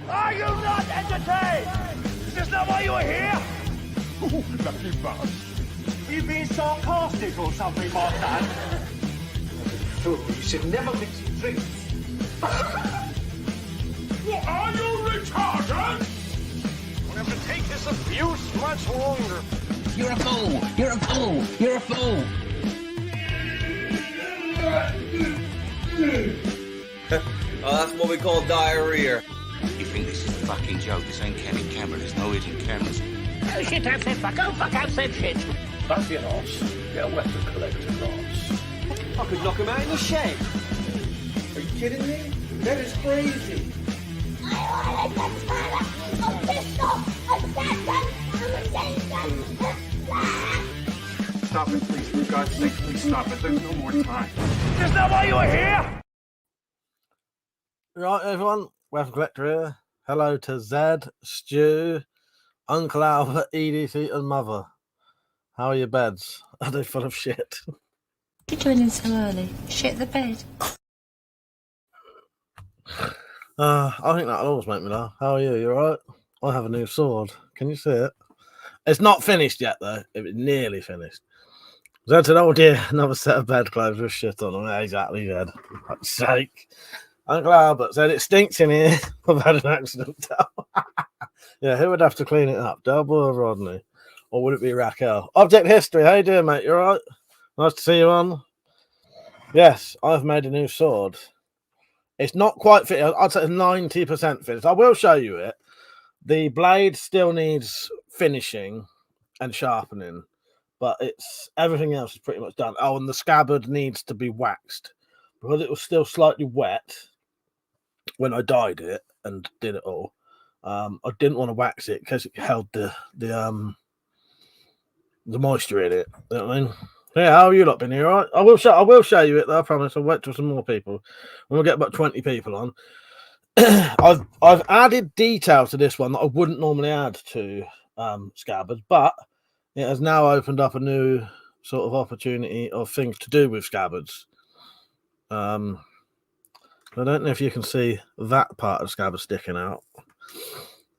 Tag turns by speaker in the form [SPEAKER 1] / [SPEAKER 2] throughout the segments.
[SPEAKER 1] Are you not entertained? Is this not why you are here?
[SPEAKER 2] Ooh, lucky bastard.
[SPEAKER 1] Are you being sarcastic or something like that?
[SPEAKER 3] Fool, you should never mix your drinks.
[SPEAKER 2] What, are you retarded?
[SPEAKER 1] We'll have to take this abuse much longer.
[SPEAKER 4] You're a fool! You're a fool! You're a fool!
[SPEAKER 5] Oh, that's what we call diarrhea.
[SPEAKER 6] You think this is a fucking joke? This ain't Kevin Cameron. There's no hidden cameras.
[SPEAKER 4] Oh shit, I've said fuck. Oh fuck, I've said shit.
[SPEAKER 7] That's your ass. Get a weapon collector class.
[SPEAKER 3] I could knock him out in the shed.
[SPEAKER 7] Are you kidding me? That is crazy.
[SPEAKER 2] Stop it, please. For God's sake, please stop it. There's no more time.
[SPEAKER 1] Is this not why you are here?
[SPEAKER 8] Right, everyone. WeaponCollector here. Hello to Zed, Stu, Uncle Albert, EDC, and Mother. How are your beds? Are they full of shit?
[SPEAKER 9] What are you doing in so early? Shit the bed.
[SPEAKER 8] I think that'll always make me laugh. How are you? You alright? I have a new sword. Can you see it? It's not finished yet, though. It was nearly finished. Zed said, oh dear, another set of bedclothes with shit on them. Yeah, exactly, Zed. For fuck's sake. Uncle Albert said, it stinks in here. I've had an accident. Yeah, who would have to clean it up? Delbo or Rodney? Or would it be Raquel? Object History, how you doing, mate? You alright? Nice to see you on. Yes, I've made a new sword. It's not quite fit. I'd say it's 90% finished. I will show you it. The blade still needs finishing and sharpening, but it's everything else is pretty much done. Oh, and the scabbard needs to be waxed because it was still slightly wet when I dyed it and did it all. I didn't want to wax it because it held the moisture in it. You know what I mean? Yeah, how are you lot been here? All right? I will show you it though, I promise. I'll wait till some more people. We'll get about 20 people on. I've added details to this one that I wouldn't normally add to scabbards, but it has now opened up a new sort of opportunity of things to do with scabbards. I don't know if you can see that part of the scabbard sticking out.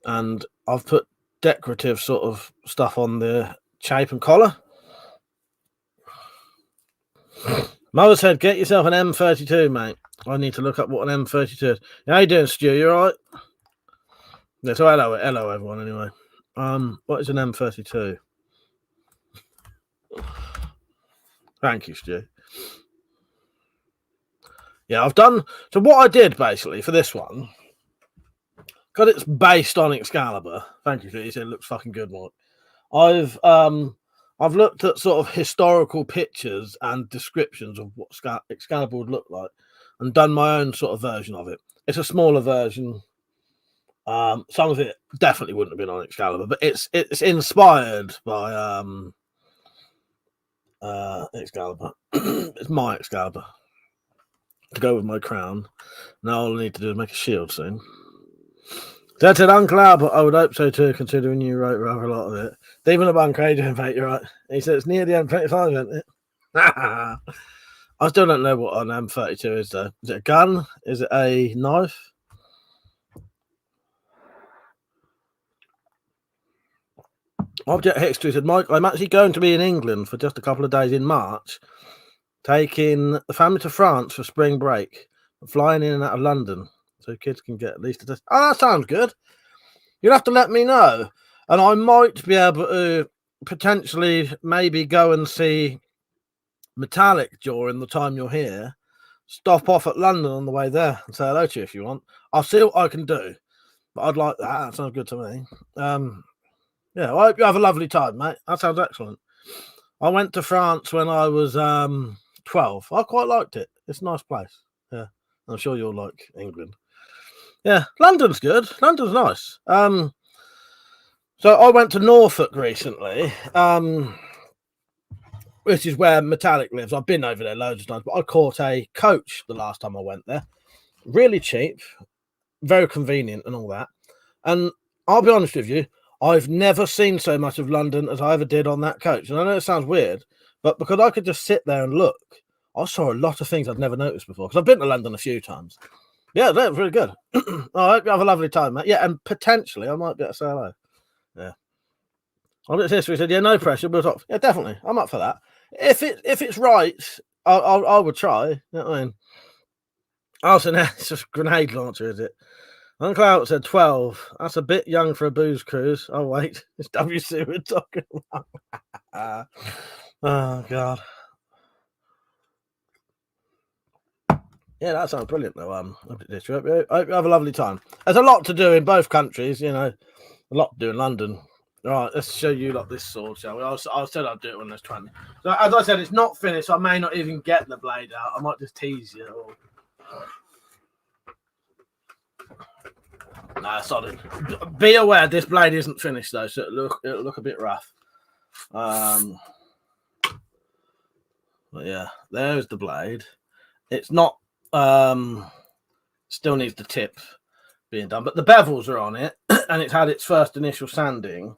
[SPEAKER 8] And I've put decorative sort of stuff on the chape and collar. Mother said, get yourself an M32, mate. I need to look up what an M32 is. How you doing, Stu? You all right? Yeah, so hello, everyone, anyway. What is an M32? Thank you, Stu. Yeah, I've done... So what I did, basically, for this one, because it's based on Excalibur. Thank you, Stu. You said it looks fucking good, Mike. I've looked at sort of historical pictures and descriptions of what Excalibur would look like and done my own sort of version of it. It's a smaller version. Some of it definitely wouldn't have been on Excalibur, but it's inspired by Excalibur. It's my Excalibur to go with my crown. Now all I need to do is make a shield soon. That said, Uncle Albert, I would hope so too, considering you wrote rather a lot of it. Even a bunker, mate, you're right. He said it's near the M25, isn't it? I still don't know what an M32 is, though. Is it a gun? Is it a knife? Object History said, Mike, I'm actually going to be in England for just a couple of days in March, taking the family to France for spring break, flying in and out of London. So kids can get at least a test. Oh, that sounds good. You'll have to let me know. And I might be able to potentially maybe go and see Metallic during the time you're here. Stop off at London on the way there and say hello to you if you want. I'll see what I can do. But I'd like that. That sounds good to me. Yeah, I hope you have a lovely time, mate. That sounds excellent. I went to France when I was 12. I quite liked it. It's a nice place. Yeah. I'm sure you'll like England. Yeah, London's good. London's nice. So I went to Norfolk recently, which is where Metallic lives. I've been over there loads of times, but I caught a coach the last time I went there. Really cheap, very convenient and all that. And I'll be honest with you, I've never seen so much of London as I ever did on that coach. And I know it sounds weird, but because I could just sit there and look, I saw a lot of things I'd never noticed before. Because I've been to London a few times. Yeah, that's really good. I hope you have a lovely time, mate. Yeah, and potentially I might be able to say hello. Yeah. On its history said, yeah, no pressure, we'll talk. Yeah, definitely. I'm up for that. If it's right, I would try. You know what I mean? Also, now it's just grenade launcher, is it? Uncle Albert said 12. That's a bit young for a booze cruise. Oh wait, it's WC we're talking about. Oh god. Yeah, that sounds brilliant though. This trip. I hope you have a lovely time. There's a lot to do in both countries, you know. A lot to do in London. All right, let's show you lot this sword, shall we? I said I'd do it when there's 20. So as I said, it's not finished. So I may not even get the blade out. I might just tease you. Or... Nah, solid. Be aware this blade isn't finished though, so it'll look a bit rough. But yeah, there's the blade. It's not still needs the tip being done, but the bevels are on it, and it's had its first initial sanding.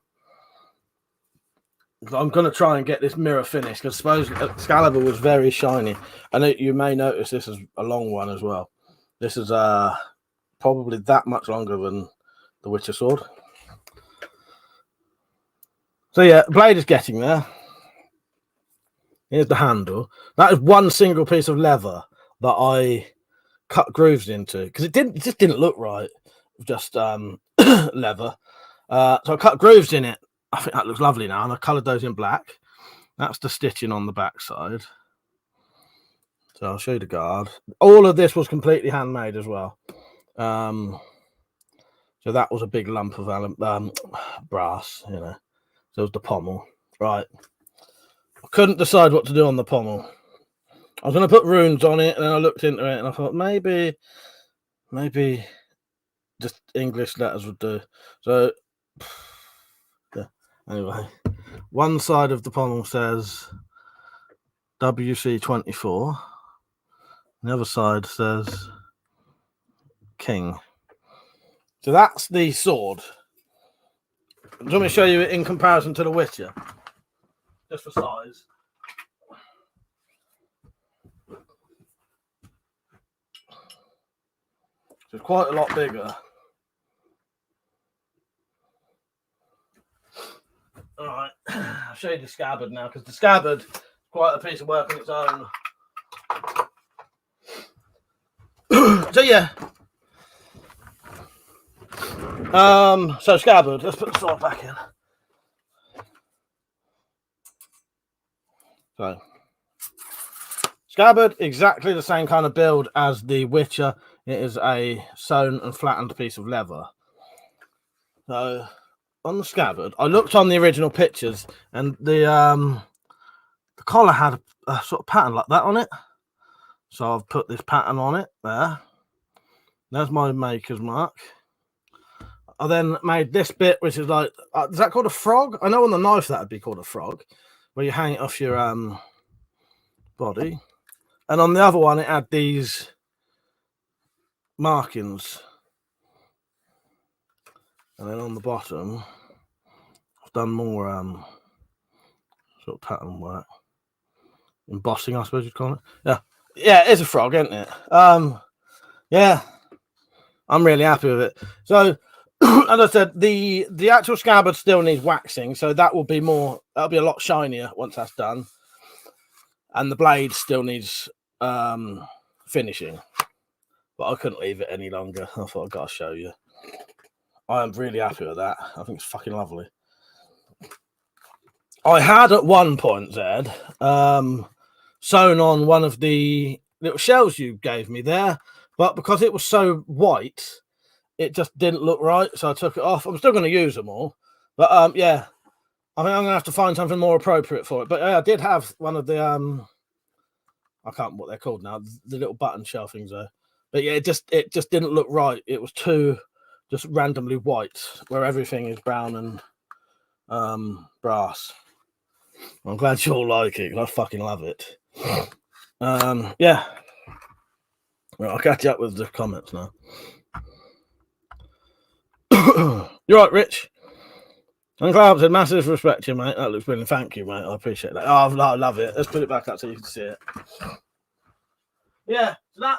[SPEAKER 8] I'm going to try and get this mirror finished because suppose Excalibur was very shiny. And you may notice this is a long one as well. This is probably that much longer than the Witcher sword. So yeah, blade is getting there. Here's the handle. That is one single piece of leather that I cut grooves into because it just didn't look right. Just leather. So I cut grooves in it. I think that looks lovely now, and I coloured those in black. That's the stitching on the back side. So I'll show you the guard. All of this was completely handmade as well. So that was a big lump of brass, you know. So it was the pommel. Right. I couldn't decide what to do on the pommel. I was going to put runes on it, and then I looked into it, and I thought maybe just English letters would do. So, yeah. Anyway, one side of the pommel says WC24. The other side says King. So that's the sword. Do you want me to show you it in comparison to the Witcher? Just for size. So it's quite a lot bigger. All right, I'll show you the scabbard now because the scabbard is quite a piece of work on its own. So yeah. So scabbard, let's put the sword back in. So scabbard, exactly the same kind of build as the Witcher. It is a sewn and flattened piece of leather. So on the scabbard, I looked on the original pictures, and the collar had a sort of pattern like that on it. So I've put this pattern on it there. There's my maker's mark. I then made this bit, which is like, is that called a frog? I know on the knife that would be called a frog, where you hang it off your body. And on the other one, it had these markings. And then on the bottom, I've done more sort of pattern work. Embossing, I suppose you'd call it. Yeah. Yeah, it is a frog, isn't it? Yeah. I'm really happy with it. So, as I said, the actual scabbard still needs waxing, so that'll be a lot shinier once that's done. And the blade still needs finishing. But I couldn't leave it any longer. I thought I've got to show you. I am really happy with that. I think it's fucking lovely. I had at one point, Zed, sewn on one of the little shells you gave me there, but because it was so white, it just didn't look right, so I took it off. I'm still going to use them all, but yeah, I think I'm going to have to find something more appropriate for it. But I did have one of the I can't remember what they're called now, the little button shell things there. But yeah, it just didn't look right. It was too just randomly white, where everything is brown and brass. I'm glad you all like it, because I fucking love it. Yeah. Well, I'll catch up with the comments now. You're right, Rich. And Cloud said, massive respect to you, mate. That looks brilliant. Thank you, mate. I appreciate that. Oh, I love it. Let's put it back up so you can see it. Yeah, so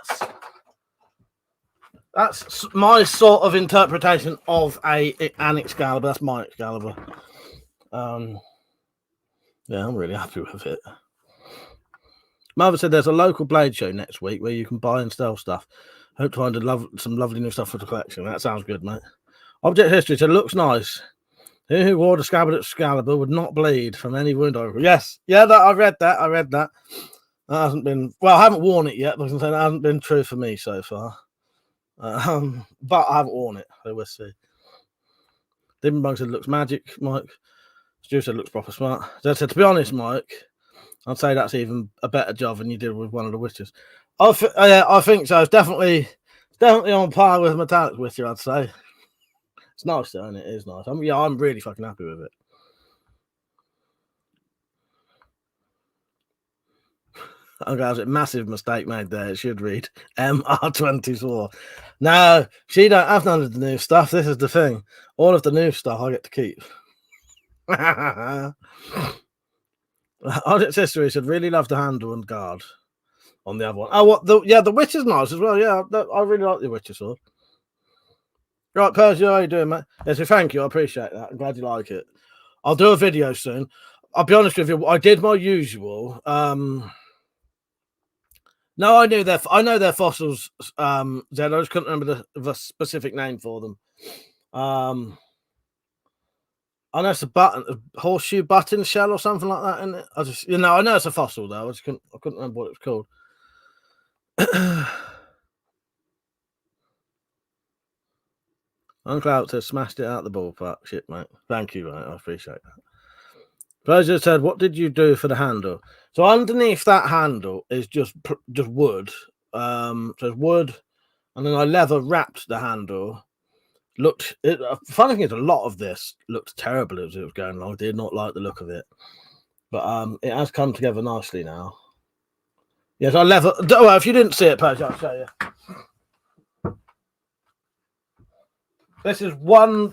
[SPEAKER 8] That's my sort of interpretation of an Excalibur. That's my Excalibur. Yeah, I'm really happy with it. Mother said there's a local blade show next week where you can buy and sell stuff. Hope to find some lovely new stuff for the collection. That sounds good, mate. Object History said, looks nice. Who wore the scabbard Excalibur would not bleed from any wound. Yes. Yeah, I read that. That hasn't been... Well, I haven't worn it yet, but I can say that hasn't been true for me so far. But I haven't worn it, so we'll see. Demon Bug said, looks magic, Mike. Stu said, looks proper smart. Zed said, to be honest, Mike, I'd say that's even a better job than you did with one of the Witches. I think so. It's definitely on par with Metallic Witcher, I'd say. It's nice, though, and it is nice. I'm really fucking happy with it. Oh, guys, a massive mistake made there. It should read MR24. No, she don't have none of the new stuff. This is the thing. All of the new stuff I get to keep. Audit Sister said, really love the handle and guard on the other one. Oh, what? The Witch is nice as well. Yeah, I really like the Witcher sword. Right, Persia, how you doing, mate? Yes, thank you. I appreciate that. I'm glad you like it. I'll do a video soon. I'll be honest with you. I did my usual. No, I know their fossils. Zed, I just couldn't remember the specific name for them. I know it's a horseshoe button shell or something like that, isn't it? I know it's a fossil though. I couldn't remember what it was called. Uncloud says smashed it out the ballpark. Shit, mate. Thank you, mate. I appreciate that. Roger said, what did you do for the handle? So underneath that handle is just wood. So it's wood, and then I leather wrapped the handle. Funny thing is, a lot of this looked terrible as it was going along. I did not like the look of it, but it has come together nicely now. Yes, I leather. Well, if you didn't see it, Paige, I'll show you. This is one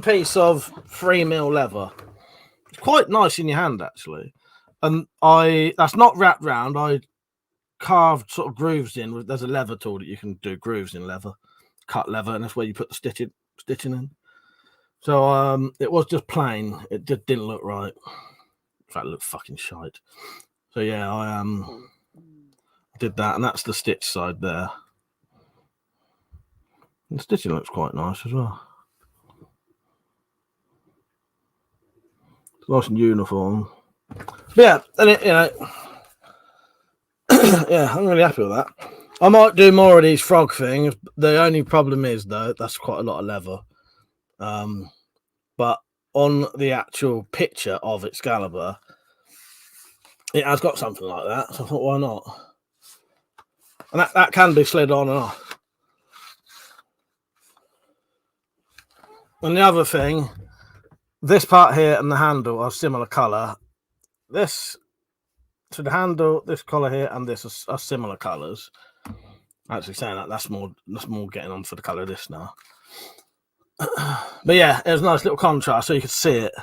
[SPEAKER 8] piece of 3mm leather. It's quite nice in your hand, actually. And that's not wrapped round. I carved sort of grooves in. There's a leather tool that you can do grooves in leather, cut leather, and that's where you put the stitching in. So it was just plain. It just didn't look right. In fact, it looked fucking shite. So yeah, I did that, and that's the stitch side there. And the stitching looks quite nice as well. It's nice and uniform. But yeah, and yeah, I'm really happy with that. I might do more of these frog things. The only problem is though, that's quite a lot of leather. But on the actual picture of Excalibur, it has got something like that. So I thought, why not? And that can be slid on and off. And the other thing, this part here and the handle are similar colour. So the handle, this colour here, and this are similar colours. Actually, saying that's more getting on for the colour of this now. But yeah, it was a nice little contrast, so you could see it.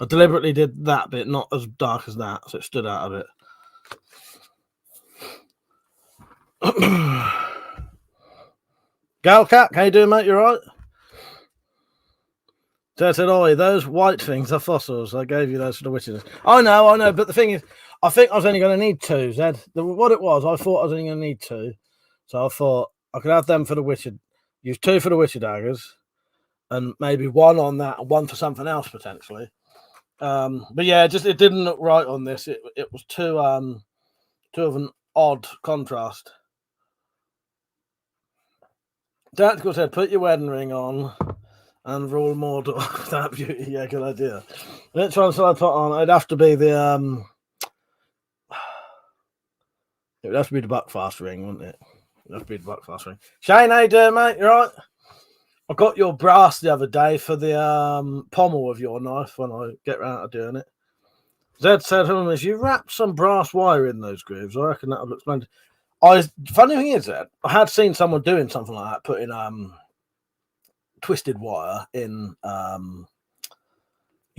[SPEAKER 8] I deliberately did that bit, not as dark as that, so it stood out a bit. Galcat, how you doing, mate? You alright? So I said, "Oh, those white things are fossils. I gave you those for the witches." I know. But the thing is, I think I was only going to need two, Zed. What it was, I thought I was only going to need two. So I thought I could have them for the witcher, use two for the witcher daggers, and maybe one on that and one for something else potentially. But yeah, it didn't look right on this. It was too of an odd contrast. Tactical said, "Put your wedding ring on and rule more to that beauty." Yeah, good idea. Which one shall I put on? It'd have to be the it would have to be the Buckfast ring, wouldn't it? It'd have to be the Buckfast ring. Shane, how you doing, mate? You right? I got your brass the other day for the pommel of your knife when I get round to doing it. Zed said, if you wrap some brass wire in those grooves, I reckon that would look splendid. Funny thing is, Zed, I had seen someone doing something like that, putting twisted wire in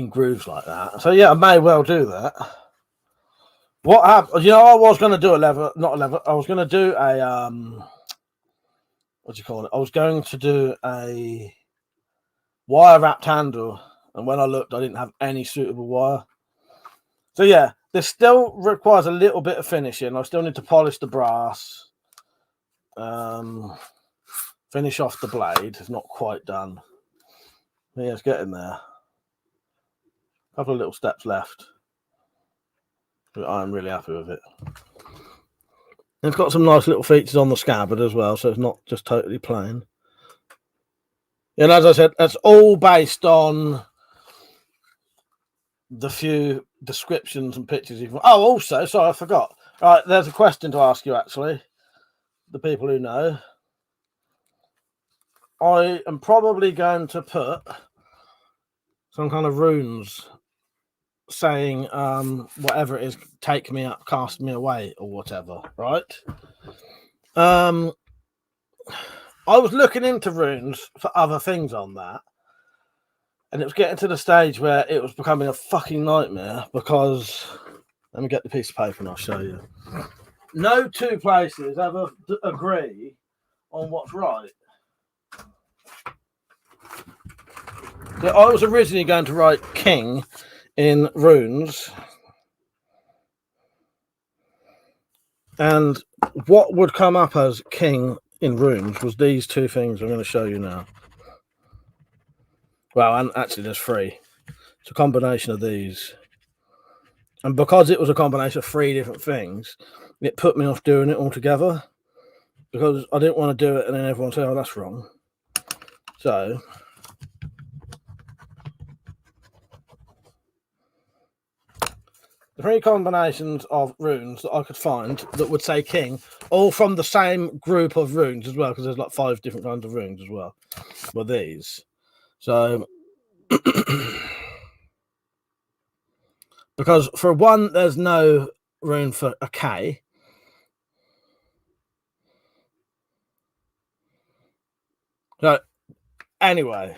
[SPEAKER 8] grooves like that. So yeah, I may well do that. What happened? I was going to do I was going to do a what do you call it? I was going to do a wire wrapped handle, and when I looked, I didn't have any suitable wire. So yeah, this still requires a little bit of finishing. I still need to polish the brass, finish off the blade. It's not quite done. But yeah, it's getting there. A couple of little steps left. But I'm really happy with it. It's got some nice little features on the scabbard as well, so it's not just totally plain. And as I said, that's all based on the few descriptions and pictures you've... Oh, also, sorry, I forgot. Right, there's a question to ask you, actually. The people who know. I am probably going to put some kind of runes saying whatever it is, take me up, cast me away, or whatever, right? I was looking into runes for other things on that, and it was getting to the stage where it was becoming a fucking nightmare because, let me get the piece of paper and I'll show you. No two places ever agree on what's right. So I was originally going to write king in runes, and what would come up as king in runes was these two things I'm going to show you now. Well, and actually there's three. It's a combination of these, and because it was a combination of three different things, it put me off doing it altogether because I didn't want to do it and then everyone say, oh, that's wrong. So the three combinations of runes that I could find that would say king, all from the same group of runes as well, because there's like 5 different kinds of runes as well, were these. So, because for one, there's no rune for a K. So, anyway,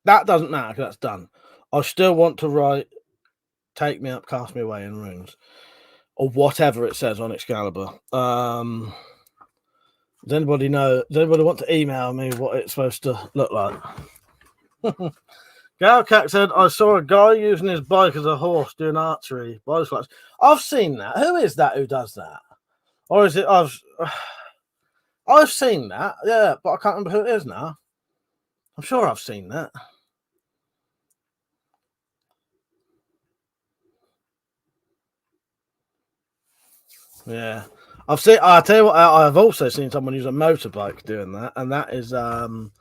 [SPEAKER 8] that doesn't matter because that's done. I still want to write take me up, cast me away in runes, or whatever it says on Excalibur. Does anybody know? Does anybody want to email me what it's supposed to look like? Galcat said, I saw a guy using his bike as a horse doing archery. I've seen that. Who is that who does that? Or is it I've seen that, yeah, but I can't remember who it is now. I'm sure I've seen that. Yeah, I'll tell you what, I've also seen someone use a motorbike doing that, and that is Bo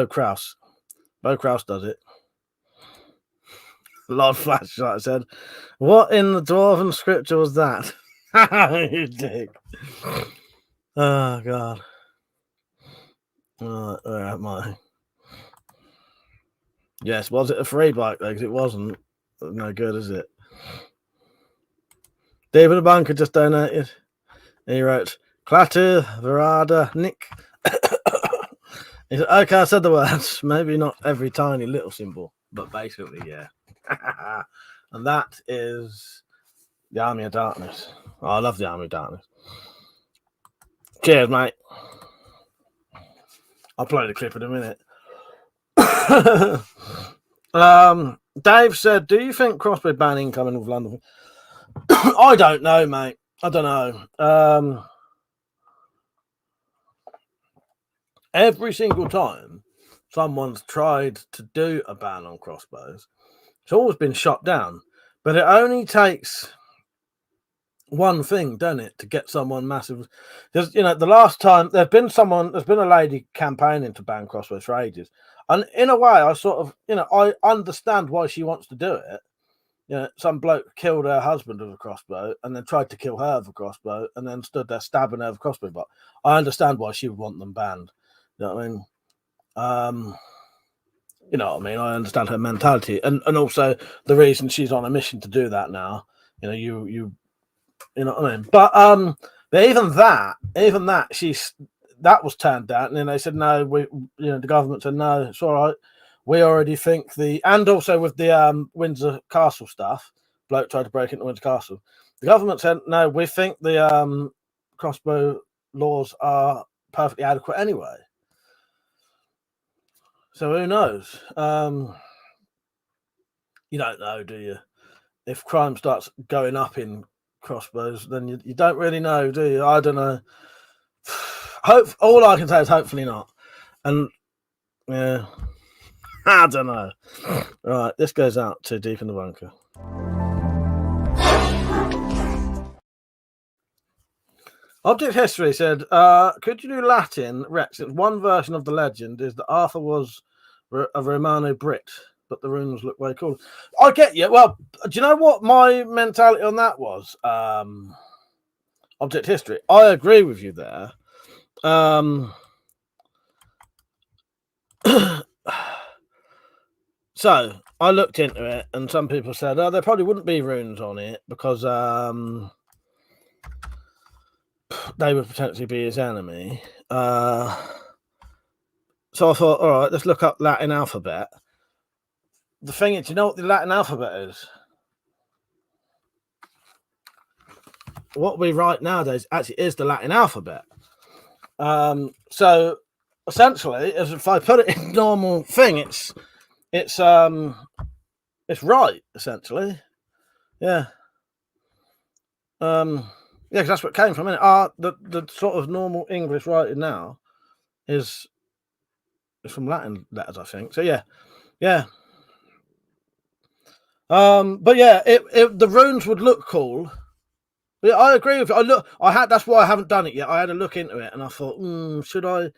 [SPEAKER 8] Kraus. Bo Kraus does it. Lord Flashlight said, what in the dwarven scripture was that? You dick. Oh, God. Where am I? Yes, was it a free bike, though? Because it wasn't. No good, is it? David the Bunker just donated. He wrote, Klaatu, Verada, Nick. He said, okay, I said the words. Maybe not every tiny little symbol, but basically, yeah. And that is the Army of Darkness. Oh, I love the Army of Darkness. Cheers, mate. I'll play the clip in a minute. Dave said, do you think crossbow banning coming with London? I don't know, mate. I don't know. Every single time someone's tried to do a ban on crossbows, it's always been shot down. But it only takes one thing, doesn't it, to get someone massive? Because, you know, the last time there's been a lady campaigning to ban crossbows for ages. And in a way, I sort of, you know, I understand why she wants to do it. You know, some bloke killed her husband with a crossbow and then tried to kill her with a crossbow and then stood there stabbing her with a crossbow. But I understand why she would want them banned. You know what I mean? You know what I mean? I understand her mentality. And also the reason she's on a mission to do that now. You know, you know what I mean? But even that that was turned down, and then they said no, the government said no, it's all right. We already think and also with the Windsor Castle stuff, bloke tried to break into Windsor Castle. The government said no, we think the crossbow laws are perfectly adequate anyway. So who knows? You don't know, do you? If crime starts going up in crossbows, then you don't really know, do you? I don't know. All I can say is hopefully not. And yeah, I don't know. Right, this goes out to Deep in the Bunker. Object History said, could you do Latin, Rex? One version of the legend is that Arthur was a Romano Brit, but the runes look way cool. I get you. Well, do you know what my mentality on that was? Object History. I agree with you there. So I looked into it, and some people said, "Oh, there probably wouldn't be runes on it because they would potentially be his enemy." So I thought, all right, let's look up Latin alphabet. The thing is, do you know what the Latin alphabet is? What we write nowadays actually is the Latin alphabet. So essentially, as if I put it in normal thing, it's right essentially. Yeah. Yeah, because that's what it came from. The sort of normal English writing now is from Latin letters, I think. So yeah. But yeah, the runes would look cool. Yeah, I agree with you. That's why I haven't done it yet. I had a look into it and I thought, should I?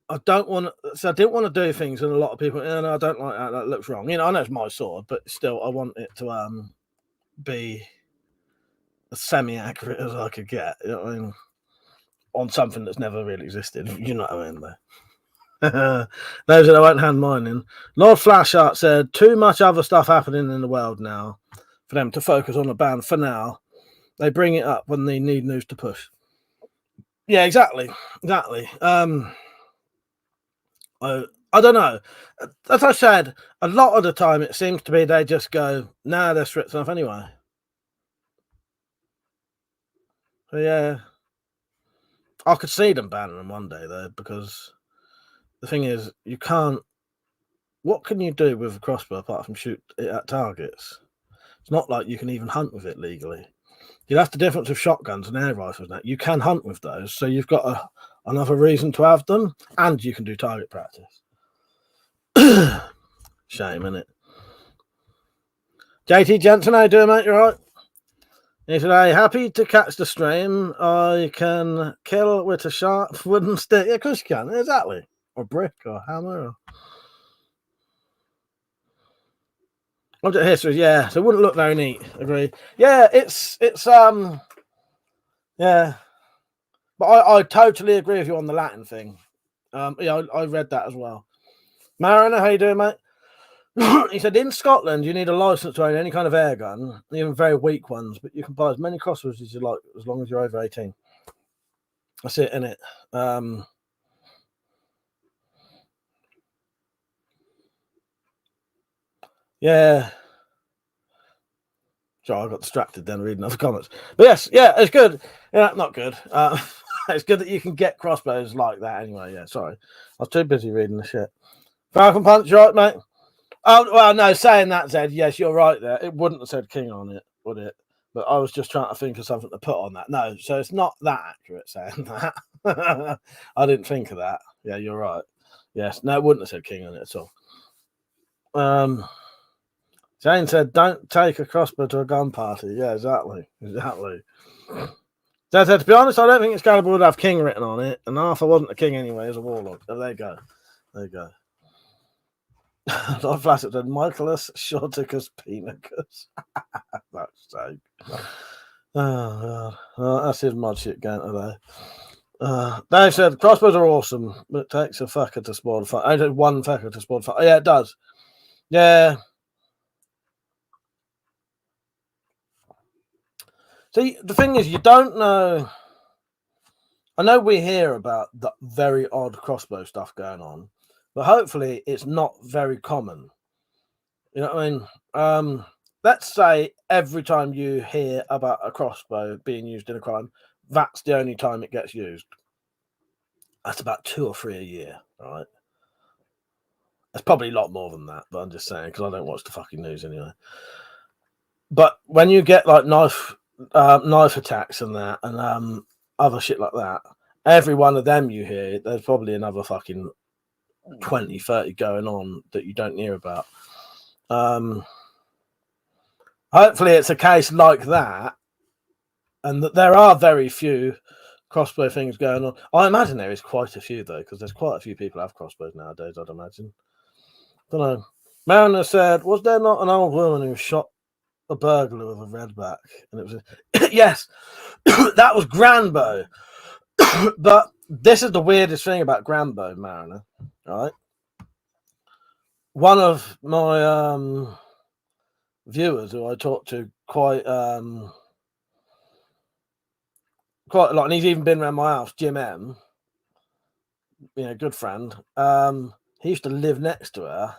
[SPEAKER 8] I don't want to. So I didn't want to do things, and a lot of people, no, I don't like that. That looks wrong. I know it's my sword, but still, I want it to be as semi-accurate as I could get. You know what I mean? On something that's never really existed. You know what I mean, though. Those that I won't hand mine in. Lord Flashart said, too much other stuff happening in the world now for them to focus on the band for now. They bring it up when they need news to push. Yeah, exactly. I don't know. As I said, a lot of the time it seems to be they just go, nah, they're strict enough anyway. So yeah. I could see them banning them one day though, because the thing is, you can't. What can you do with a crossbow apart from shoot it at targets? It's not like you can even hunt with it legally. That's the difference with shotguns and air rifles now. You can hunt with those, so you've got another reason to have them, and you can do target practice. Shame, innit? JT Jensen, how you doing, mate? You all right? He said, hey, happy to catch the stream. I can kill with a sharp wooden stick. Yeah, of course you can. Exactly. Or brick or hammer. Object history, yeah. So it wouldn't look very neat. Agree. Yeah, it's yeah. But I totally agree with you on the Latin thing. Yeah, I read that as well. Mariner, how you doing, mate? He said, in Scotland, you need a license to own any kind of air gun, even very weak ones, but you can buy as many crossbows as you like, as long as you're over 18. That's it, innit? Yeah. Sorry, I got distracted then reading other comments. But yes, yeah, it's good. Yeah, not good. It's good that you can get crossbows like that anyway. Yeah, sorry. I was too busy reading the shit. Falcon Punch, right, mate? Oh, well, no, saying that, Zed, yes, you're right there. It wouldn't have said king on it, would it? But I was just trying to think of something to put on that. No, so it's not that accurate saying that. I didn't think of that. Yeah, you're right. Yes, no, it wouldn't have said king on it at all. Jane said, don't take a crossbow to a gun party. Yeah, exactly. So, to be honest, I don't think Excalibur would have king written on it, and Arthur wasn't a king anyway, as a warlock. So there you go. Lord Flaccid said, Michaelus Shorticus Pinicus. That's so. Oh, God. That's his mod shit going today. Dave said, crossbows are awesome, but it takes a fucker to spawn a fight. I did one fucker to spawn a fight. Oh, yeah, it does. Yeah. See, the thing is, you don't know. I know we hear about the very odd crossbow stuff going on, but hopefully it's not very common. You know what I mean? Let's say every time you hear about a crossbow being used in a crime, that's the only time it gets used. That's about 2 or 3 a year, right? There's probably a lot more than that, but I'm just saying because I don't watch the fucking news anyway. But when you get like knife attacks and that, and other shit like that, every one of them you hear, there's probably another fucking 20, 30 going on that you don't hear about. Hopefully it's a case like that, and that there are very few crossbow things going on. I imagine there is quite a few though, because there's quite a few people have crossbows nowadays, I'd imagine. Don't know. Mariner said, was there not an old woman who shot a burglar with a redback? And it was yes, that was Granbo. But this is the weirdest thing about Granbo, Mariner, right? One of my viewers who I talk to quite a lot, and he's even been around my house, Jim M, good friend. He used to live next to her,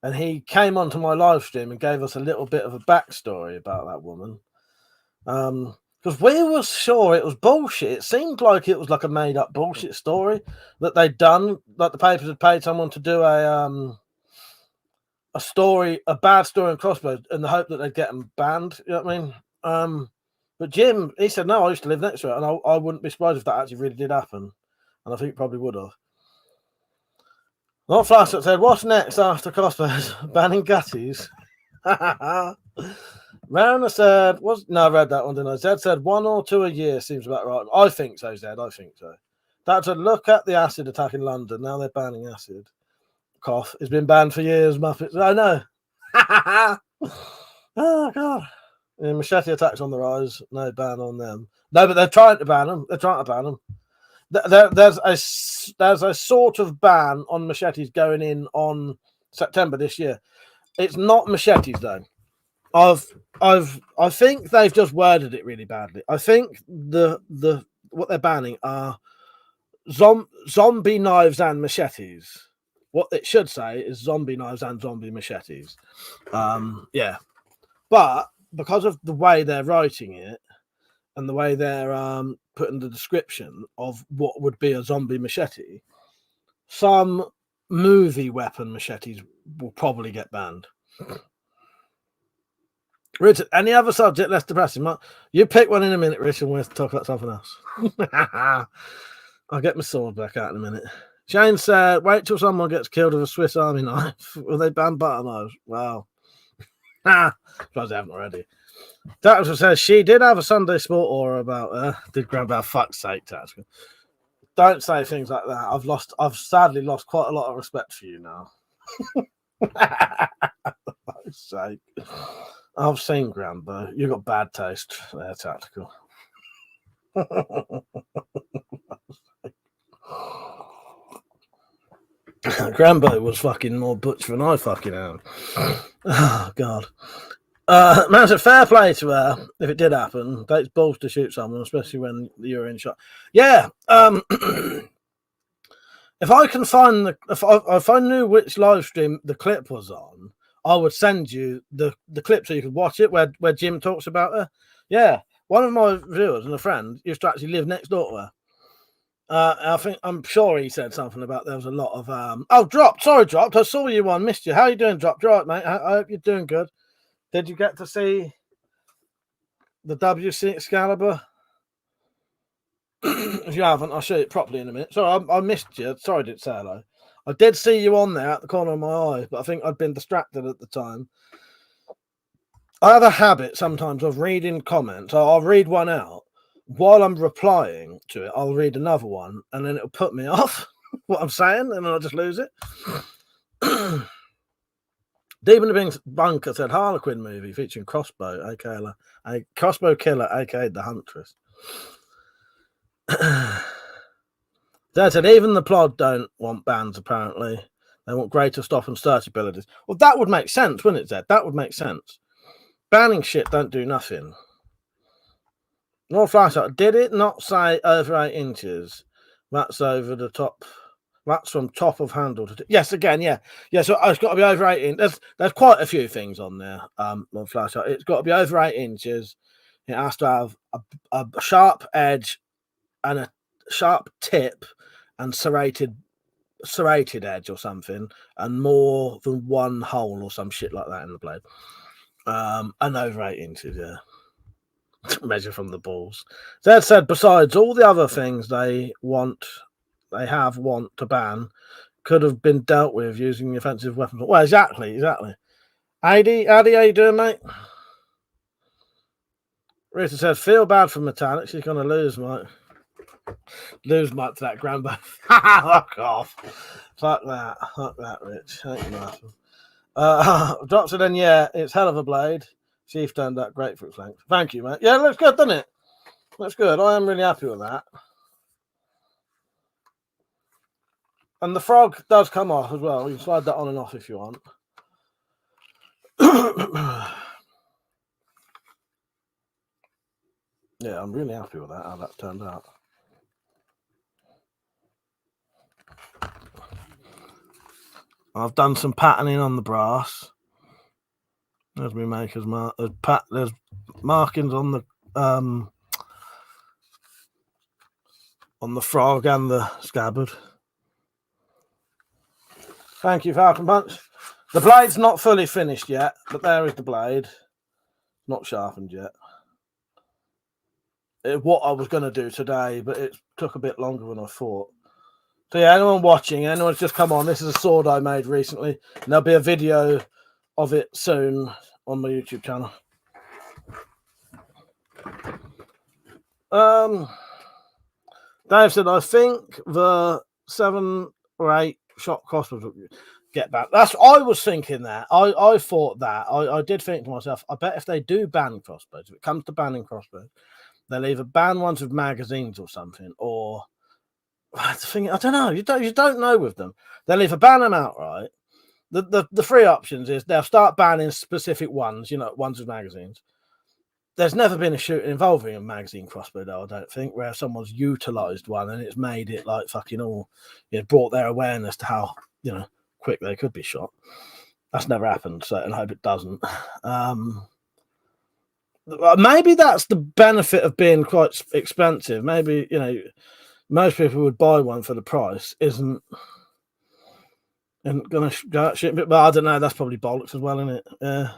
[SPEAKER 8] and he came onto my live stream and gave us a little bit of a backstory about that woman. Because we were sure it was bullshit. It seemed like it was like a made up bullshit story that they'd done, like the papers had paid someone to do a story, a bad story on crossbows, in the hope that they'd get them banned. You know what I mean? But Jim, he said, no, I used to live next to it, and I wouldn't be surprised if that actually really did happen. And I think it probably would have. Not Flash that said, what's next after crossbows? Banning gutties? Rana said, I read that one, didn't I? Zed said 1 or 2 a year seems about right. I think so, Zed. I think so. That said, look at the acid attack in London. Now they're banning acid. Cough. It's been banned for years, Muppets. I know. Oh, God. Machete attacks on the rise. No ban on them. No, but they're trying to ban them. There's a sort of ban on machetes going in on September this year. It's not machetes though. I think they've just worded it really badly. I think the what they're banning are zombie knives and machetes. What it should say is zombie knives and zombie machetes. Yeah, but because of the way they're writing it and the way they're putting the description of what would be a zombie machete, some movie weapon machetes will probably get banned. Richard, any other subject less depressing? You pick one in a minute, Richard, and we'll talk about something else. I'll get my sword back out in a minute. Shane said, wait till someone gets killed with a Swiss Army knife. Will they ban butter knives? Wow. Suppose they haven't already. Tactical says she did have a Sunday sport aura about her. Did grab our fuck's sake, Tactical. Don't say things like that. I've sadly lost quite a lot of respect for you now. For fuck's sake. I've seen Grambo. You've got bad taste there, Tactical. Grambo was fucking more butch than I fucking am. Oh, God. Man, it's a fair play to her if it did happen. Takes balls to shoot someone, especially when you're in shot. Yeah. If I can find if I knew which live stream the clip was on, I would send you the clip so you could watch it where Jim talks about her. Yeah. One of my viewers and a friend used to actually live next door to her. I'm sure he said something about there was a lot of Dropped. Sorry, Dropped. I saw you on, missed you. How you doing, Dropped? You all right, mate? I hope you're doing good. Did you get to see the WC Excalibur? If you haven't, I'll show you it properly in a minute. Sorry, I missed you. Sorry, I didn't say hello. I did see you on there at the corner of my eye, but I think I'd been distracted at the time. I have a habit sometimes of reading comments. I'll read one out. While I'm replying to it, I'll read another one, and then it'll put me off what I'm saying, and then I'll just lose it. Deep in the Bing's Bunker said Harlequin movie featuring Crossbow, aka Crossbow Killer, aka the Huntress. Dad said even the Plod don't want bans, apparently. They want greater stop and search abilities. Well, that would make sense, wouldn't it, Zed? That would make sense. Banning shit don't do nothing. North Flashlight, did it not say over 8 inches? That's over the top. That's from top of handle to yes, again, yeah. So it's got to be over 8 inches. There's quite a few things on there. North Flashlight. It's got to be over 8 inches. It has to have a sharp edge and a sharp tip and serrated serrated edge or something, and more than one hole or some shit like that in the blade. And over 8 inches, yeah. Measure from the balls. That said, besides all the other things they want to ban, could have been dealt with using offensive weapons. Well, exactly. Adi, how you doing, mate? Rita says, feel bad for Metallic. She's going to lose, mate. Lose, mate, to that Grambo. Fuck off. Fuck that, Rich. Ain't nothing. Drops it in, yeah, it's hell of a blade. Chief turned out great for its length. Thank you, mate. Yeah, looks good, doesn't it? Looks good. I am really happy with that. And the frog does come off as well. You can slide that on and off if you want. Yeah, I'm really happy with that, how that turned out. I've done some patterning on the brass. There's me maker's mark. There's markings on the frog and the scabbard. Thank you, Falcon Punch. The blade's not fully finished yet, but there is the blade. Not sharpened yet. It's what I was going to do today, but it took a bit longer than I thought. So yeah, anyone watching, anyone's just come on, this is a sword I made recently. And there'll be a video of it soon on my YouTube channel. Dave said, I think the 7 or 8 shot crossbows would get back. I was thinking that. I thought that. I did think to myself, I bet if they do ban crossbows, if it comes to banning crossbows, they'll either ban ones with magazines or something, or I don't know. You don't know with them. They'll either ban them outright. The three options is they'll start banning specific ones, ones with magazines. There's never been a shooting involving a magazine crossbow, though, I don't think, where someone's utilised one and it's made it like fucking all, brought their awareness to how, quick they could be shot. That's never happened, so I hope it doesn't. Maybe that's the benefit of being quite expensive. Maybe, most people would buy one for the price, isn't going to go out shit, but I don't know. That's probably bollocks as well, isn't it? Yeah.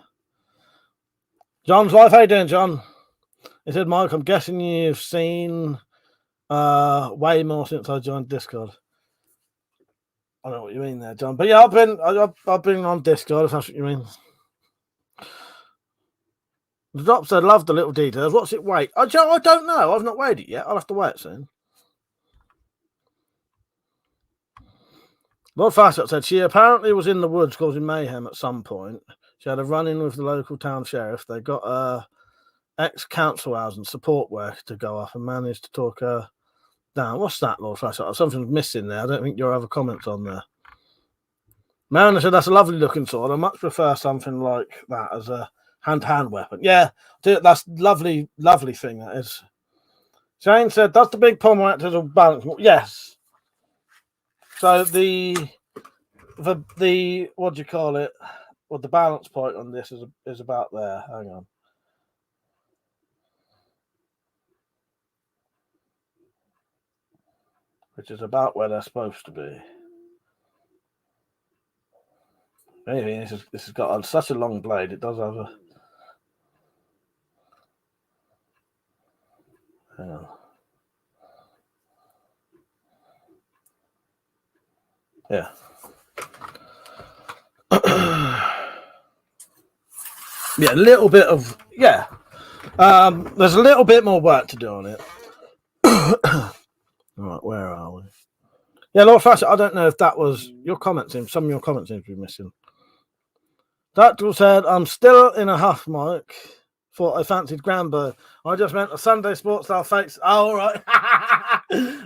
[SPEAKER 8] John's life. How you doing, John? He said, Mike, I'm guessing you've seen way more since I joined Discord. I don't know what you mean there, John. But yeah, I've been on Discord, if that's what you mean. The drop said, love the little details. What's it weight? I don't know. I've not weighed it yet. I'll have to weigh it soon. Lord Fastshot said, she apparently was in the woods causing mayhem at some point. She had a run-in with the local town sheriff. They got ex-council house and support work to go off and managed to talk her down. What's that, Lord Fastshot? Something's missing there. I don't think your other comments on there. Mariner said, that's a lovely looking sword. I much prefer something like that as a hand-to-hand weapon. Yeah, that's lovely thing, that is. Shane said, does the big pommel act as a balance? Yes. So the what do you call it? Well, the balance point on this is about there. Hang on. Which is about where they're supposed to be. Maybe this has got such a long blade. It does have a. Hang on. Yeah. Yeah, a little bit of there's a little bit more work to do on it. All right, where are we? Yeah, Lord Fastshot, I don't know if that was your comments. Some of your comments seem to be missing. Doctor said, I'm still in a huff, Mike. Thought I fancied Grambo. I just meant a Sunday sports style fakes. Oh, all right.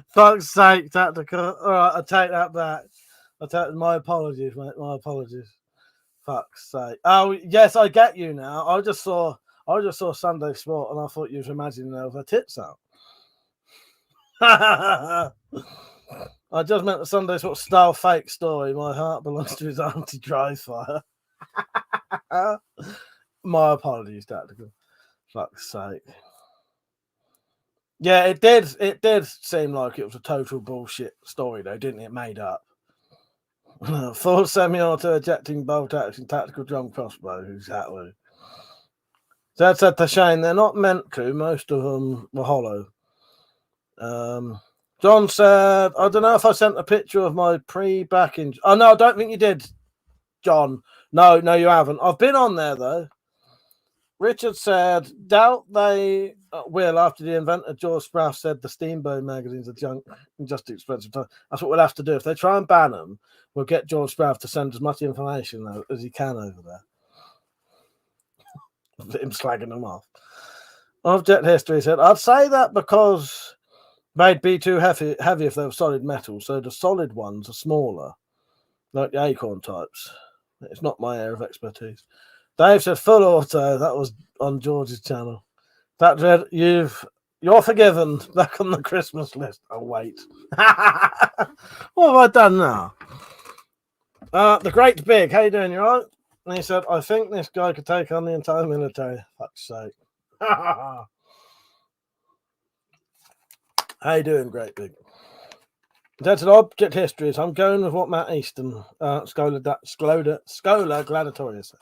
[SPEAKER 8] Fuck's sake, Tactical. All right, I take that back. My apologies, mate. My apologies. Fuck's sake. Oh, yes, I get you now. I just saw Sunday Sport and I thought you was imagining there with her tits out. I just meant the Sunday Sport style fake story. My heart belongs to his auntie dry fire. My apologies, Tactical. Fuck's sake. Yeah, it did seem like it was a total bullshit story, though, didn't it? Made up. Full semi-auto ejecting bolt action tactical drum crossbow. Exactly. That said to Shane, they're not meant to. Most of them were hollow. John said, I don't know if I sent a picture of my pre-back injury. Oh, no, I don't think you did, John. No, you haven't. I've been on there, though. Richard said, doubt they will after the inventor George Sprouse said the Steamboat magazines are junk and just too expensive. That's what we'll have to do. If they try and ban them, we'll get George Sprouse to send as much information as he can over there. Him slagging them off. Object History said, I'd say that because they'd be too heavy if they were solid metal, so the solid ones are smaller, like the acorn types. It's not my area of expertise. Dave said full auto. That was on George's channel. That dread, you're forgiven. Back on the Christmas list. Oh wait. What have I done now? The Great Big. How you doing? You right? And he said, I think this guy could take on the entire military. Fuck's sake. How you doing, Great Big? That's an object history. So I'm going with what Matt Easton, Scholar Gladiatorius said.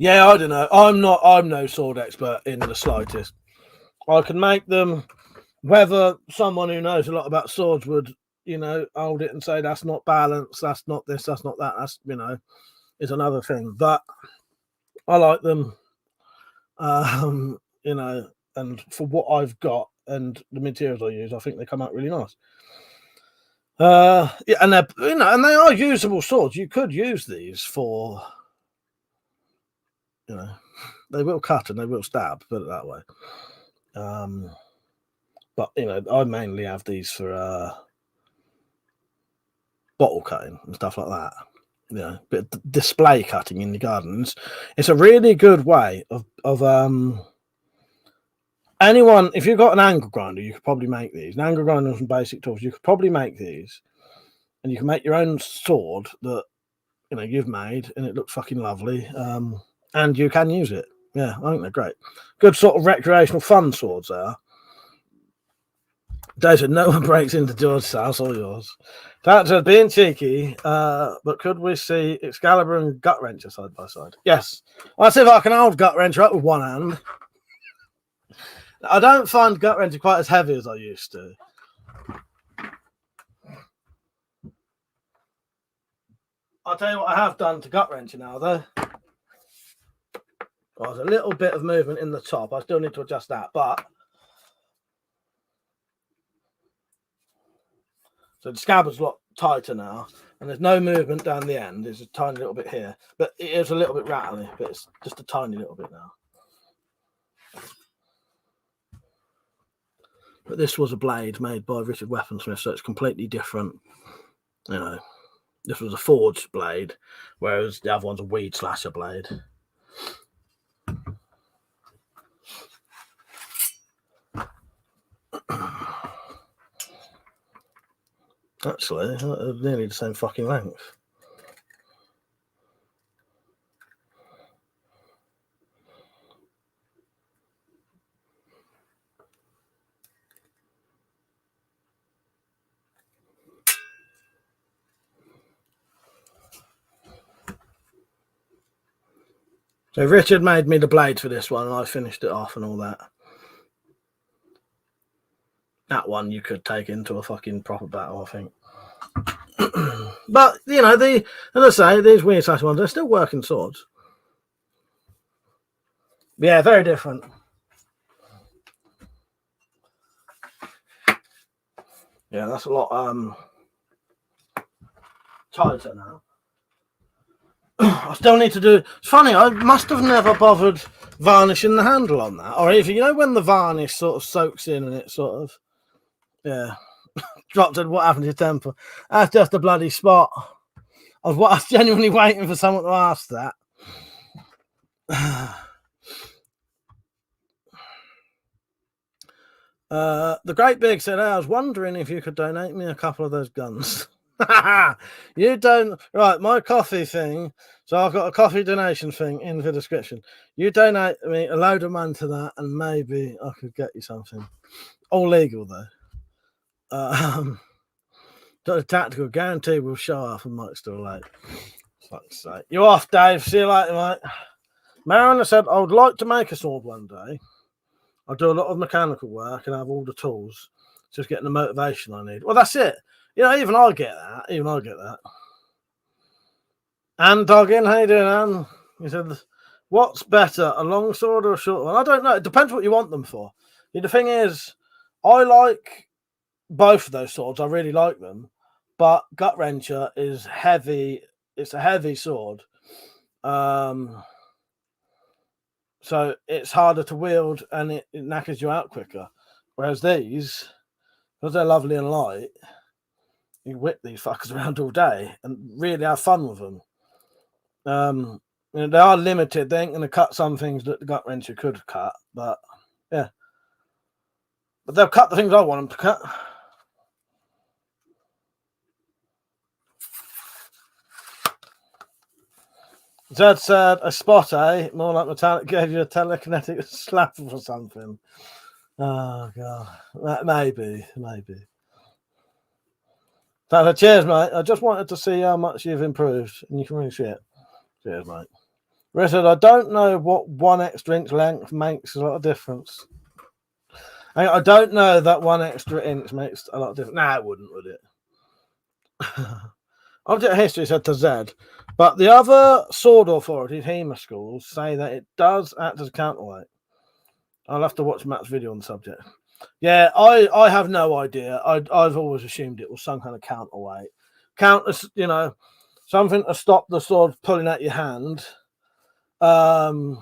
[SPEAKER 8] Yeah, I don't know. I'm no sword expert in the slightest. I can make them. Whether someone who knows a lot about swords would, hold it and say that's not balanced, that's not this, that's not that, that's, is another thing. But I like them, and for what I've got and the materials I use, I think they come out really nice. Yeah, and they're, and they are usable swords. You could use these for, they will cut and they will stab, put it that way. But I mainly have these for bottle cutting and stuff like that. Bit of display cutting in the gardens. It's a really good way of anyone. If you've got an angle grinder, you could probably make these. An angle grinder and some basic tools, you could probably make these, and you can make your own sword that you've made, and it looks fucking lovely. And you can use it. Yeah, I think they're great. Good sort of recreational fun swords there. Dave said, no one breaks into George's house or yours. That's being cheeky, but could we see Excalibur and Gut Wrencher side by side? Yes. I'll see if I can hold Gut Wrencher up with one hand. I don't find Gut Wrencher quite as heavy as I used to. I'll tell you what I have done to Gut Wrencher now, though. There's a little bit of movement in the top. I still need to adjust that, but so the scabbard's a lot tighter now, and there's no movement down the end. There's a tiny little bit here, but it is a little bit rattly, but it's just a tiny little bit now. But this was a blade made by Richard Weaponsmith, so it's completely different. This was a forged blade, whereas the other one's a weed slasher blade. Actually, they're nearly the same fucking length. So Richard made me the blade for this one, and I finished it off and all that. That one you could take into a fucking proper battle, I think. But as I say, these weird slash ones, they're still working swords. Yeah, very different. Yeah, that's a lot tighter now. I still need to do. It's funny, I must have never bothered varnishing the handle on that, or if when the varnish sort of soaks in and it sort of dropped it. What happened to your temper? That's just a bloody spot. I was genuinely waiting for someone to ask that. The Great Big said, I was wondering if you could donate me a couple of those guns. You don't. Right, my coffee thing. So I've got a coffee donation thing in the description. You donate me a load of money to that, and maybe I could get you something. All legal, though. Got a tactical guarantee will show up and Mike's still late. Fuck's sake. You off, Dave. See you later, mate. Mariner said, I would like to make a sword one day. I'll do a lot of mechanical work and have all the tools. Just getting the motivation I need. Well, that's it. You know, even I get that. And Doggin, how you doing, Anne? He said, what's better, a long sword or a short one? I don't know. It depends what you want them for. The thing is, I like both of those swords. I really like them. But Gut Wrencher is heavy. It's a heavy sword. So it's harder to wield and it knackers you out quicker. Whereas these, because they're lovely and light, you whip these fuckers around all day and really have fun with them. You know, they are limited. They ain't going to cut some things that the Gut Wrencher could cut, but yeah. But they'll cut the things I want them to cut. Zed said, a spot, eh? More like Metallic gave you a telekinetic slap or something. Oh, God. Maybe. So, cheers, mate. I just wanted to see how much you've improved. And you can really see it. Cheers, mate. Rick said, I don't know what 1 extra inch length makes a lot of difference. I don't know that 1 extra inch makes a lot of difference. Nah, it wouldn't, would it? Object History said to Zed, but the other sword authorities, HEMA schools, say that it does act as a counterweight. I'll have to watch Matt's video on the subject. Yeah, I have no idea. I've always assumed it was some kind of counterweight. You know, something to stop the sword pulling at your hand. In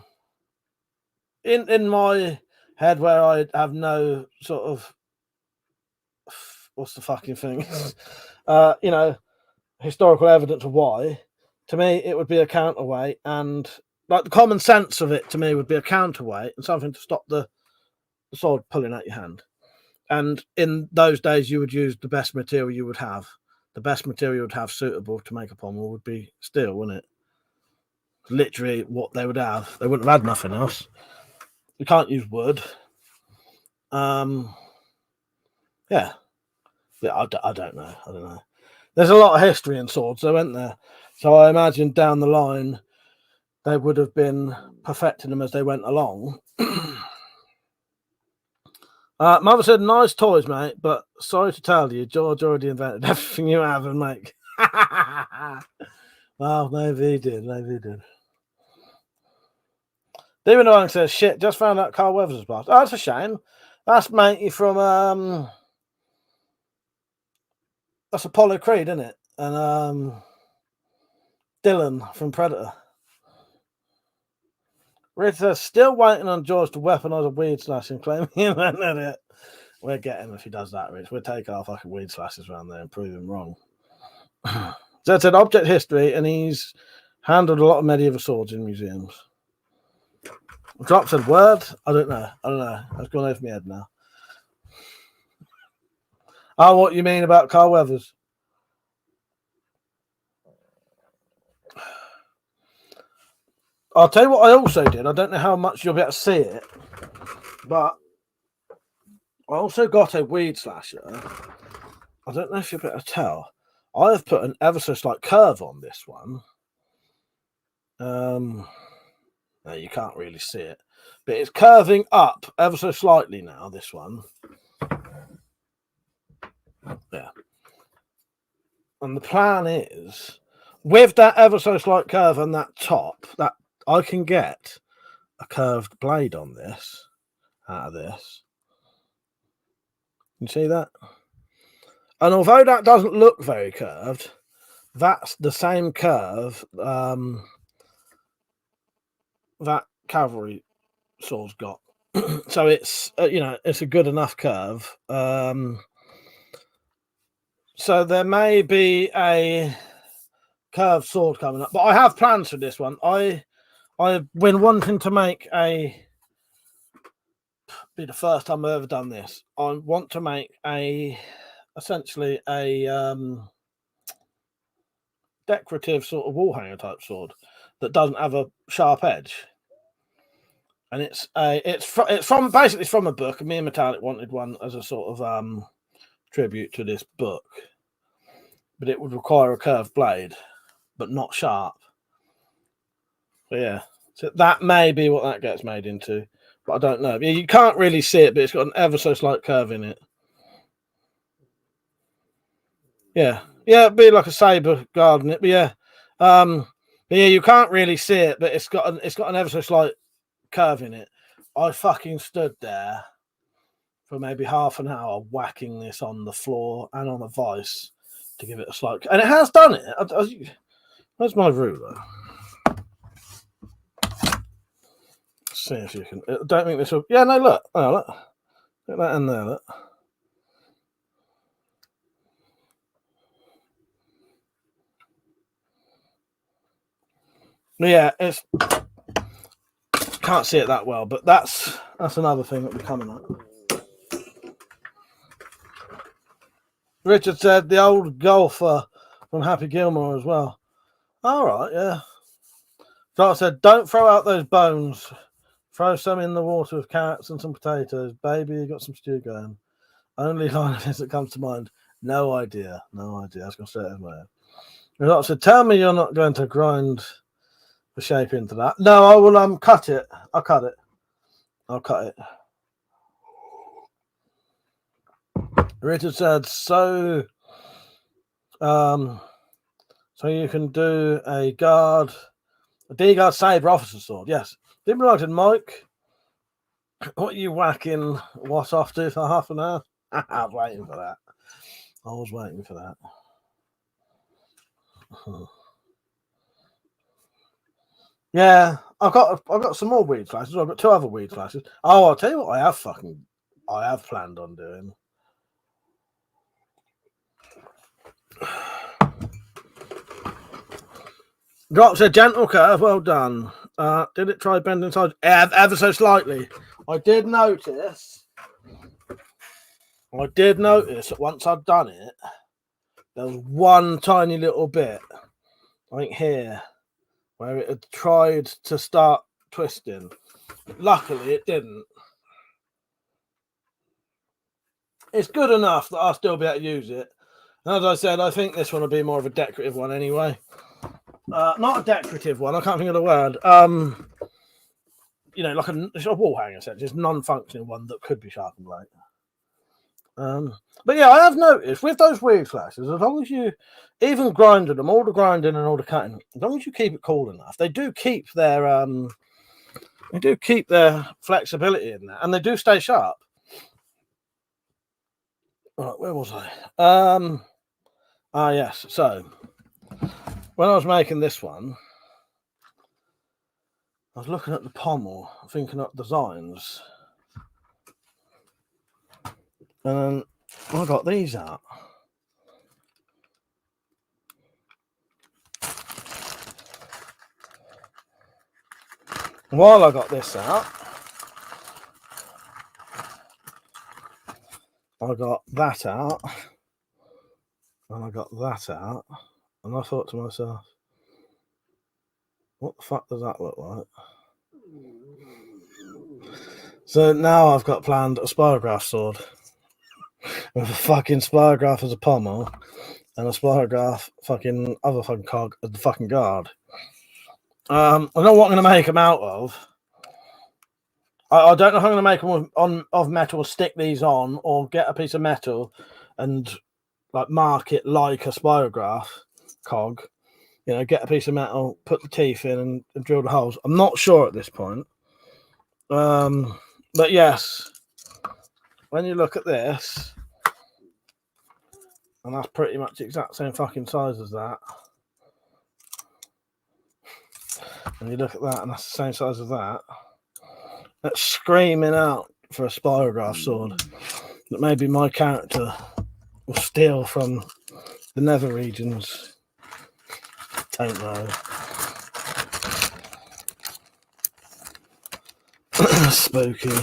[SPEAKER 8] my head, where I have no sort of what's the fucking thing, you know, historical evidence of why. To me, it would be a counterweight, and like the common sense of it to me would be a counterweight and something to stop the sword pulling at your hand. And in those days, you would use the best material you would have. The best material you would have suitable to make a pommel would be steel, wouldn't it? Literally what they would have. They wouldn't have had nothing else. You can't use wood. Yeah. I don't know. There's a lot of history in swords, though, isn't there? So I imagine down the line, they would have been perfecting them as they went along. Mother said, nice toys, mate, but sorry to tell you, George already invented everything you have and make. Well, maybe he did. Demon Owen says, shit, just found out Carl Weathers was passed. Oh, that's a shame. That's matey from, that's Apollo Creed, isn't it? And Dylan from Predator. Rita says, still waiting on George to weaponize a weed slash and claim he invented it. We'll get him if he does that, Rich. We'll take our fucking weed slashes around there and prove him wrong. Zed said object history, and he's handled a lot of medieval swords in museums. Drop said word. I don't know. That's gone over my head now. Oh, what you mean about Carl Weathers? I'll tell you what I also did. I don't know how much you'll be able to see it, but I also got a weed slasher. I don't know if you'll be able to tell. I have put an ever so slight curve on this one. No, you can't really see it, but it's curving up ever so slightly now, this one. Yeah. And the plan is, with that ever so slight curve on that top, that I can get a curved blade on this, out of this. You see that? And although that doesn't look very curved, that's the same curve that cavalry sword's got. So it's it's a good enough curve. So there may be a curved sword coming up, but I have plans for this one. I've been wanting to make be the first time I've ever done this. I want to make essentially a decorative sort of wall hanger type sword that doesn't have a sharp edge. And it's from basically from a book. And me and Metallic wanted one as a sort of tribute to this book, but it would require a curved blade, but not sharp. But yeah, so that may be what that gets made into, but I don't know. You can't really see it, but it's got an ever so slight curve in it. Yeah, it'd be like a saber guard in it, but yeah, you can't really see it, but it's got an ever so slight curve in it. I fucking stood there for maybe half an hour whacking this on the floor and on a vice to give it a slight, and it has done it. Where's my ruler? See if you can. I don't think this will. Yeah, no, look. Oh, look. Look that in there, look. Yeah, it's. Can't see it that well, but that's another thing that'll be coming up. Richard said the old golfer from Happy Gilmore as well. All right, yeah. So I said, don't throw out those bones. Throw some in the water with carrots and some potatoes. Baby, you got some stew going. Only line of this that comes to mind. No idea. I was going to say it in my head. I said, tell me you're not going to grind the shape into that. No, I will cut it. I'll cut it. Richard said, so you can do a D-guard saber officer sword. Yes. Didn't write Mike. What are you whacking what off to for half an hour? I was waiting for that. Yeah, I've got some more weed flashes. I've got 2 other weed flashes. Oh, I'll tell you what I have planned on doing. Drops a gentle curve. Well done. Did it try bending sides? Ever so slightly. I did notice that once I'd done it, there was one tiny little bit, I think here, where it had tried to start twisting. Luckily, it didn't. It's good enough that I'll still be able to use it. And as I said, I think this one will be more of a decorative one anyway. Not a decorative one. I can't think of the word. Like a wall hanger, essentially. It's a non-functioning one that could be sharpened blade. But yeah, I have noticed with those weed flashes, as long as you even grinded them, all the grinding and all the cutting, as long as you keep it cool enough, they do keep their flexibility in there, and they do stay sharp. Right, where was I? Yes. So when I was making this one, I was looking at the pommel, thinking up designs, and then I got these out. While I got this out, I got that out, and I got that out, and I thought to myself, what the fuck does that look like? So now I've got planned a spirograph sword with a fucking spirograph as a pommel and a spirograph fucking other fucking cog as the fucking guard. I don't know what I'm going to make them out of. I don't know if I'm going to make them of metal, stick these on, or get a piece of metal and like mark it like a spirograph cog. Get a piece of metal, put the teeth in, and drill the holes. I'm not sure at this point. But yes, when you look at this, and that's pretty much the exact same fucking size as that. And you look at that, and that's the same size as that. That's screaming out for a spirograph sword that maybe my character will steal from the nether regions. Don't know. Spooky.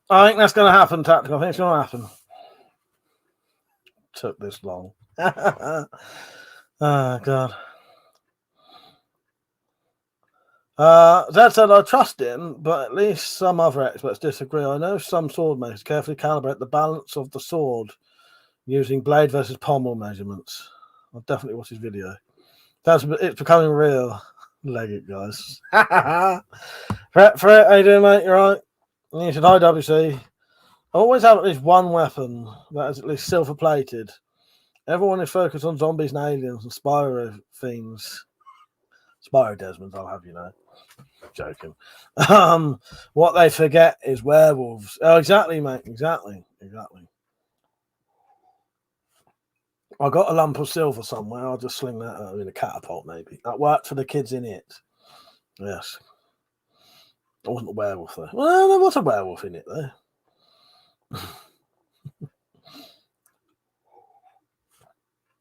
[SPEAKER 8] I think that's going to happen, Tactical. I think it's going to happen. Took this long. Oh, God. That said, I trust him, but at least some other experts disagree. I know some sword makers carefully calibrate the balance of the sword using blade versus pommel measurements. I'll definitely watch his video. It's becoming real. Leg it, guys. For it, how you doing, mate? You right? You should high WC. I always have at least one weapon that is at least silver plated. Everyone is focused on zombies and aliens and Spyro themes. Spyro Desmonds, I'll have you know. Joking. What they forget is werewolves. Oh, exactly, mate. Exactly. I got a lump of silver somewhere. I'll just sling that in a catapult, maybe. That worked for the kids in it. Yes. It wasn't a werewolf, though. Well, there was a werewolf in it, though.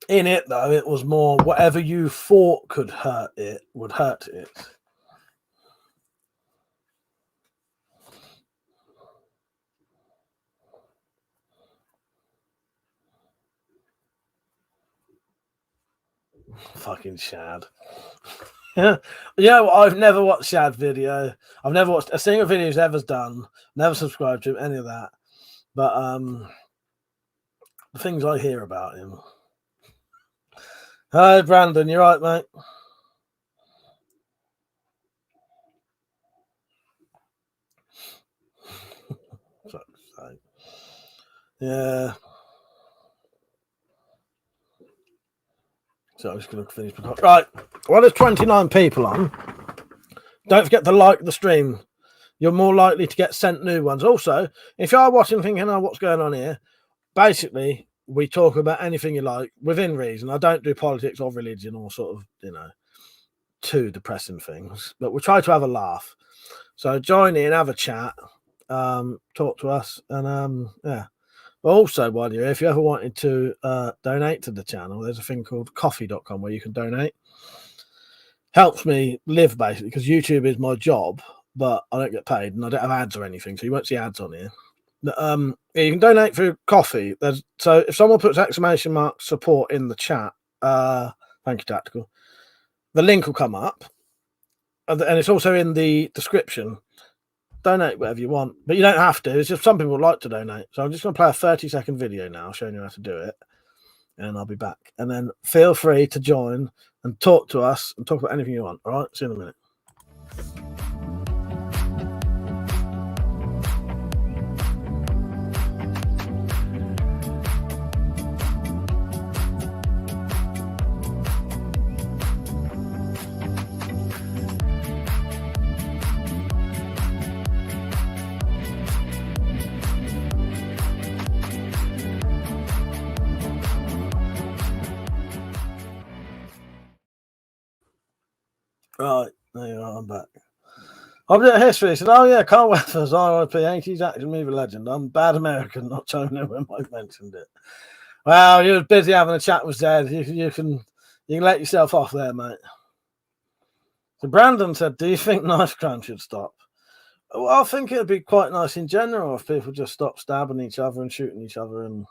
[SPEAKER 8] In it, though, it was more whatever you thought could hurt it would hurt it. Fucking Shad. Yeah, I've never watched Shad's video. I've never watched a single video he's ever done. Never subscribed to him, any of that. But the things I hear about him. Hi, Brandon. You right, mate? Yeah. So I'm just going to finish. Right. Well, there's 29 people on. Don't forget to like the stream. You're more likely to get sent new ones. Also, if you are watching thinking, oh, what's going on here? Basically, we talk about anything you like within reason. I don't do politics or religion or sort of, too depressing things. But we try to have a laugh. So join in, have a chat, talk to us, and yeah. But also, while you're here, if you ever wanted to donate to the channel, there's a thing called coffee.com where you can donate. Helps me live, basically, because YouTube is my job, but I don't get paid and I don't have ads or anything, so you won't see ads on here. Yeah, you can donate through coffee. So if someone puts ! support in the chat, thank you, Tactical, the link will come up, and it's also in the description. Donate whatever you want, but you don't have to. It's just some people like to donate. So I'm just going to play a 30-second video now showing you how to do it, and I'll be back. And then feel free to join and talk to us and talk about anything you want. All right, see you in a minute. Right, there you are, I'm back. Object history said, oh yeah, Carl Weathers, RIP, 80s action movie legend. I'm bad American, not chiming in when Mike mentioned it. Well, you were busy having a chat with Zed. You can let yourself off there, mate. So Brandon said, do you think knife crime should stop? Well, I think it'd be quite nice in general if people just stop stabbing each other and shooting each other and,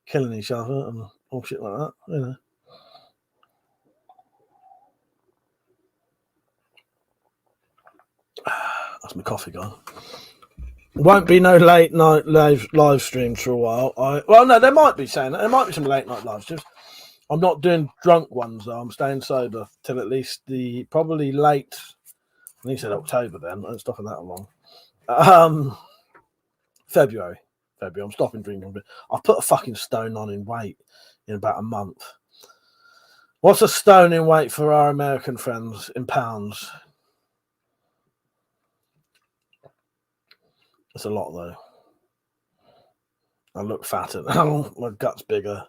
[SPEAKER 8] killing each other and all shit like that, That's my coffee gone. Won't be no late night live streams for a while. Well, no, there might be some late night live streams. I'm not doing drunk ones though. I'm staying sober till at least probably late. I think you said October then. I'm stopping that long. February. I'm stopping drinking. I've put a fucking stone on in weight in about a month. What's a stone in weight for our American friends in pounds? It's a lot though. I look fatter now. My gut's bigger.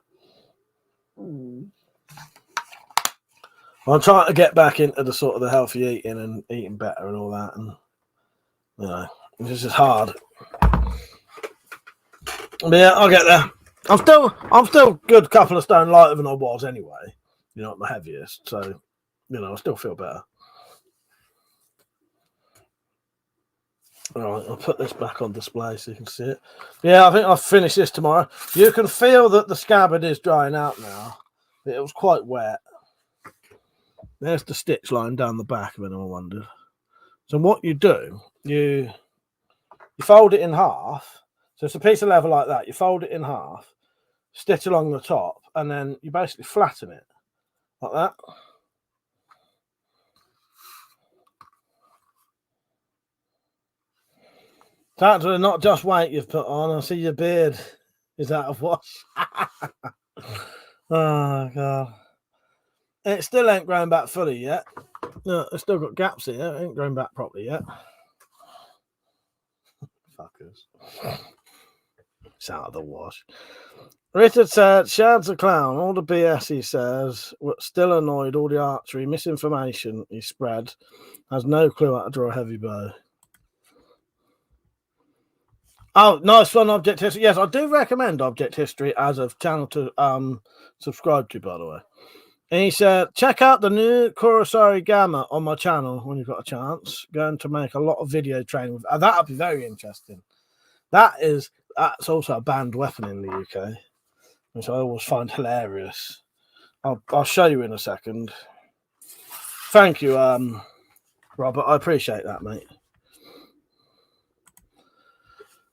[SPEAKER 8] I'm trying to get back into the sort of the healthy eating and eating better and all that, and it's just hard. But yeah, I'll get there. I'm still good couple of stone lighter than I was anyway. At my heaviest, so I still feel better. All right, I'll put this back on display so you can see it. Yeah, I think I'll finish this tomorrow. You can feel that the scabbard is drying out now. It was quite wet. There's the stitch line down the back, if anyone wondered. So what you do, you fold it in half. So it's a piece of leather like that. You fold it in half, stitch along the top, and then you basically flatten it like that. That's not just weight you've put on. I see your beard is out of wash. Oh, God. It still ain't grown back fully yet. No, it's still got gaps here. It ain't grown back properly yet. Fuckers. It's out of the wash. Richard said, Shad's a clown. All the BS he says, still annoyed, all the archery, misinformation he spread, has no clue how to draw a heavy bow. Oh, nice one, Object History. Yes, I do recommend Object History as a channel to subscribe to, by the way. And he said, check out the new Kurosari Gamma on my channel when you've got a chance. Going to make a lot of video training with that'll be very interesting. That's also a banned weapon in the UK, which I always find hilarious. I'll show you in a second. Thank you, Robert. I appreciate that, mate.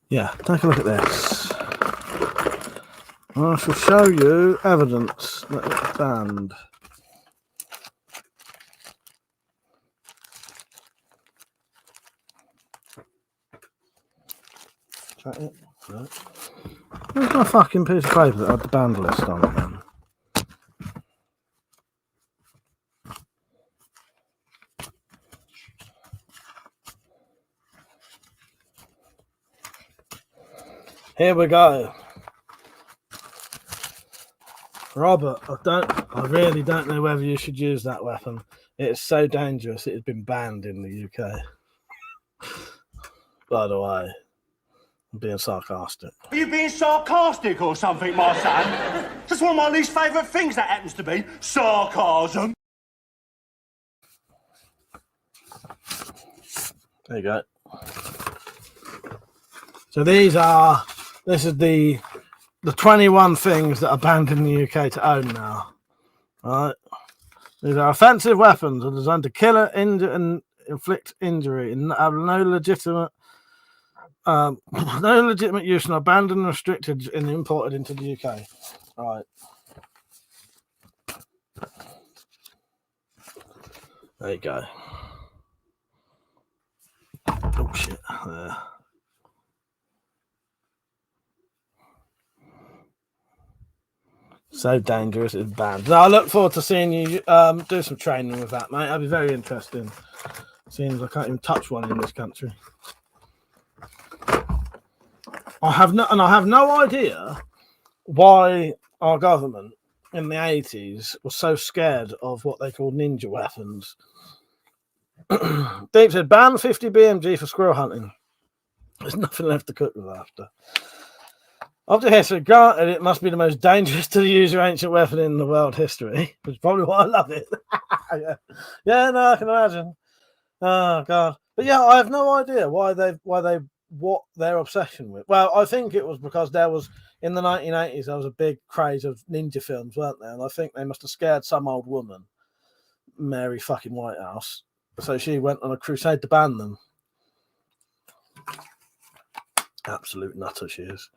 [SPEAKER 8] Yeah, take a look at this. I shall show you evidence that it's banned. Is that it? No. Where's my fucking piece of paper that had the banned list on it then? Here we go. Robert, I really don't know whether you should use that weapon. It is so dangerous. It has been banned in the UK. By the way, I'm being sarcastic.
[SPEAKER 1] Are you being sarcastic or something, my son? That's one of my least favourite things, that happens to be. Sarcasm.
[SPEAKER 8] There you go. So this is the 21 things that are banned in the UK to own now. All right. These are offensive weapons and designed to kill, injure, and inflict injury and have no legitimate use and are banned and restricted and imported into the UK. Right. There you go. Oh shit. There. So dangerous, it's banned. Now, I look forward to seeing you do some training with that, mate. That'd be very interesting. Seems I can't even touch one in this country. I have no idea why our government in the 80s was so scared of what they called ninja weapons. Deep said, ban 50 BMG for squirrel hunting. There's nothing left to cook with after. After history, granted, it must be the most dangerous to use your ancient weapon in the world history, which is probably why I love it. Yeah, no, I can imagine. Oh God, but yeah, I have no idea what their obsession with. Well, I think it was because there was in the 1980s there was a big craze of ninja films, weren't there? And I think they must have scared some old woman, Mary fucking Whitehouse, so she went on a crusade to ban them. Absolute nutter she is.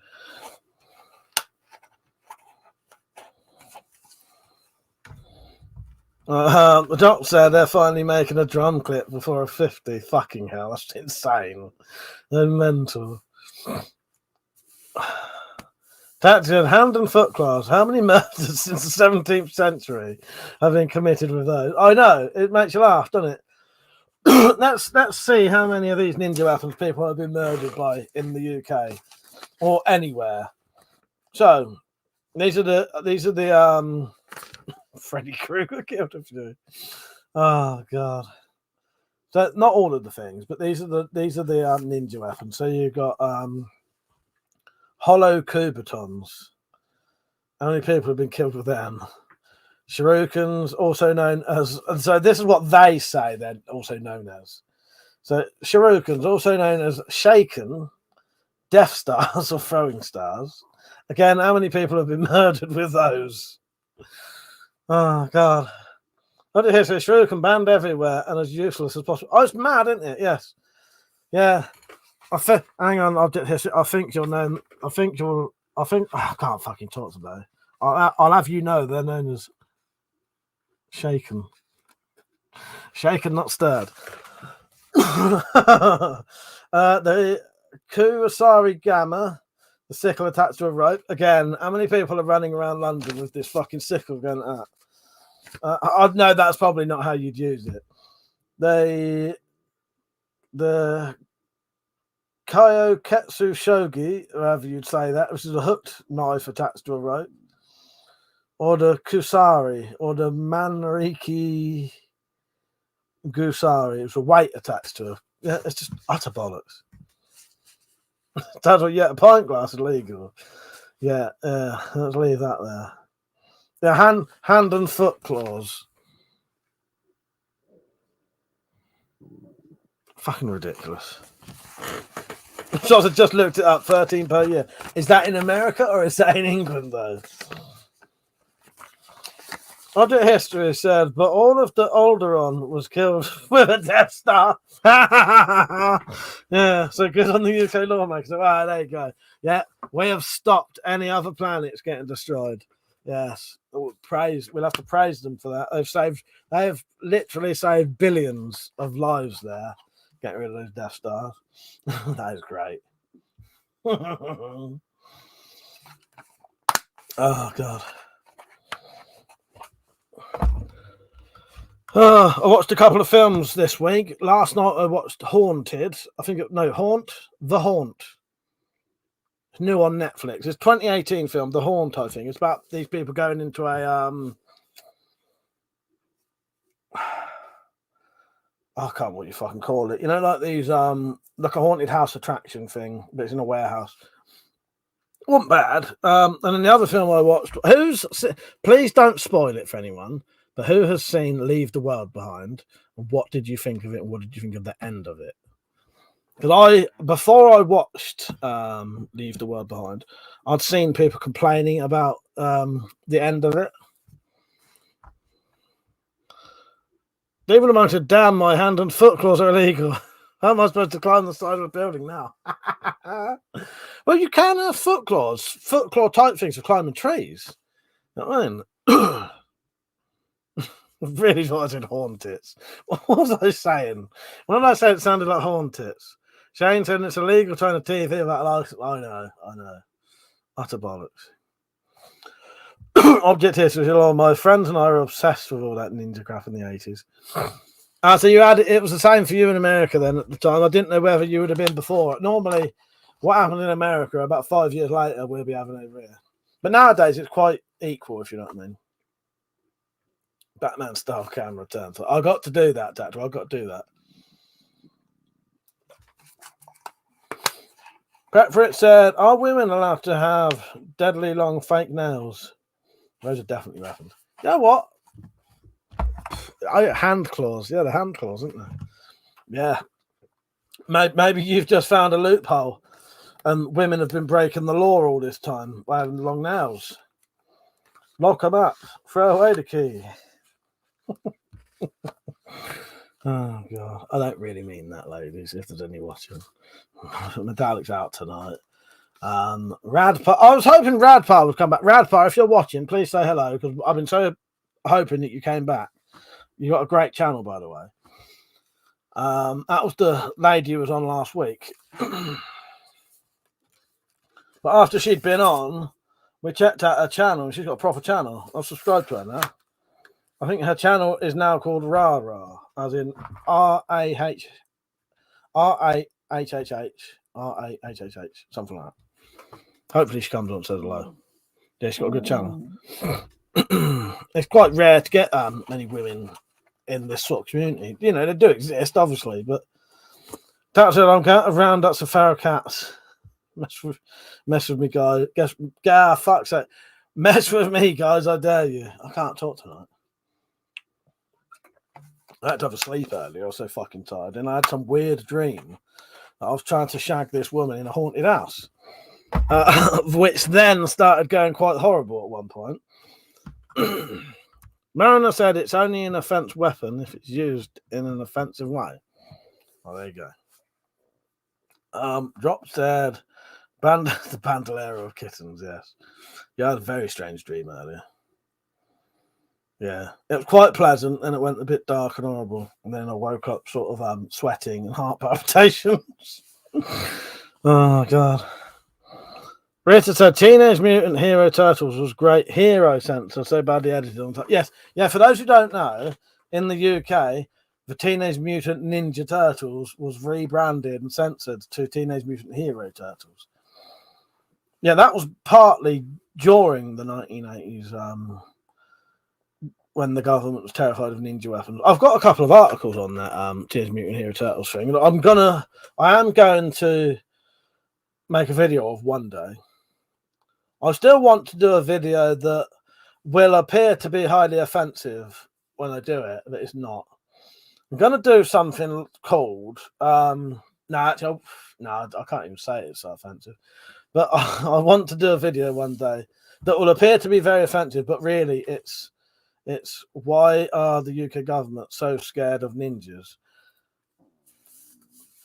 [SPEAKER 8] The doc said they're finally making a drum clip before a 50. Fucking hell, that's insane. They're mental. That said, hand and foot claws. How many murders since the 17th century have been committed with those? I know, it makes you laugh, doesn't it? Let's see how many of these ninja weapons people have been murdered by in the UK or anywhere. So these are the Freddy Krueger killed a few. Oh God! So not all of the things, but these are the ninja weapons. So you've got hollow kubatons. How many people have been killed with them? Shurikens, also known as. And so this is what they say they're also known as. So shurikens, also known as shaken, Death Stars or throwing stars. Again, how many people have been murdered with those? Oh God! I did hear say Shrew can banned everywhere and as useless as possible. Oh, it's mad, isn't it? Yes. Yeah. Hang on, I did hear. I think you'll know. I think I can't fucking talk today. I'll have you know they're known as shaken, not stirred. The Kurosari Gamma, the sickle attached to a rope. Again, how many people are running around London with this fucking sickle going at? I know that's probably not how you'd use it. The Kayoketsu Shogi, however you'd say that, which is a hooked knife attached to a rope. Or the Kusari, or the Manriki Gusari. It's a weight attached to it. Yeah, it's just utter bollocks. That's what, yeah, a pint glass is legal. Yeah, let's leave that there. Yeah, hand and foot claws. Fucking ridiculous. So I just looked it up, 13 per year. Is that in America or is that in England, though? Object history said, but all of the Alderaan was killed with a Death Star. Yeah, so good on the UK lawmakers. Ah, there you go. Yeah, we have stopped any other planets getting destroyed. Yes, we'll have to praise them for that. They have literally saved billions of lives there. Getting rid of those Death Stars. That is great. Oh God. I watched a couple of films this week. Last night I watched Haunted. The Haunt. It's new on Netflix. It's 2018 film, The Haunt, I think. It's about these people going into a I can't remember what you fucking call it. You know, like these like a haunted house attraction thing, but it's in a warehouse. It wasn't bad. And then the other film I watched, please don't spoil it for anyone, but who has seen Leave the World Behind? And what did you think of it? And what did you think of the end of it? Because before I watched Leave the World Behind, I'd seen people complaining about the end of it. People are to damn, my hand and foot claws are illegal. How am I supposed to climb the side of a building now? Well, you can have foot claws. Foot claw type things for climbing trees. You know what I mean? Really thought I said Hauntits. What was I saying? When I said it sounded like Hauntits. Shane said it's illegal trying to TV about life. I know. Utter bollocks. Object history. All my friends and I were obsessed with all that ninja crap in the 80s. So it was the same for you in America then at the time. I didn't know whether you would have been before. Normally, what happened in America about 5 years later, we'll be having over here. But nowadays, it's quite equal, if you know what I mean. Batman style camera turn. So I got to do that, Doctor. I got to do that. Prep for it said, are women allowed to have deadly long fake nails? Those are definitely weapons. You know what? Hand claws. Yeah, the hand claws, aren't they? Yeah. Maybe you've just found a loophole and women have been breaking the law all this time by having long nails. Lock them up. Throw away the key. Oh, God. I don't really mean that, ladies, if there's any watching. Metallic's out tonight. Radpa. I was hoping Radpa would come back. Radpa, if you're watching, please say hello, because I've been so hoping that you came back. You got a great channel, by the way. That was the lady who was on last week. But after she'd been on, we checked out her channel. She's got a proper channel. I've subscribed to her now. I think her channel is now called Rara, as in RAHHH, something like that. Hopefully she comes on and says hello. Yeah, she's got a good channel. It's quite rare to get many women in this sort of community. You know, they do exist, obviously, but that's it. I'm going to round up some feral cats. Mess with me, guys. Fuck's sake. Mess with me, guys. I dare you. I can't talk tonight. I had to have a sleep earlier. I was so fucking tired. And I had some weird dream that I was trying to shag this woman in a haunted house, which then started going quite horrible at one point. Mariner said it's only an offense weapon if it's used in an offensive way. Oh, there you go. Drop said the Bandolero of kittens, yes. Yeah, I had a very strange dream earlier. Yeah, it was quite pleasant, and it went a bit dark and horrible. And then I woke up sort of sweating and heart palpitations. Oh, God. Rita said Teenage Mutant Hero Turtles was great hero censor, so badly edited on top. Yes, yeah, for those who don't know, in the UK, the Teenage Mutant Ninja Turtles was rebranded and censored to Teenage Mutant Hero Turtles. Yeah, that was partly during the 1980s, when the government was terrified of ninja weapons. I've got a couple of articles on that Teenage Mutant Hero Turtles thing. I am going to make a video of one day. I still want to do a video that will appear to be highly offensive when I do it, but it's not. I'm going to do something called I can't even say it's so offensive. But I want to do a video one day that will appear to be very offensive, but really it's why are the UK government so scared of ninjas?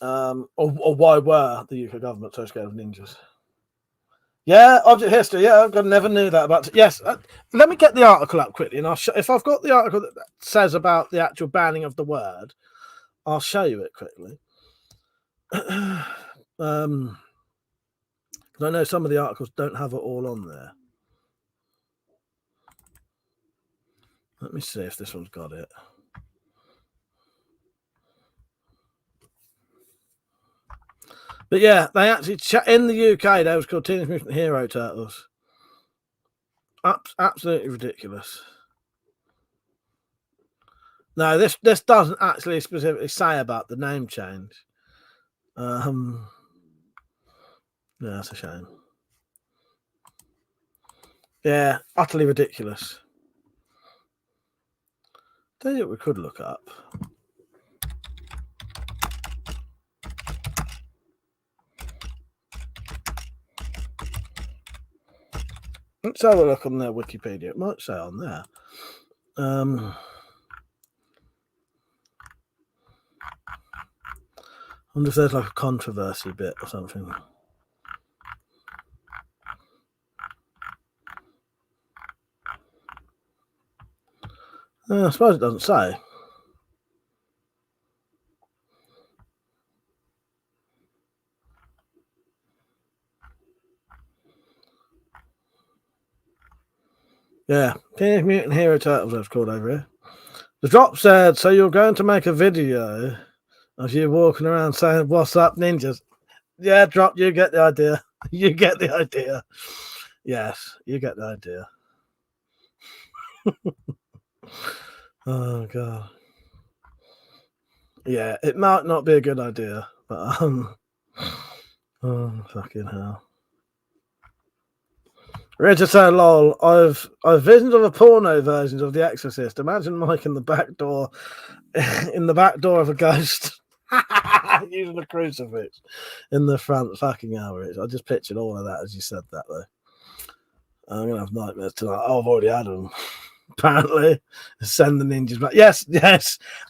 [SPEAKER 8] Or why were the UK government so scared of ninjas? Yeah, object history. Yeah, I never knew that about. Yes, let me get the article up quickly, and if I've got the article that says about the actual banning of the word, I'll show you it quickly. I know some of the articles don't have it all on there. Let me see if this one's got it. But yeah, they actually in the UK they was called Teenage Mutant Hero Turtles. Absolutely ridiculous. No, this doesn't actually specifically say about the name change. Yeah, that's a shame. Yeah, utterly ridiculous. Tell you what we could look up. Let's have a look on their Wikipedia. It might say on there. I wonder if there's like a controversy bit or something. I suppose it doesn't say. Yeah, Teenage Mutant Hero Turtles, I've called over here. The drop said, so you're going to make a video of you walking around saying, what's up, ninjas? Yeah, drop, you get the idea. You get the idea. Yes, you get the idea. Oh, God. Yeah, it might not be a good idea, but oh, fucking hell. Richard said, lol, I've visions of a porno versions of The Exorcist. Imagine Mike in the back door of a ghost using a crucifix in the front. Fucking hell, Rich. I just pictured all of that as you said that, though. I'm gonna have nightmares tonight. Oh, I've already had them. Apparently, send the ninjas back. Yes,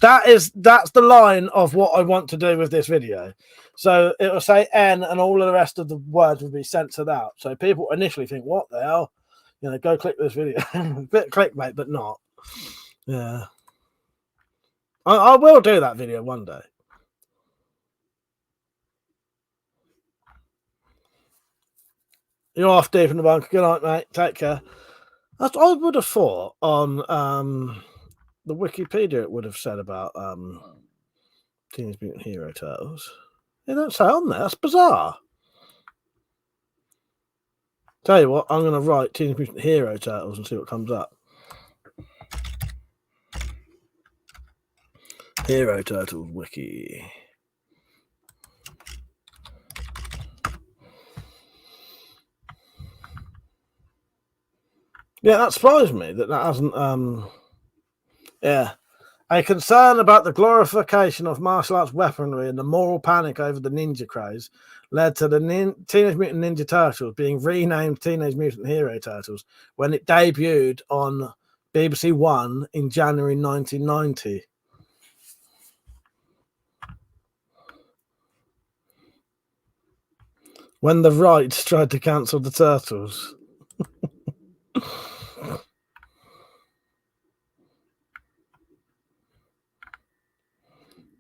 [SPEAKER 8] that's the line of what I want to do with this video. So it will say N, and all of the rest of the words will be censored out. So people initially think, "What the hell?" Go click this video. Bit clickbait, but not. Yeah, I will do that video one day. You're off deep in the bunker. Good night, mate. Take care. I would have thought on the Wikipedia it would have said about Teenage Mutant Hero Turtles. They don't say on there. That's bizarre. Tell you what, I'm going to write Teenage Mutant Hero Turtles and see what comes up. Hero Turtles Wiki. Yeah, that surprised me that hasn't. Yeah. A concern about the glorification of martial arts weaponry and the moral panic over the ninja craze led to the Teenage Mutant Ninja Turtles being renamed Teenage Mutant Hero Turtles when it debuted on BBC One in January 1990. When the right tried to cancel the Turtles.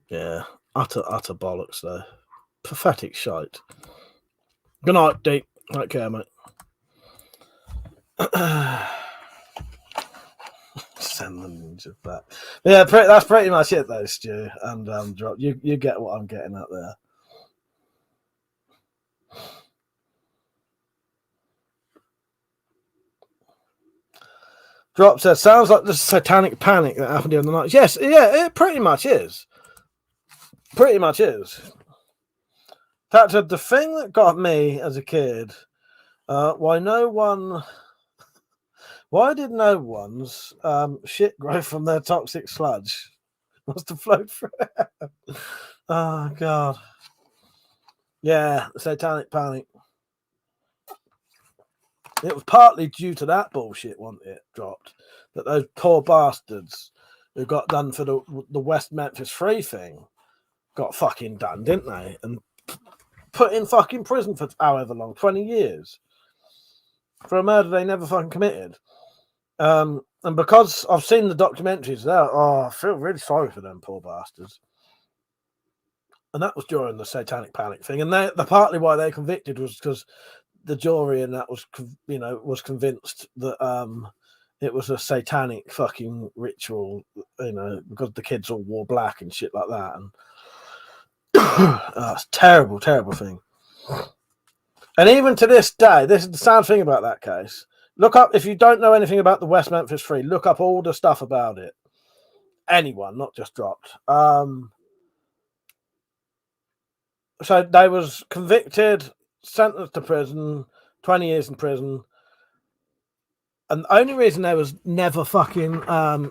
[SPEAKER 8] Yeah, utter bollocks though. Pathetic shite. Good night, Deep. Take care, mate. Send the ninja back. Yeah, that's pretty much it though, Stu. And Drop, you get what I'm getting at there. Drop said, sounds like the satanic panic that happened the other night. Yes, yeah, it pretty much is. Pretty much is. That said, the thing that got me as a kid, why did no one's shit grow from their toxic sludge? Was to float through it. Oh, God. Yeah, the satanic panic. It was partly due to that bullshit, wasn't it, Dropped? That those poor bastards who got done for the West Memphis Free thing got fucking done, didn't they? And put in fucking prison for however long, 20 years, for a murder they never fucking committed. And because I've seen the documentaries there, I feel really sorry for them poor bastards. And that was during the satanic panic thing. And the partly why they convicted was because the jury and that was, was convinced that it was a satanic fucking ritual, because the kids all wore black and shit like that. And it's a terrible, terrible thing. And even to this day, this is the sad thing about that case. Look up, if you don't know anything about the West Memphis Free, look up all the stuff about it. Anyone, not just Dropped. So they was convicted, sentenced to prison, 20 years in prison. And the only reason they was never fucking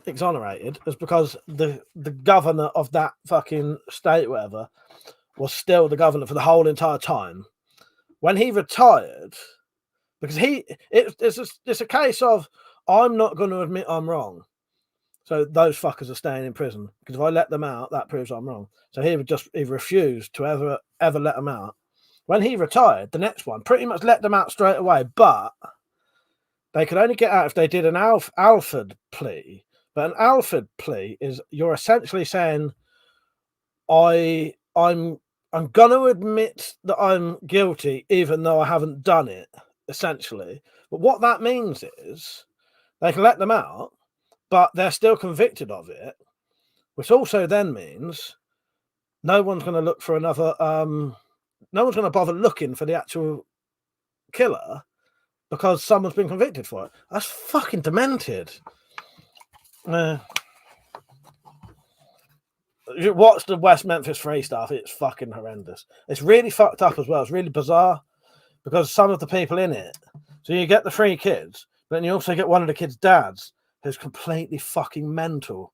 [SPEAKER 8] exonerated is because the governor of that fucking state, whatever, was still the governor for the whole entire time. When he retired, because it's a case of, I'm not going to admit I'm wrong. So those fuckers are staying in prison. Because if I let them out, that proves I'm wrong. So he refused to ever let them out. When he retired, the next one pretty much let them out straight away. But they could only get out if they did an Alford plea. But an Alford plea is you're essentially saying, I'm going to admit that I'm guilty, even though I haven't done it, essentially. But what that means is they can let them out, but they're still convicted of it, which also then means no one's going to look for another, no one's going to bother looking for the actual killer because someone's been convicted for it. That's fucking demented. You watch the West Memphis Free stuff, it's fucking horrendous. It's really fucked up as well. It's really bizarre because some of the people in it, so you get the 3 kids, but then you also get one of the kids' dads who's completely fucking mental.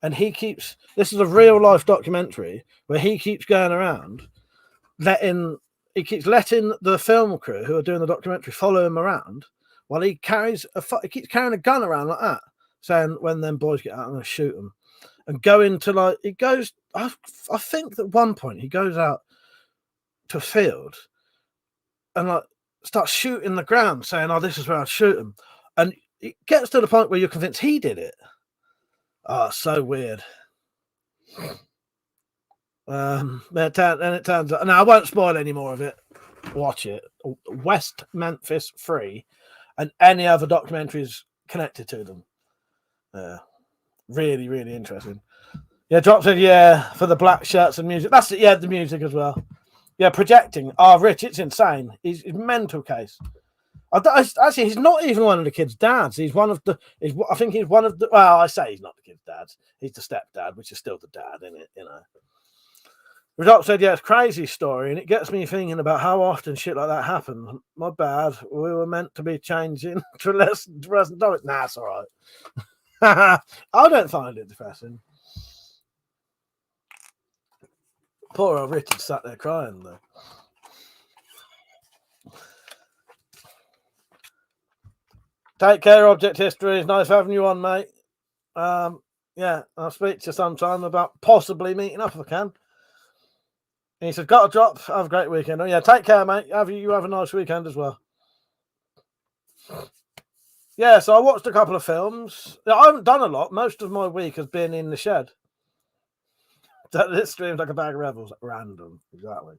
[SPEAKER 8] And this is a real life documentary where he keeps going around letting the film crew who are doing the documentary follow him around while he keeps carrying a gun around like that, saying, when them boys get out, I'm going to shoot them. And going to I think at one point he goes out to a field and starts shooting the ground, saying, oh, this is where I'd shoot him. And it gets to the point where you're convinced he did it. Oh, so weird. And it turns out, now I won't spoil any more of it. Watch it. West Memphis Free and any other documentaries connected to them. Really, really interesting. Yeah, Drop said, yeah, for the black shirts and music. That's it, yeah, the music as well. Yeah, projecting. Oh, Rich, it's insane. He's a mental case. Actually, he's not even one of the kids' dads. He's one of the. I think he's one of the. Well, I say he's not the kid's dad. He's the stepdad, which is still the dad, isn't it? Doc said, yeah, it's a crazy story, and it gets me thinking about how often shit like that happens. My bad. We were meant to be changing to present topics. Nah, it's all right. I don't find it depressing. Poor old Richard sat there crying, though. Take care, Object History. It's nice having you on, mate. Yeah, I'll speak to you sometime about possibly meeting up if I can. And he said, got a drop. Have a great weekend. Oh, yeah, take care, mate. You have a nice weekend as well. Yeah, so I watched a couple of films. I haven't done a lot. Most of my week has been in the shed. This streams like a bag of rebels. Random. Exactly.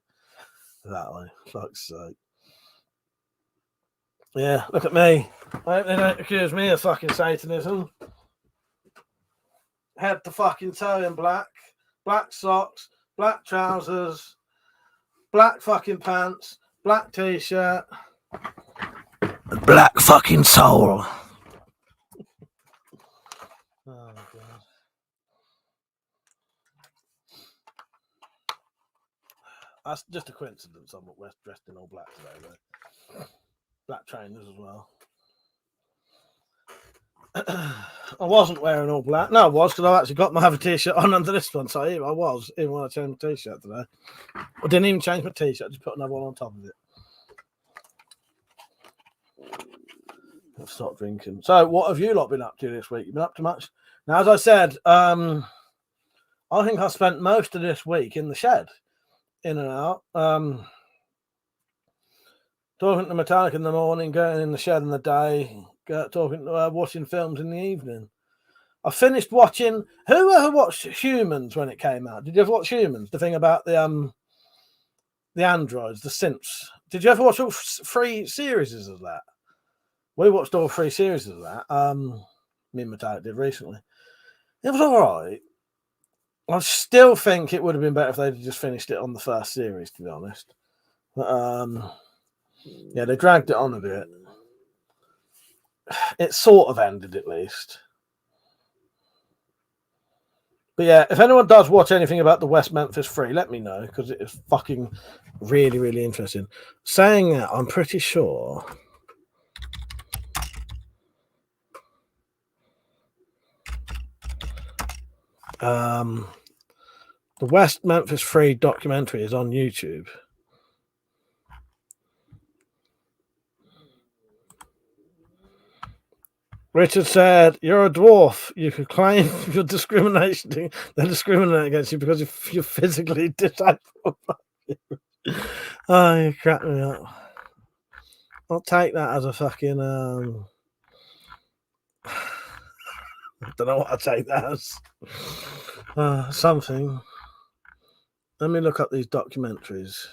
[SPEAKER 8] Fuck's sake. Yeah, look at me. I hope they don't accuse me of fucking Satanism. Head to fucking toe in black. Black socks. Black trousers. Black fucking pants. Black t-shirt. Black fucking soul. Oh, God. That's just a coincidence. I'm dressed in all black today, though. Black trainers as well. I wasn't wearing all black. No, I was, because I've actually got my other t-shirt on under this one. So I was, even when I changed my t-shirt today. I didn't even change my t-shirt. I just put another one on top of it. I've stopped drinking. So what have you lot been up to this week? You been up to much? Now, as I said, I think I spent most of this week in the shed, in and out. Talking to Metallic in the morning, going in the shed in the day, watching films in the evening. I finished watching. Who ever watched Humans when it came out? Did you ever watch Humans? The thing about the androids, the synths. Did you ever watch all 3 series of that? We watched all 3 series of that. Me and Metallic did recently. It was all right. I still think it would have been better if they'd just finished it on the first series, to be honest. But, yeah, they dragged it on a bit. It sort of ended, at least. But yeah, if anyone does watch anything about the West Memphis Free, let me know, because it is fucking really, really interesting. Saying that, I'm pretty sure... the West Memphis Free documentary is on YouTube. Richard said, "You're a dwarf. You could claim your discrimination. They discriminate against you because you're physically disabled." Oh, you crack me up. I'll take that as a fucking I don't know what I'd take that as. Something. Let me look up these documentaries.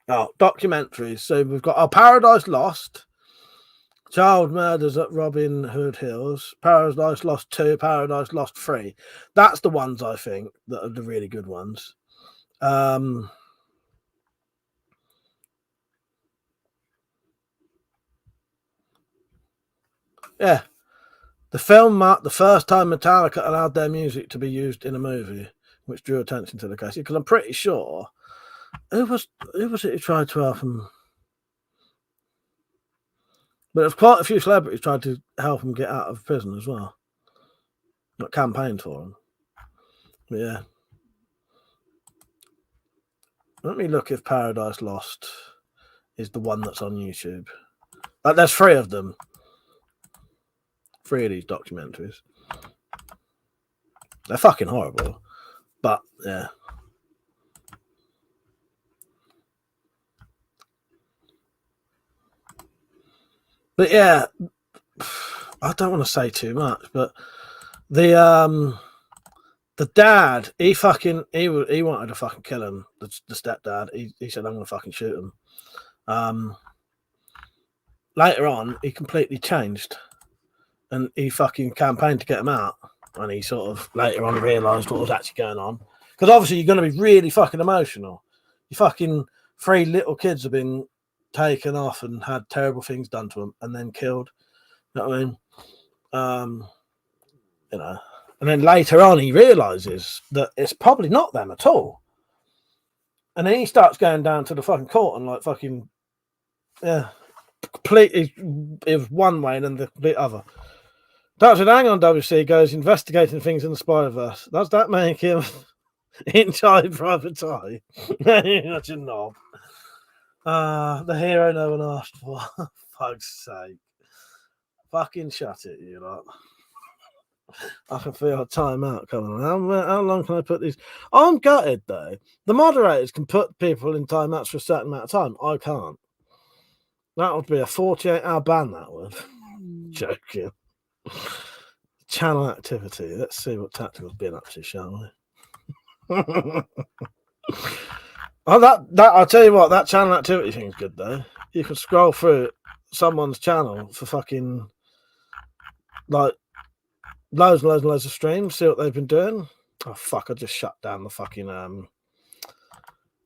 [SPEAKER 8] Oh, documentaries. So we've got Paradise Lost, Child Murders at Robin Hood Hills, Paradise Lost 2, Paradise Lost 3. That's the ones I think that are the really good ones. Yeah. The film marked the first time Metallica allowed their music to be used in a movie, which drew attention to the case. Because I'm pretty sure who was it who tried to help him? But there's quite a few celebrities tried to help him get out of prison as well. Not campaigned for him. But yeah. Let me look if Paradise Lost is the one that's on YouTube. There's 3 of them. 3 of these documentaries. They're fucking horrible. But, yeah. But, yeah. I don't want to say too much, but the dad, he wanted to fucking kill him, the stepdad. He said, I'm going to fucking shoot him. Later on, he completely changed. And he fucking campaigned to get him out. And he sort of later on realised what was actually going on. Because obviously you're going to be really fucking emotional. You fucking 3 little kids have been taken off and had terrible things done to them and then killed. You know what I mean? You know. And then later on he realises that it's probably not them at all. And then he starts going down to the fucking court and like fucking, yeah, completely, it was one way and then the complete other. Dr. Hang on WC goes investigating things in the Spider-Verse. Does that make him inside Private Eye? Such a knob. The hero no one asked for. Fuck's sake. Fucking shut it, you lot. I can feel a timeout coming on. How long can I put these? I'm gutted though. The moderators can put people in timeouts for a certain amount of time. I can't. That would be a 48-hour ban, that would. Joking. Channel activity. Let's see what Tactical's been up to, shall we? Oh, that I'll tell you what, that channel activity thing's good though. You can scroll through someone's channel for fucking like loads and loads and loads of streams, see what they've been doing. Oh fuck, I just shut down the fucking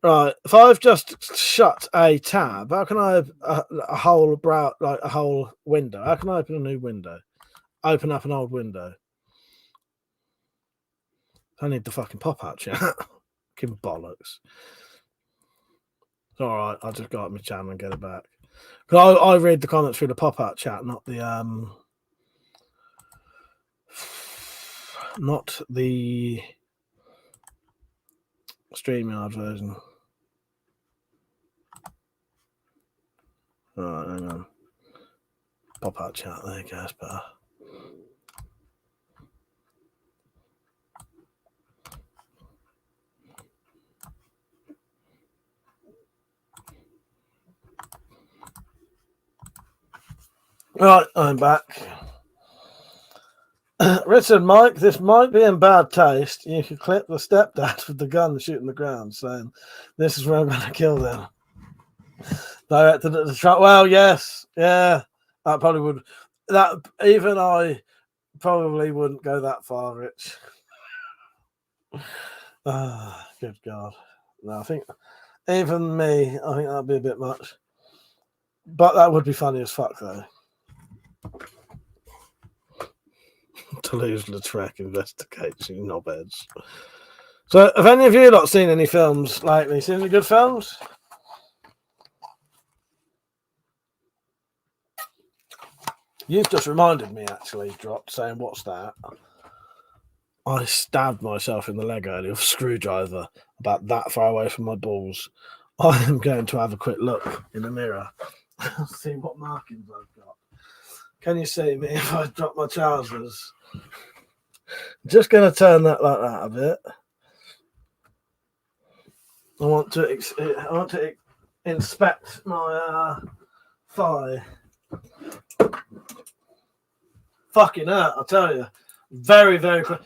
[SPEAKER 8] right. If I've just shut a tab, how can I have a whole a whole window? How can I open a new window? Open up an old window. I need the fucking pop-out chat. Fucking bollocks. It's alright, I'll just go up my channel and get it back. Because I read the comments through the pop-out chat, not the StreamYard version. Alright, hang on. Pop-out chat, there you go, it's better. Right, I'm back. Richard, Mike, this might be in bad taste. You could clip the stepdad with the gun shooting the ground, saying, "This is where I'm going to kill them." Directed at the truck. Well, yes, yeah, that probably would. That even I probably wouldn't go that far, Rich. Good God! No, I think even me, I think that'd be a bit much. But that would be funny as fuck, though. Toulouse-Lautrec investigates, you knobheads. So, have any of you not seen any films lately? Seen any good films? You've just reminded me, actually, Drop, saying, "What's that?" I stabbed myself in the leg earlier with a screwdriver about that far away from my balls. I am going to have a quick look in the mirror. See what markings I've got. Can you see me if I drop my trousers? Just going to turn that like that a bit. I want to inspect my thigh. Fucking hurt, I'll tell you. Very, very quick.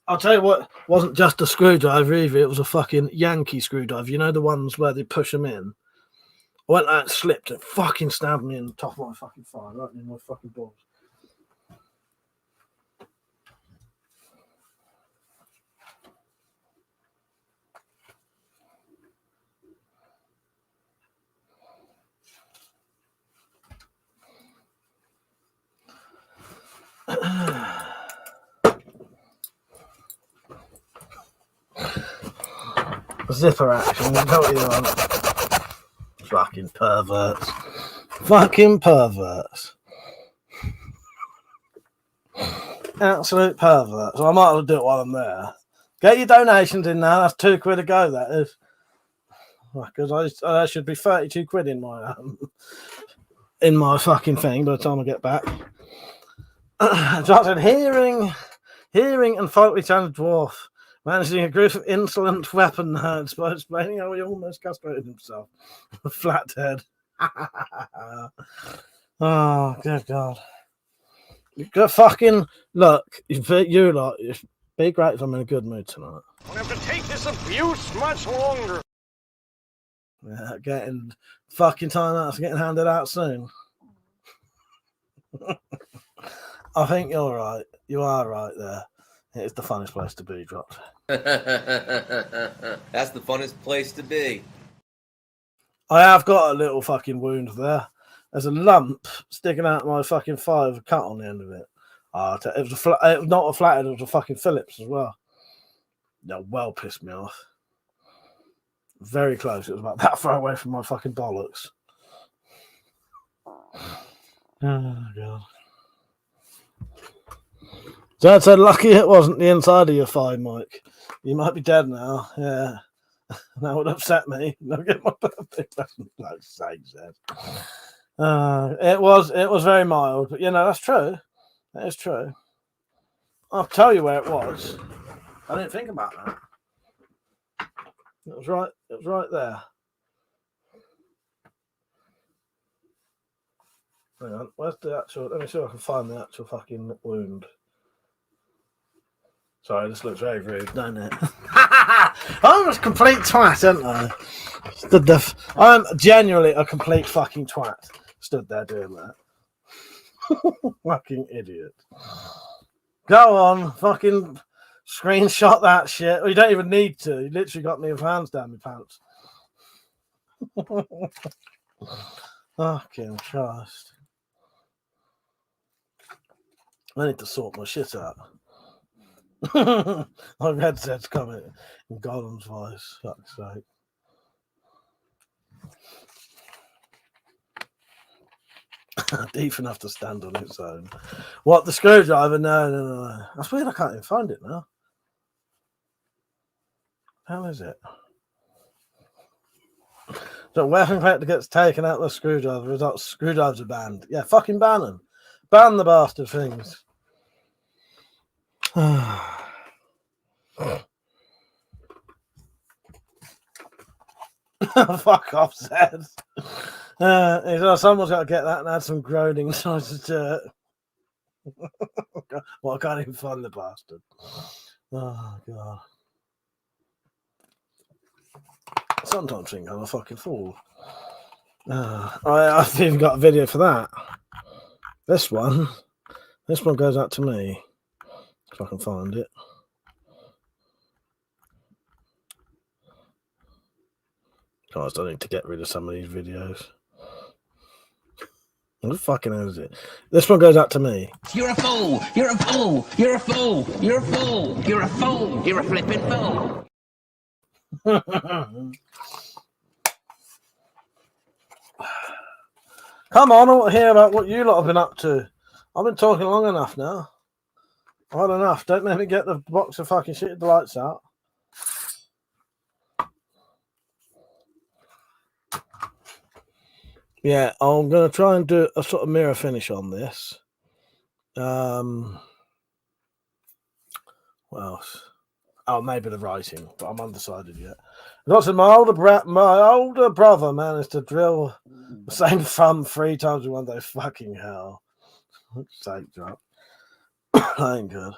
[SPEAKER 8] I'll tell you what, wasn't just a screwdriver either. It was a fucking Yankee screwdriver. You know the ones where they push them in? I went out and slipped and fucking stabbed me in the top of my fucking thigh, right in my fucking balls. Zipper action, don't you want? Fucking perverts. Fucking perverts. Absolute perverts. So I might as well do it while I'm there. Get your donations in now. That's £2 a go, that is. Because I should be 32 quid in my fucking thing by the time I get back. Johnson, hearing and faulty challenge dwarf. Managing a group of insolent weapon nerds by explaining how he almost castrated himself. Flathead. Oh, good God. You got fucking look, you lot, be great if I'm in a good mood tonight.
[SPEAKER 1] I'll have to take this abuse much longer.
[SPEAKER 8] Yeah, getting fucking timeouts getting handed out soon. I think you're right. You are right there. It's the funnest place to be, Dropped.
[SPEAKER 5] That's the funnest place to be.
[SPEAKER 8] I have got a little fucking wound there. There's a lump sticking out of my fucking thigh with a cut on the end of it. It was not a flathead, it was a fucking Phillips as well. That well pissed me off. Very close. It was about that far away from my fucking bollocks. Oh, God. Dad said, lucky it wasn't the inside of your thigh, Mike. You might be dead now. Yeah. That would upset me. Don't get my birthday present. Like sake, Dad. It was very mild, but that's true. That is true. I'll tell you where it was. I didn't think about that. It was right there. Hang on, where's the actual? Let me see if I can find the actual fucking wound. Sorry, this looks very rude, doesn't it? I'm a complete twat, aren't I? I'm genuinely a complete fucking twat. Stood there doing that. Fucking idiot. Go on, fucking screenshot that shit. Well, you don't even need to. You literally got me with hands down my pants. Fucking Christ. I need to sort my shit out. My headset's coming in Gollum's voice. Fuck's sake. Deep enough to stand on its own. What, the screwdriver? No. That's weird, I can't even find it now. How is it? So WeaponCollector gets taken out of the screwdriver. Result, screwdrivers are banned. Yeah, fucking ban them. Ban the bastard things. Fuck off, Zed. Someone's got to get that and add some groaning noises to it. Well, I can't even find the bastard. Oh, God. Sometimes think I'm a fucking fool. I've even got a video for that. This one goes out to me. If I can find it. Guys, I need to get rid of some of these videos. What the fucking hell is it? This one goes out to me.
[SPEAKER 4] You're a fool! You're a fool! You're a fool! You're a fool! You're a fool! You're a flippin' fool!
[SPEAKER 8] Come on, I want to hear about what you lot have been up to. I've been talking long enough now. I've had enough. Don't make me get the box of fucking shit with the lights out. Yeah, I'm going to try and do a sort of mirror finish on this. What else? Oh, maybe the writing, but I'm undecided yet. My older brother managed to drill the same thumb 3 times in one day. Fucking hell. Sake drop. That ain't good.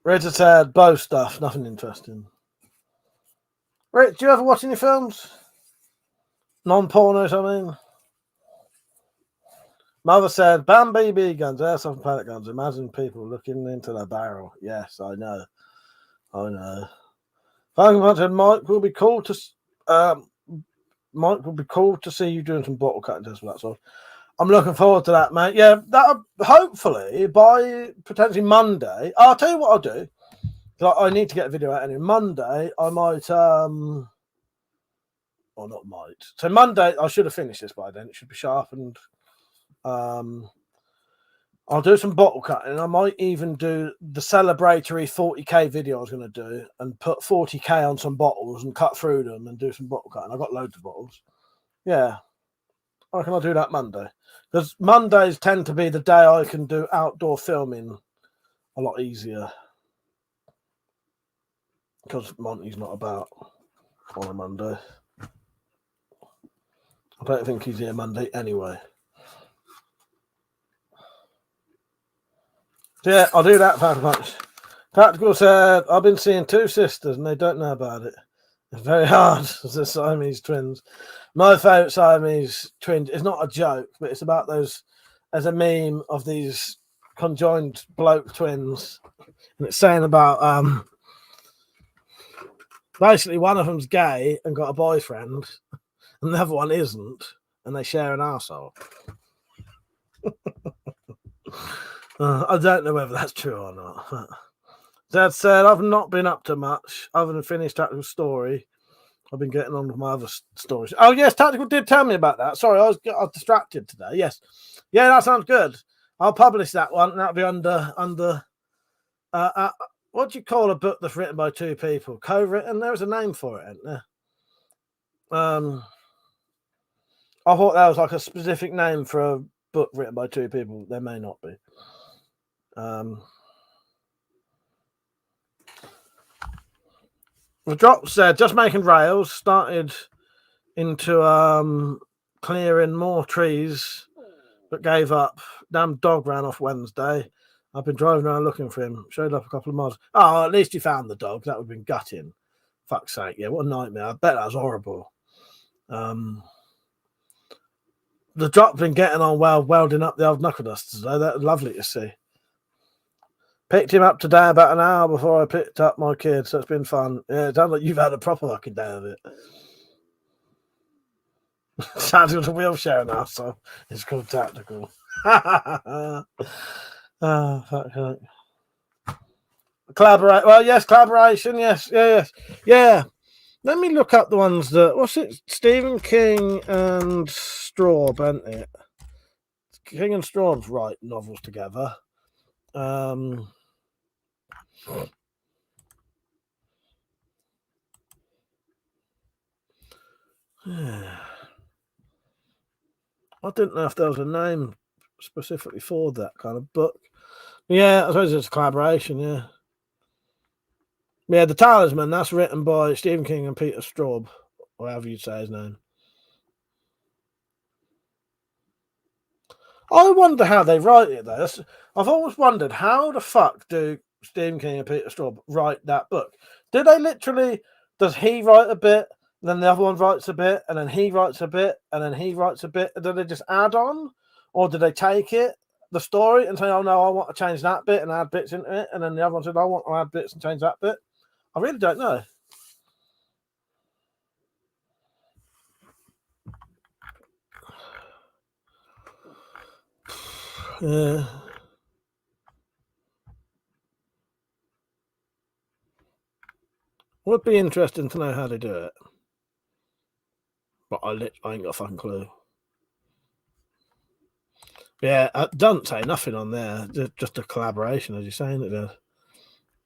[SPEAKER 8] Richard said, bow stuff, nothing interesting. Rich, do you ever watch any films? Non-pornos, I mean. Mother said, ban BB guns, airsoft and pellet guns. Imagine people looking into the barrel. Yes, I know. Falcon said, Mike will be cool to see you doing some bottle cutting tests for that sort. I'm looking forward to that, mate. Yeah, that hopefully by potentially Monday. I'll tell you what I'll do. I need to get a video out anyway. Monday, I might or not might. So Monday, I should have finished this by then. It should be sharpened. I'll do some bottle cutting. I might even do the celebratory 40k video I was going to do and put 40k on some bottles and cut through them and do some bottle cutting. I've got loads of bottles. Yeah. I reckon I'll do that Monday. Because Mondays tend to be the day I can do outdoor filming a lot easier. Because Monty's not about on a Monday. I don't think he's here Monday anyway. Yeah, I'll do that very much. Tactical said, I've been seeing 2 sisters and they don't know about it. It's very hard as the Siamese twins. My favourite Siamese twins is not a joke, but it's about those, as a meme of these conjoined bloke twins. And it's saying about, basically one of them's gay and got a boyfriend and the other one isn't. And they share an arsehole. I don't know whether that's true or not. Dad said, I've not been up to much other than finish Tactical story. I've been getting on with my other stories. Oh, yes, Tactical did tell me about that. Sorry, I was distracted today. Yes. Yeah, that sounds good. I'll publish that one. And that'll be under What do you call a book that's written by two people? Co-written? There's a name for it, isn't there? I thought that was like a specific name for a book written by two people. There may not be. The drop said just making rails, started into clearing more trees, but gave up. Damn dog ran off Wednesday. I've been driving around looking for him. Showed up a couple of miles. Oh, at least you found the dog. That would have been gutting. Fuck's sake. Yeah, what a nightmare. I bet that was horrible. The drop's been getting on well, welding up the old knuckle dusters, though. That was lovely to see. Picked him up today about an hour before I picked up my kid, so it's been fun. Yeah, it sounds like you've had a proper fucking day of it. Sounds like a wheelchair now, so it's called tactical. Oh, fuck. Collaborate. Well, yes, collaboration. Yes, yeah. Let me look up the ones that. What's it? Stephen King and Straub, isn't it? King and Straub write novels together. I didn't know if there was a name specifically for that kind of book. Yeah, I suppose it's a collaboration, yeah. Yeah, The Talisman, that's written by Stephen King and Peter Straub, or however you say his name. I wonder how they write it, though. I've always wondered, how the fuck do Stephen King and Peter Straub write that book? Do they literally, does he write a bit, then the other one writes a bit, and then he writes a bit, and then he writes a bit? Do they just add on? Or do they take it, the story, and say, oh no, I want to change that bit and add bits into it, and then the other one said, I want to add bits and change that bit? I really don't know. Yeah. Would be interesting to know how they do it. But I ain't got a fucking clue. Yeah, it doesn't say nothing on there. Just a collaboration, as you're saying it does.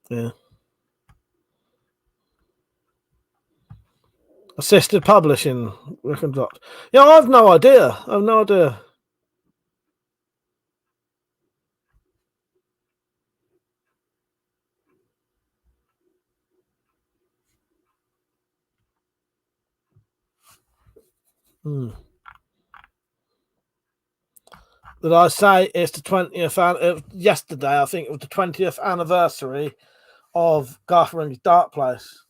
[SPEAKER 8] Yeah. Assisted publishing. Reckon dropped. Yeah, I have no idea. Did I say it's the 20th? Yesterday, I think it was the 20th anniversary of Garth Marenghi's Dark Place.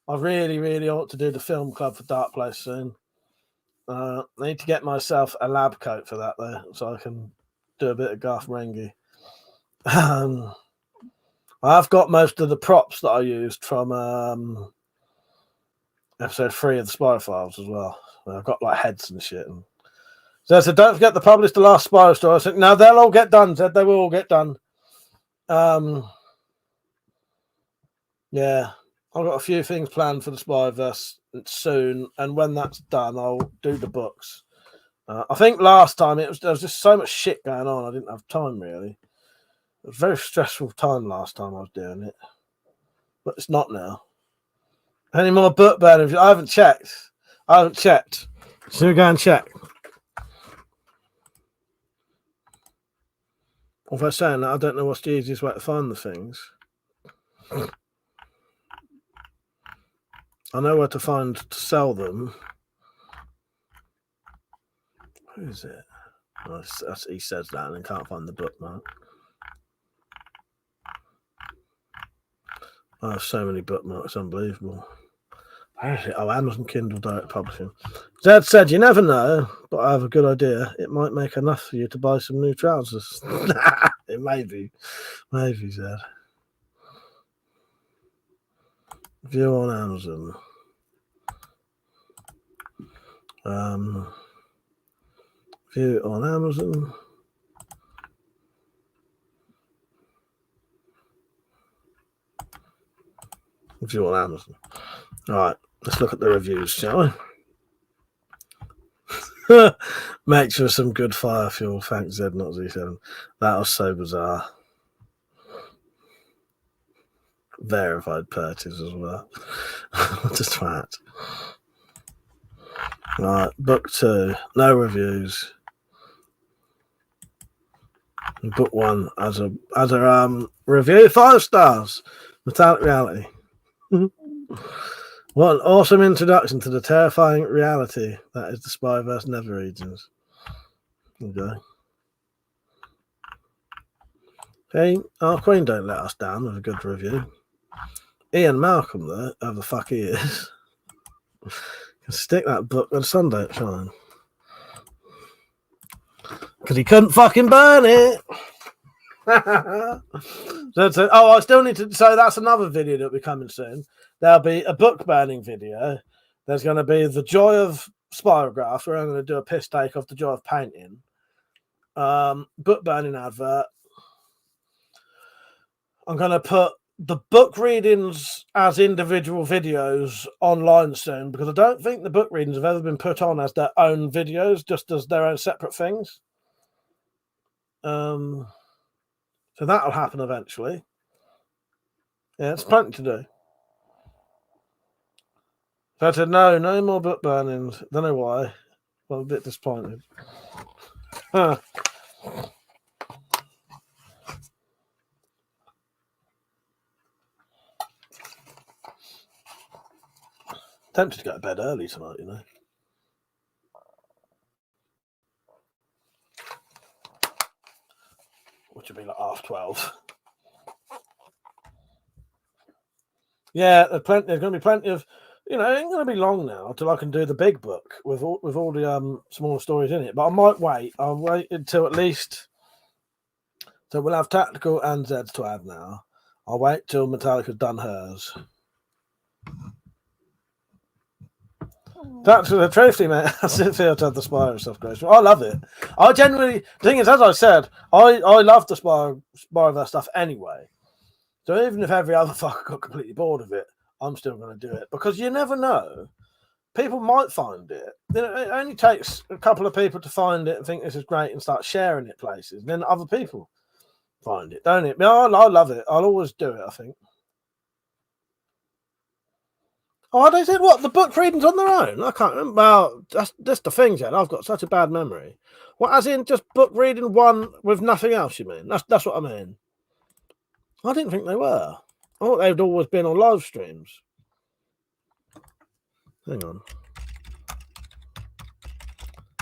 [SPEAKER 8] I really, really ought to do the film club for Dark Place soon. I need to get myself a lab coat for that, though, so I can do a bit of Garth Marenghi. I've got most of the props that I used from episode 3 of the Spy Files as well. I've got like heads and shit. So I said, don't forget to publish the last Spy story. I said, no, they'll all get done. Said they will all get done. Yeah, I've got a few things planned for the Spyverse soon, and when that's done, I'll do the books. I think last time there was just so much shit going on, I didn't have time really. It was a very stressful time last time I was doing it, but it's not now. Any more book burning? I haven't checked. So we go and check. Although saying that, I don't know what's the easiest way to find the things. I know where to find to sell them. Who is it? Oh, he says that and can't find the bookmark. I have so many bookmarks, unbelievable. Where is it? Oh, Amazon Kindle Direct Publishing. Zed said, you never know, but I have a good idea. It might make enough for you to buy some new trousers. It may be. Maybe, Zed. View on Amazon. View on Amazon. View on Amazon. All right, let's look at the reviews, shall we? Make sure some good fire fuel. Thanks, Zed, not Z7. That was so bizarre. Verified purchase as well. Just that. Right, book 2, no reviews. Book 1 as a review, 5 stars. Metallic Reality. What an awesome introduction to the terrifying reality that is the Spyverse Nether Regions. Okay. Hey, our Queen don't let us down with a good review. Ian Malcolm, though, whoever the fuck he is, can stick that book when the sun don't shine. Because he couldn't fucking burn it. I still need to. So that's another video that'll be coming soon. There'll be a book burning video. There's going to be the joy of spirograph, where I'm going to do a piss take of the joy of painting. Book burning advert. I'm going to put the book readings as individual videos online soon, because I don't think the book readings have ever been put on as their own videos, just as their own separate things. So that'll happen eventually. Yeah, it's plenty to do. So I said, no more book burnings. Don't know why. Well, a bit disappointed. Huh. Tempted to go to bed early tonight, you know. Which would be like 12:30. Yeah, there's going to be plenty of, you know, it ain't going to be long now till I can do the big book with all the small stories in it. But I might wait. I'll wait until at least. So we'll have Tactical and Zeds to add now. I'll wait till Metallica's done hers. That's the trophy, mate. I still feel to have the Spyro stuff, Grace. I love it. I genuinely, the thing is, as I said, I love the Spyro stuff anyway. So even if every other fucker got completely bored of it, I'm still going to do it, because you never know. People might find it. It only takes a couple of people to find it and think this is great and start sharing it places. And then other people find it, don't it? I love it. I'll always do it, I think. Oh, they said what? The book readings on their own? I can't remember. Well, that's the thing, Jen. I've got such a bad memory. What, as in just book reading one with nothing else, you mean? That's what I mean. I didn't think they were. I thought they'd always been on live streams. Hang on.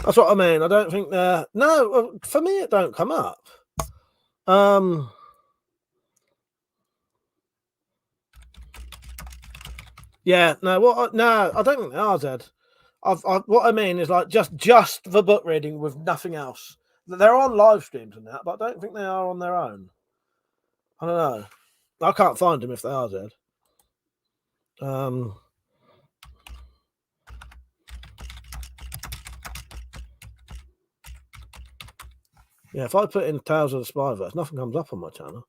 [SPEAKER 8] That's what I mean. I don't think they're... No, for me, it don't come up. Yeah, no, I don't think they are, Zed. What I mean is like just the book reading with nothing else. They're on live streams and that, but I don't think they are on their own. I don't know. I can't find them if they are, Zed. Yeah, if I put in Tales of the Spyverse, nothing comes up on my channel.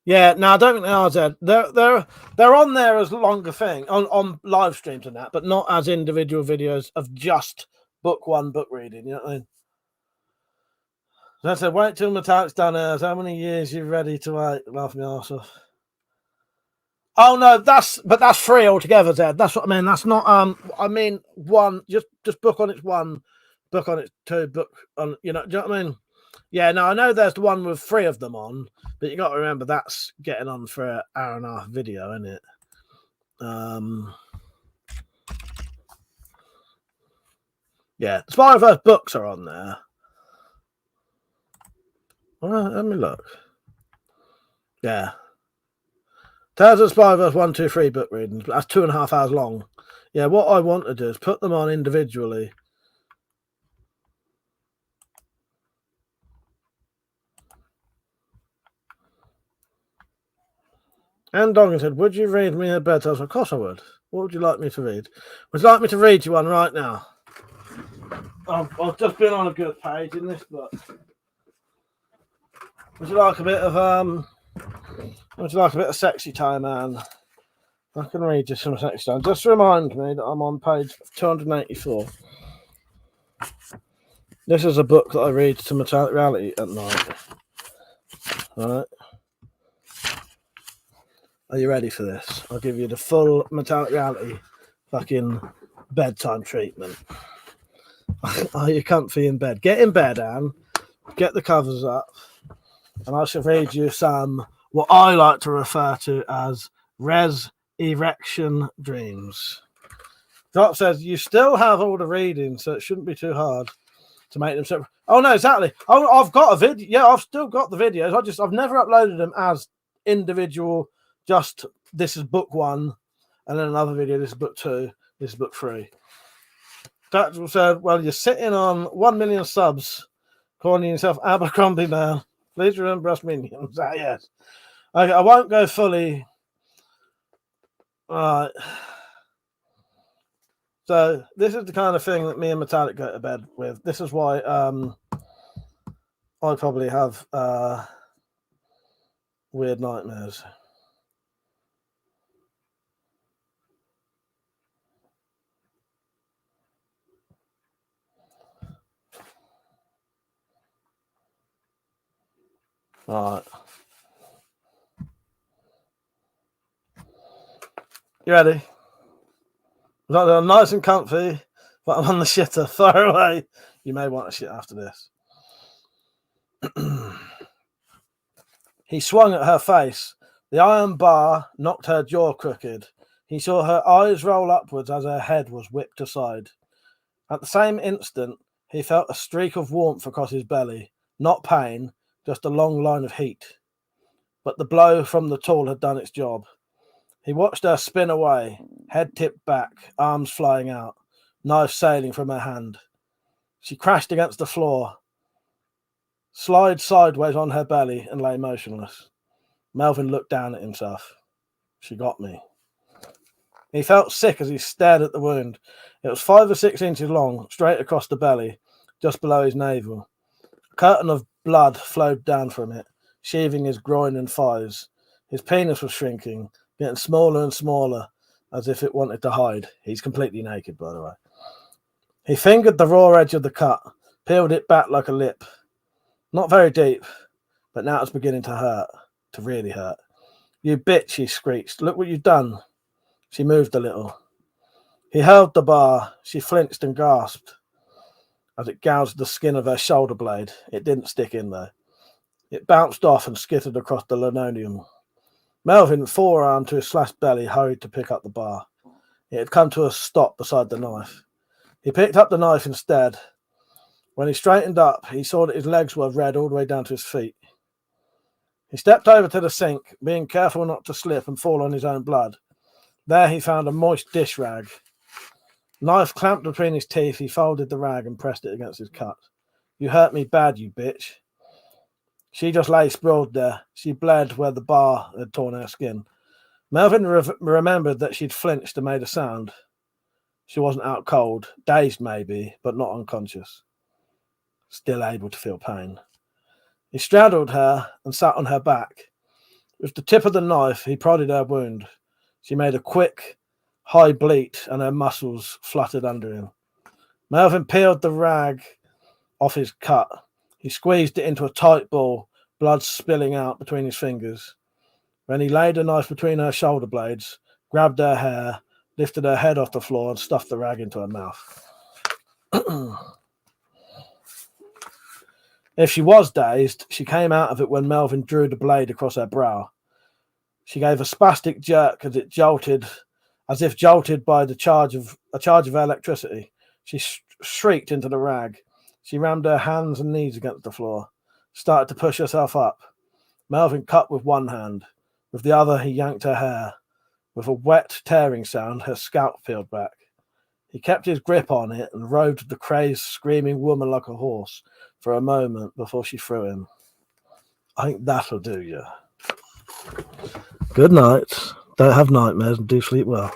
[SPEAKER 8] Yeah, no, I don't think they are, Zed. They're on there as longer thing on live streams and that, but not as individual videos of just book one book reading. You know what I mean? So I said, wait till Metallic's done hers. How many years you ready to wait? Laugh me arse off. Oh no, that's 3 altogether, Zed. That's what I mean. That's not I mean one, just book on its 1, book on its 2, book on, you know, do you know what I mean? Yeah, no, I know there's the one with 3 of them on, but you got to remember that's getting on for an hour and a half video, isn't it? Yeah, the Spyroverse books are on there. Well, let me look. Yeah. Tales of Spyroverse 1, 2, 3 book readings, but that's 2.5 hours long. Yeah, what I want to do is put them on individually. And Doggen said, would you read me a bedtime? Of course I would. What would you like me to read? Would you like me to read you one right now? I've just been on a good page in this book. Would you like a bit of sexy time, man? I can read you some next time. Just remind me that I'm on page 284. This is a book that I read to Metallic Reality at night. Alright. Are you ready for this? I'll give you the full Metallic Reality fucking bedtime treatment. Are you comfy in bed? Get in bed, Anne. Get the covers up. And I shall read you some, what I like to refer to as erection dreams. Drop says, you still have all the reading, so it shouldn't be too hard to make them separate. Oh, no, exactly. Oh, I've got a video. Yeah, I've still got the videos. I've never uploaded them as individual, just this is book 1, and then another video, this is book 2, this is book 3. That said, well, you're sitting on 1 million subs, calling yourself Abercrombie now. Please remember us minions. Ah, yes. Okay, I won't go fully. All right. So this is the kind of thing that me and Metallic go to bed with. This is why I probably have weird nightmares. All right. You ready? They're nice and comfy, but I'm on the shitter. Far away. You may want to shit after this. He swung at her face. The iron bar knocked her jaw crooked. He saw her eyes roll upwards as her head was whipped aside. At the same instant, he felt a streak of warmth across his belly. Not pain, just a long line of heat. But the blow from the tool had done its job. He watched her spin away, head tipped back, arms flying out, knife sailing from her hand. She crashed against the floor, slid sideways on her belly, and lay motionless. Melvin looked down at himself. She got me. He felt sick as he stared at the wound. It was 5 or 6 inches long, straight across the belly, just below his navel. A curtain of blood flowed down from it, sheathing his groin and thighs. His penis was shrinking, getting smaller and smaller, as if it wanted to hide. He's completely naked, by the way. He fingered the raw edge of the cut, peeled it back like a lip. Not very deep, but now it's beginning to hurt, to really hurt. You bitch, he screeched. Look what you've done. She moved a little. He held the bar. She flinched and gasped as it gouged the skin of her shoulder blade. It didn't stick in there. It bounced off and skittered across the linoleum. Melvin, forearm to his slashed belly, hurried to pick up the bar. It had come to a stop beside the knife. He picked up the knife instead. When he straightened up, he saw that his legs were red all the way down to his feet. He stepped over to the sink, being careful not to slip and fall on his own blood. There he found a moist dish rag. Knife clamped between his teeth, he folded the rag and pressed it against his cut. You hurt me bad, you bitch. She just lay sprawled there. She bled where the bar had torn her skin. Melvin remembered that she'd flinched and made a sound. She wasn't out cold, dazed maybe, but not unconscious. Still able to feel pain. He straddled her and sat on her back. With the tip of the knife, he prodded her wound. She made a quick, high bleat and her muscles fluttered under him. Melvin peeled the rag off his cut. He squeezed it into a tight ball, blood spilling out between his fingers. Then he laid the knife between her shoulder blades, grabbed her hair, lifted her head off the floor and stuffed the rag into her mouth. If she was dazed, she came out of it when Melvin drew the blade across her brow. She gave a spastic jerk as if jolted by a charge of electricity. She shrieked into the rag. She rammed her hands and knees against the floor, started to push herself up. Melvin cut with one hand. With the other, he yanked her hair. With a wet, tearing sound, her scalp peeled back. He kept his grip on it and rode the crazed, screaming woman like a horse for a moment before she threw him. I think that'll do you. Good night. Don't have nightmares and do sleep well.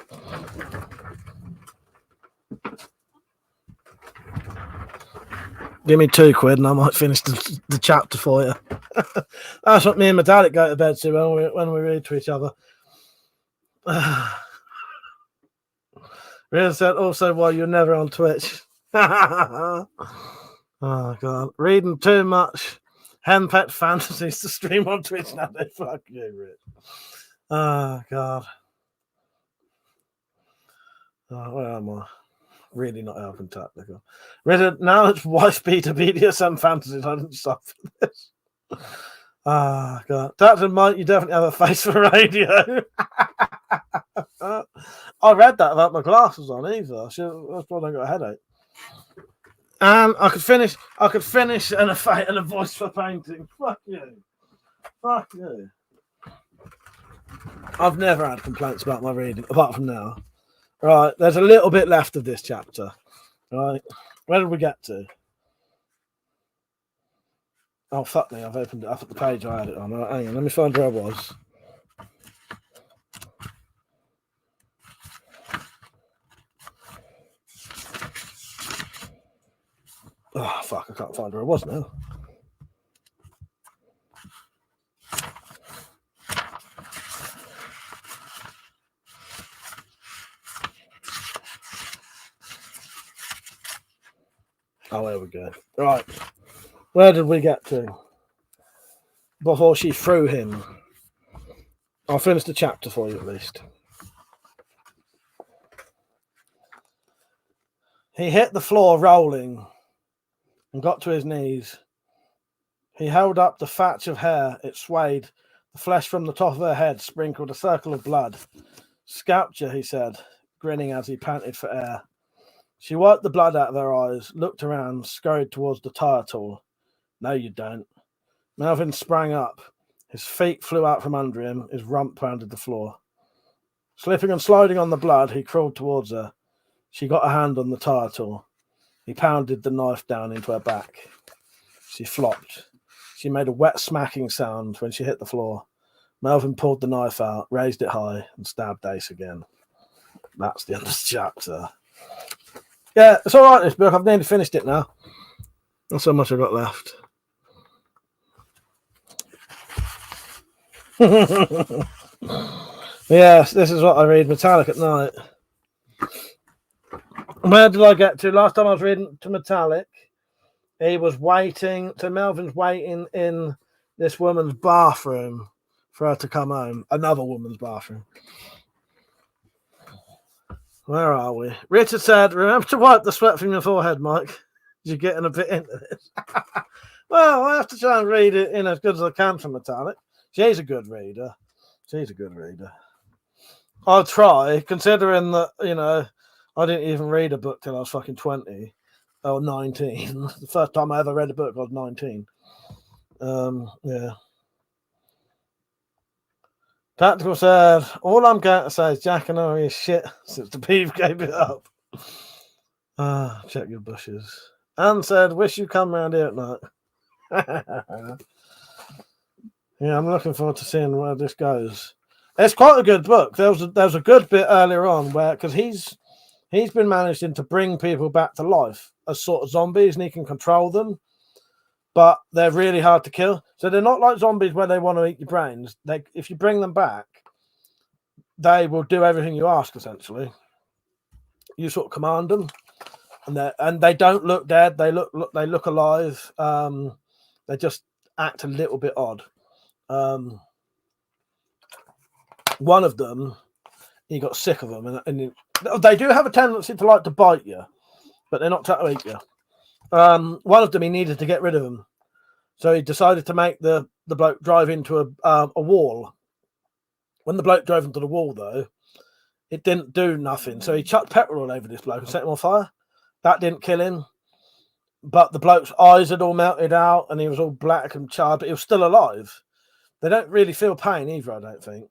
[SPEAKER 8] Give me £2 and I might finish the chapter for you. That's what me and Metallic go to bed to when we read to each other. Rita said also while you're never on Twitch. Oh god, reading too much henpet fantasies to stream on Twitch now. They fuck you, Rich. Oh god. Oh, where am I? Really not helping tactical. Rita, now it's wife beater BDSM fantasies. I didn't stop for this. Ah, god. Tactical Mike, you definitely have a face for radio. I read that without my glasses on either. That's why I got a headache. And I could finish and a voice for painting. Fuck you. Fuck you. I've never had complaints about my reading, apart from now. Right, there's a little bit left of this chapter. Right. Where did we get to? Oh, fuck me. I've opened it up at the page I had it on. Right, hang on, let me find where I was. Oh, fuck. I can't find where I was now. Oh, there we go. Right. Where did we get to? Before she threw him. I'll finish the chapter for you at least. He hit the floor rolling and got to his knees. He held up the thatch of hair. It swayed. The flesh from the top of her head sprinkled a circle of blood. Scalped you, he said, grinning as he panted for air. She wiped the blood out of her eyes, looked around, scurried towards the tire tool. No, you don't. Melvin sprang up. His feet flew out from under him. His rump pounded the floor. Slipping and sliding on the blood, he crawled towards her. She got a hand on the tire tool. He pounded the knife down into her back. She flopped. She made a wet smacking sound when she hit the floor. Melvin pulled the knife out, raised it high, and stabbed Ace again. That's the end of the chapter. Yeah, it's all right, this book. I've nearly finished it now. Not so much I've got left. Yes, this is what I read Metallic at night. Where did I get to? Last time I was reading to Metallic, he was waiting. So Melvin's waiting in this woman's bathroom for her to come home. Another woman's bathroom. Where are we? Richard said, remember to wipe the sweat from your forehead, Mike. You're getting a bit into this. Well, I have to try and read it in as good as I can for Metallic. She's a good reader. She's a good reader. I'll try, considering that, you know, I didn't even read a book till I was fucking 20 or 19. The first time I ever read a book, I was 19. Yeah. Tactical said, all I'm going to say is Jack and Ari is shit since the beef gave it up. Check your bushes. Anne said, wish you come round here at night. Yeah, I'm looking forward to seeing where this goes. It's quite a good book. There was a good bit earlier on where, because he's been managing to bring people back to life as sort of zombies, and he can control them, but they're really hard to kill. So they're not like zombies where they want to eat your brains. If you bring them back, they will do everything you ask. Essentially, you sort of command them, and they don't look dead. They look alive. They just act a little bit odd. One of them, he got sick of them, and they do have a tendency to like to bite you, but they're not trying to eat you. One of them, he needed to get rid of them, so he decided to make the bloke drive into a wall. When the bloke drove into the wall, though, it didn't do nothing, so he chucked petrol all over this bloke and set him on fire. That didn't kill him, but the bloke's eyes had all melted out, and he was all black and charred, but he was still alive. They don't really feel pain either, I don't think.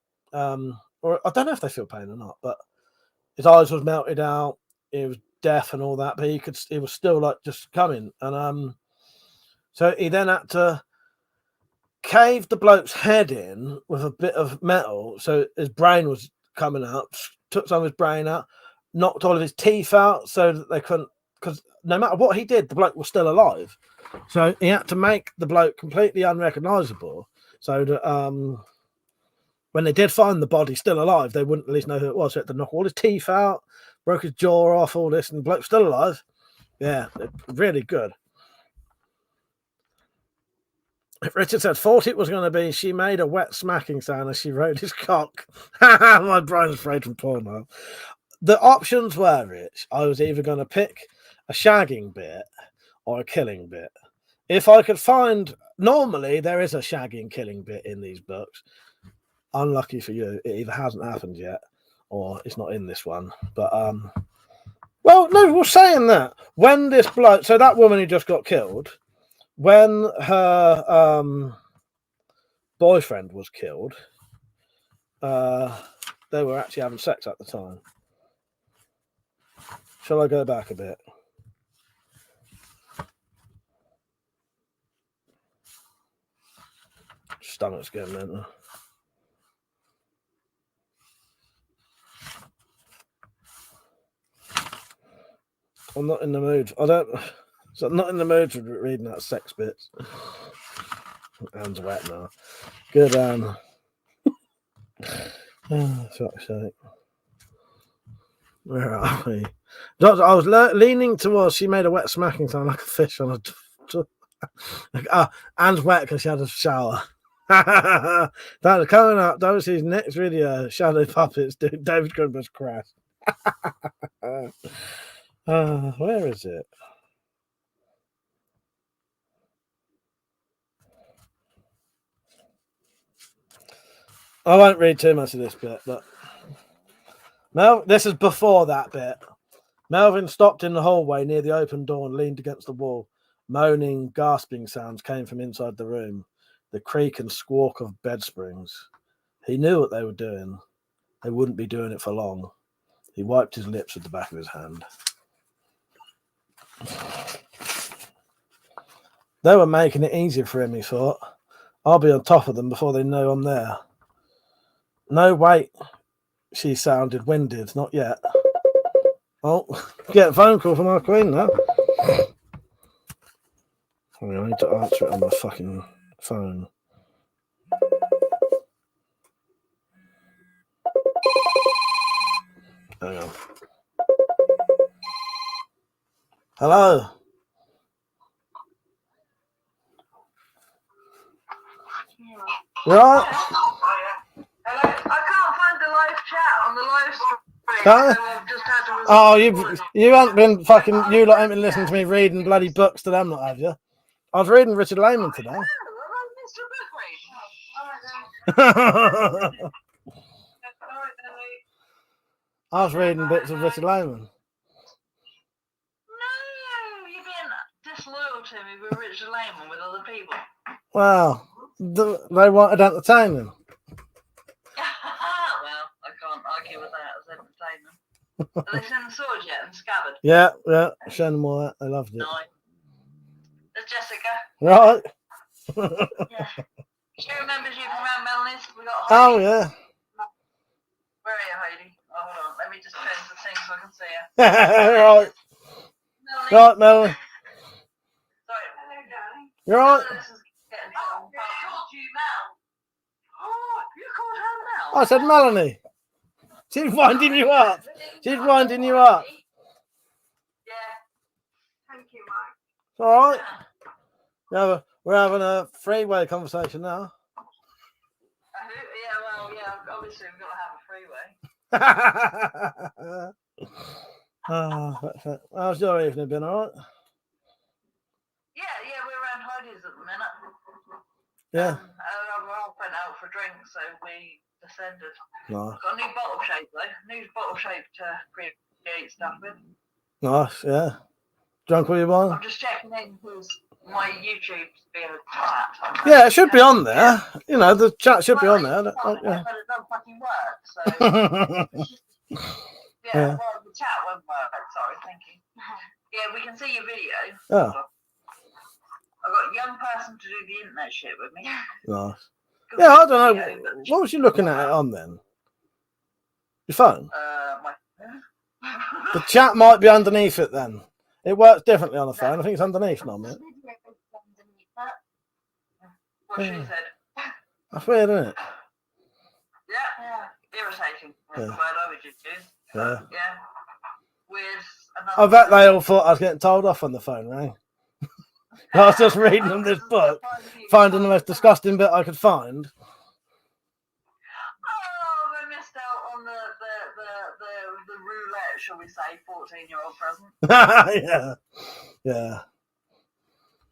[SPEAKER 8] Or I don't know if they feel pain or not, but his eyes was melted out. He was deaf and all that, but he was still like just coming. And so he then had to cave the bloke's head in with a bit of metal, so his brain was coming out. Took some of his brain out, knocked all of his teeth out, so that they couldn't. Because no matter what he did, the bloke was still alive. So he had to make the bloke completely unrecognizable, so that when they did find the body still alive, they wouldn't at least know who it was. So they had to knock all his teeth out, broke his jaw off, all this, and the bloke's still alive. Yeah, really good. Richard said, thought it was going to be, she made a wet smacking sound as she rode his cock. My brain's afraid from porn now. The options were, Rich, I was either going to pick a shagging bit or a killing bit. If I could find, normally there is a shagging killing bit in these books. Unlucky for you, it either hasn't happened yet or it's not in this one. But, well, no, we're saying that. When this bloke, so that woman who just got killed, when her boyfriend was killed, they were actually having sex at the time. Shall I go back a bit? Stomach's getting mental. I'm not in the mood. So I'm not in the mood for reading that sex bits. Hands wet now. Good, oh, fuck's sake. Where are we? I was leaning towards, she made a wet smacking sound like a fish on a... Anne's wet because she had a shower. That's coming up. That was his next video. Shadow Puppets, David Goodman's crash. Where is it? I won't read too much of this bit, but this is before that bit. Melvin stopped in the hallway near the open door and leaned against the wall. Moaning, gasping sounds came from inside the room. The creak and squawk of bed springs. He knew what they were doing. They wouldn't be doing it for long. He wiped his lips with the back of his hand. They were making it easier for him, he thought. I'll be on top of them before they know I'm there. No, wait. She sounded winded. Not yet. Oh, get a phone call from our queen now. I need to answer it on my fucking phone. Hang on. Hello. Right.
[SPEAKER 10] Hello. I can't find the live chat on the live stream.
[SPEAKER 8] Can't?
[SPEAKER 10] So I've just had to
[SPEAKER 8] Oh, you haven't been fucking, you lot haven't been listening to me reading bloody books to them, not have you? I was reading Richard Lehman today. I was reading bits of Richard Lehman.
[SPEAKER 10] No, you're being disloyal to me with Richard Lehman with other people.
[SPEAKER 8] Well, they wanted entertainment.
[SPEAKER 10] Well, I can't argue with that as entertainment. Are they sending the sword yet and scabbard?
[SPEAKER 8] Yeah, show them all that. They loved it.
[SPEAKER 10] No. There's Jessica.
[SPEAKER 8] Right.
[SPEAKER 10] Yeah. She remembers you from around Melanie's. We got
[SPEAKER 8] Oh,
[SPEAKER 10] Heidi.
[SPEAKER 8] yeah.
[SPEAKER 10] Where are you, Heidi? Oh, hold on. Let me just change the thing so I can see her.
[SPEAKER 8] Right.
[SPEAKER 10] Melanie.
[SPEAKER 8] Right, Melanie.
[SPEAKER 10] Sorry. Hello, darling.
[SPEAKER 8] You're right.
[SPEAKER 10] This is getting oh, I called you Mel. Oh, you called her Mel?
[SPEAKER 8] I said Melanie. She's winding you up. She's winding you up.
[SPEAKER 10] Yeah. Thank you, Mike.
[SPEAKER 8] It's all right. We're having a freeway conversation now.
[SPEAKER 10] Yeah, well, yeah, obviously we've got to have a freeway.
[SPEAKER 8] That's it. How's your evening been, all right?
[SPEAKER 10] Yeah, we're around Heidi's at the minute.
[SPEAKER 8] Yeah.
[SPEAKER 10] We all went out for drinks, so we descended.
[SPEAKER 8] Nice.
[SPEAKER 10] Got a new bottle shape, though. New bottle shape to create stuff with.
[SPEAKER 8] Nice, yeah. Drunk all you want?
[SPEAKER 10] I'm just checking in because my YouTube's being a twat.
[SPEAKER 8] Yeah, it should be on there. You know, the chat should be on there.
[SPEAKER 10] But it doesn't fucking work, so...
[SPEAKER 8] Yeah.
[SPEAKER 10] Well, the chat won't work. Sorry, thank you. Yeah, we can see your video.
[SPEAKER 8] Oh.
[SPEAKER 10] I've got a young person to do the internet shit with me.
[SPEAKER 8] Nice. Yeah, I don't know. What was you looking at it on then? Your phone?
[SPEAKER 10] My
[SPEAKER 8] The chat might be underneath it then. It works differently on the phone. I think it's underneath now, mate.
[SPEAKER 10] What she said.
[SPEAKER 8] That's weird, isn't it?
[SPEAKER 10] Yeah, Irritating. That's
[SPEAKER 8] Yeah.
[SPEAKER 10] the word I would just use.
[SPEAKER 8] Yeah.
[SPEAKER 10] Yeah. With
[SPEAKER 8] I bet they all thought I was getting told off on the phone, right? I was just reading them this book, finding the most disgusting bit I could find.
[SPEAKER 10] Oh, we missed out on the roulette, shall we say, 14-year-old present.
[SPEAKER 8] Yeah. Yeah.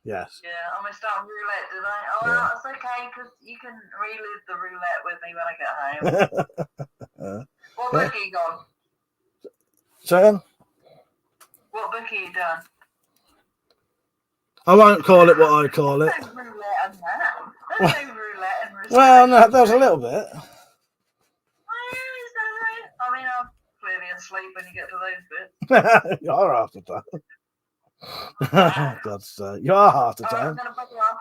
[SPEAKER 8] Yes.
[SPEAKER 10] Yeah, I missed out on roulette, did I? Oh,
[SPEAKER 8] Yeah.
[SPEAKER 10] well, it's okay, because you can relive the roulette with me when I get home. What book are you gone?
[SPEAKER 8] Second?
[SPEAKER 10] What book are you done?
[SPEAKER 8] I won't call it what I call it.
[SPEAKER 10] There's no roulette and that. There's no roulette and respect.
[SPEAKER 8] Well, no, there was a little bit.
[SPEAKER 10] I mean, I'm clearly asleep when you get to those bits.
[SPEAKER 8] You're half the time. God's sake. You are half the
[SPEAKER 10] I'm
[SPEAKER 8] time.
[SPEAKER 10] going to bugger off.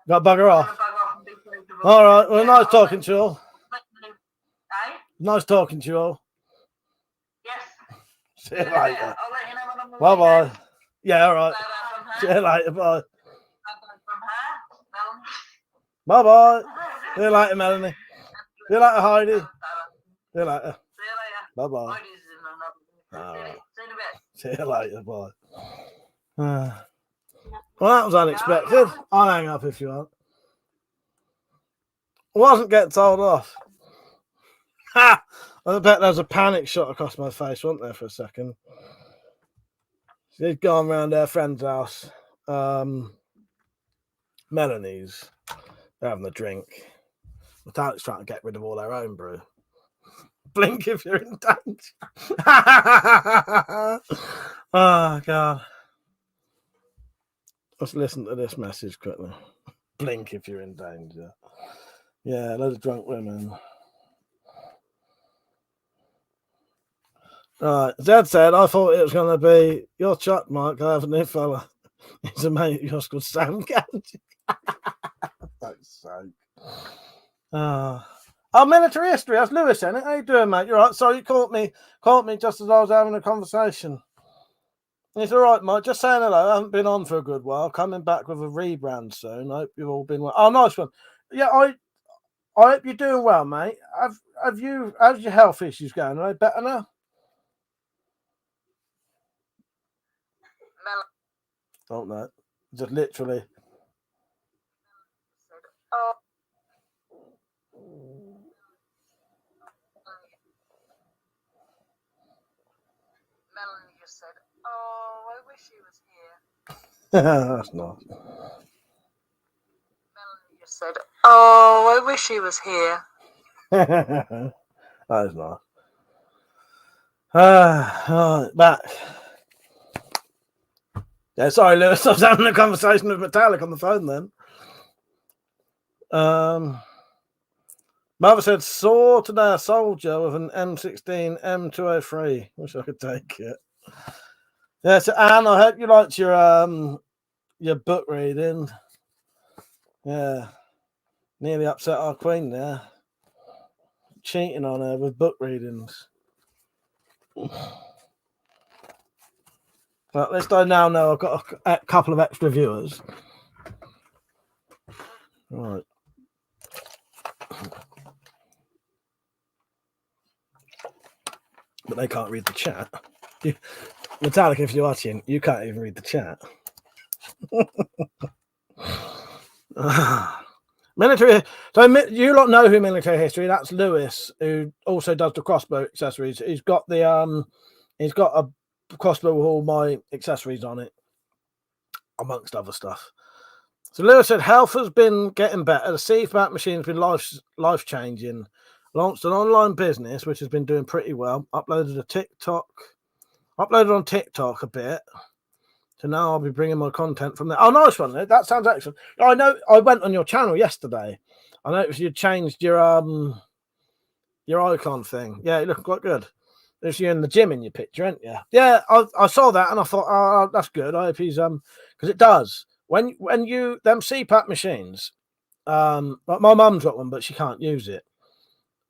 [SPEAKER 8] Got bugger
[SPEAKER 10] I'm
[SPEAKER 8] off.
[SPEAKER 10] going to bugger off and be sociable.
[SPEAKER 8] All right. Well, nice talking to you all.
[SPEAKER 10] Eh?
[SPEAKER 8] Nice talking to you all.
[SPEAKER 10] Yes.
[SPEAKER 8] See you later.
[SPEAKER 10] I'll let you know when I'm
[SPEAKER 8] Bye bye. Yeah, all right.
[SPEAKER 10] Bye-bye
[SPEAKER 8] See
[SPEAKER 10] from her.
[SPEAKER 8] you later. Bye.
[SPEAKER 10] Bye-bye from her.
[SPEAKER 8] Bye bye. See you later, Melanie. See you later, Heidi.
[SPEAKER 10] Bye-bye.
[SPEAKER 8] See you later.
[SPEAKER 10] See you later.
[SPEAKER 8] Bye bye.
[SPEAKER 10] Heidi's in another
[SPEAKER 8] All right.
[SPEAKER 10] See you in a bit.
[SPEAKER 8] See you later. Bye. Well, that was unexpected. I'll hang up if you want. I wasn't getting told off. Ha! I bet there was a panic shot across my face, wasn't there, for a second? She'd gone round her friend's house. Melanie's. They're having a drink. Metallic's trying to get rid of all her own brew. Blink if you're in danger. Oh, God. Let's listen to this message quickly. Blink if you're in danger. Yeah, loads of drunk women. Right, Zed said, I thought it was going to be your Chuck, Mike. I have a new fella. He's a mate of yours called Sam Ganji. That's sake. Oh, military history. That's Lewis, isn't it? How you doing, mate? You're right. Sorry, you caught me just as I was having a conversation. It's all right, Mike. Just saying hello. I haven't been on for a good while. Coming back with a rebrand soon. I hope you've all been well. Oh, nice one. Yeah, I hope you're doing well, mate. How's your health issues going? Are they better now? Don't know. Just literally.
[SPEAKER 10] Oh. Melanie just said, "Oh, I wish he was here."
[SPEAKER 8] That's nice.
[SPEAKER 10] Melanie just said, "Oh, I wish he was here."
[SPEAKER 8] That is nice. Right, back. Yeah, sorry, Lewis. I was having a conversation with Metallic on the phone then. Mother said, saw today a soldier with an M16 M203. Wish I could take it. Yeah, so Anne, I hope you liked your book reading. Yeah. Nearly upset our queen there. Cheating on her with book readings. But at least I now know I've got a couple of extra viewers. Right. But they can't read the chat. Metallic, if you're watching, you can't even read the chat. Military. So you lot know who military history. That's Lewis, who also does the crossbow accessories. He's got a crossbow with all my accessories on it, amongst other stuff. So Lewis said health has been getting better. The CFAT machine has been life changing. Launched an online business which has been doing pretty well. Uploaded on TikTok a bit. So now I'll be bringing my content from there. Oh, nice one. That sounds excellent. I know I went on your channel yesterday. I noticed you changed your icon thing. Yeah, you look quite good. There's you in the gym in your picture, aren't you? Yeah, I saw that and I thought, oh, that's good. I hope he's because it does. When you them CPAP machines, like my mum's got one, but she can't use it.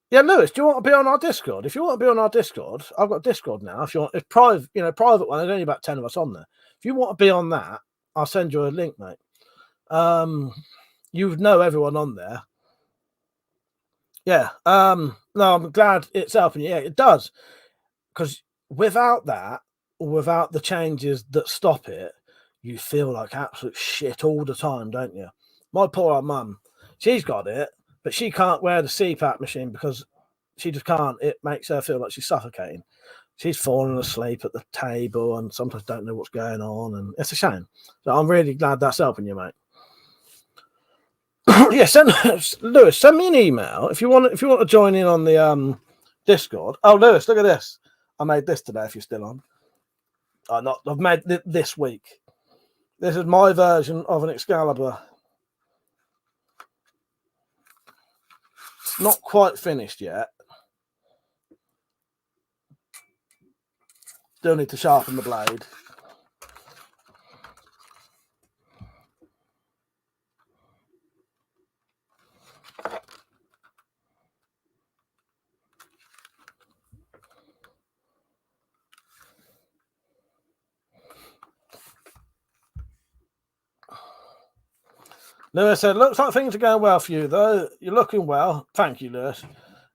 [SPEAKER 8] Yeah, Lewis, do you want to be on our Discord? If you want to be on our Discord, I've got Discord now. If you want, it's private, private one. There's only about 10 of us on there. If you want to be on that, I'll send you a link, mate. You know everyone on there. Yeah. No, I'm glad it's helping you. Yeah, it does. Because without that, or without the changes that stop it, you feel like absolute shit all the time, don't you? My poor old mum, she's got it, but she can't wear the CPAP machine because she just can't. It makes her feel like she's suffocating. She's falling asleep at the table and sometimes don't know what's going on, and it's a shame. So I'm really glad that's helping you, mate. Yeah, Lewis, send me an email if you want to join in on the Discord. Oh, Lewis, look at this. I made this today. If you're still on, I've made it this week. This is my version of an Excalibur. It's not quite finished yet. Still need to sharpen the blade. Lewis said, looks like things are going well for you, though. You're looking well. Thank you, Lewis.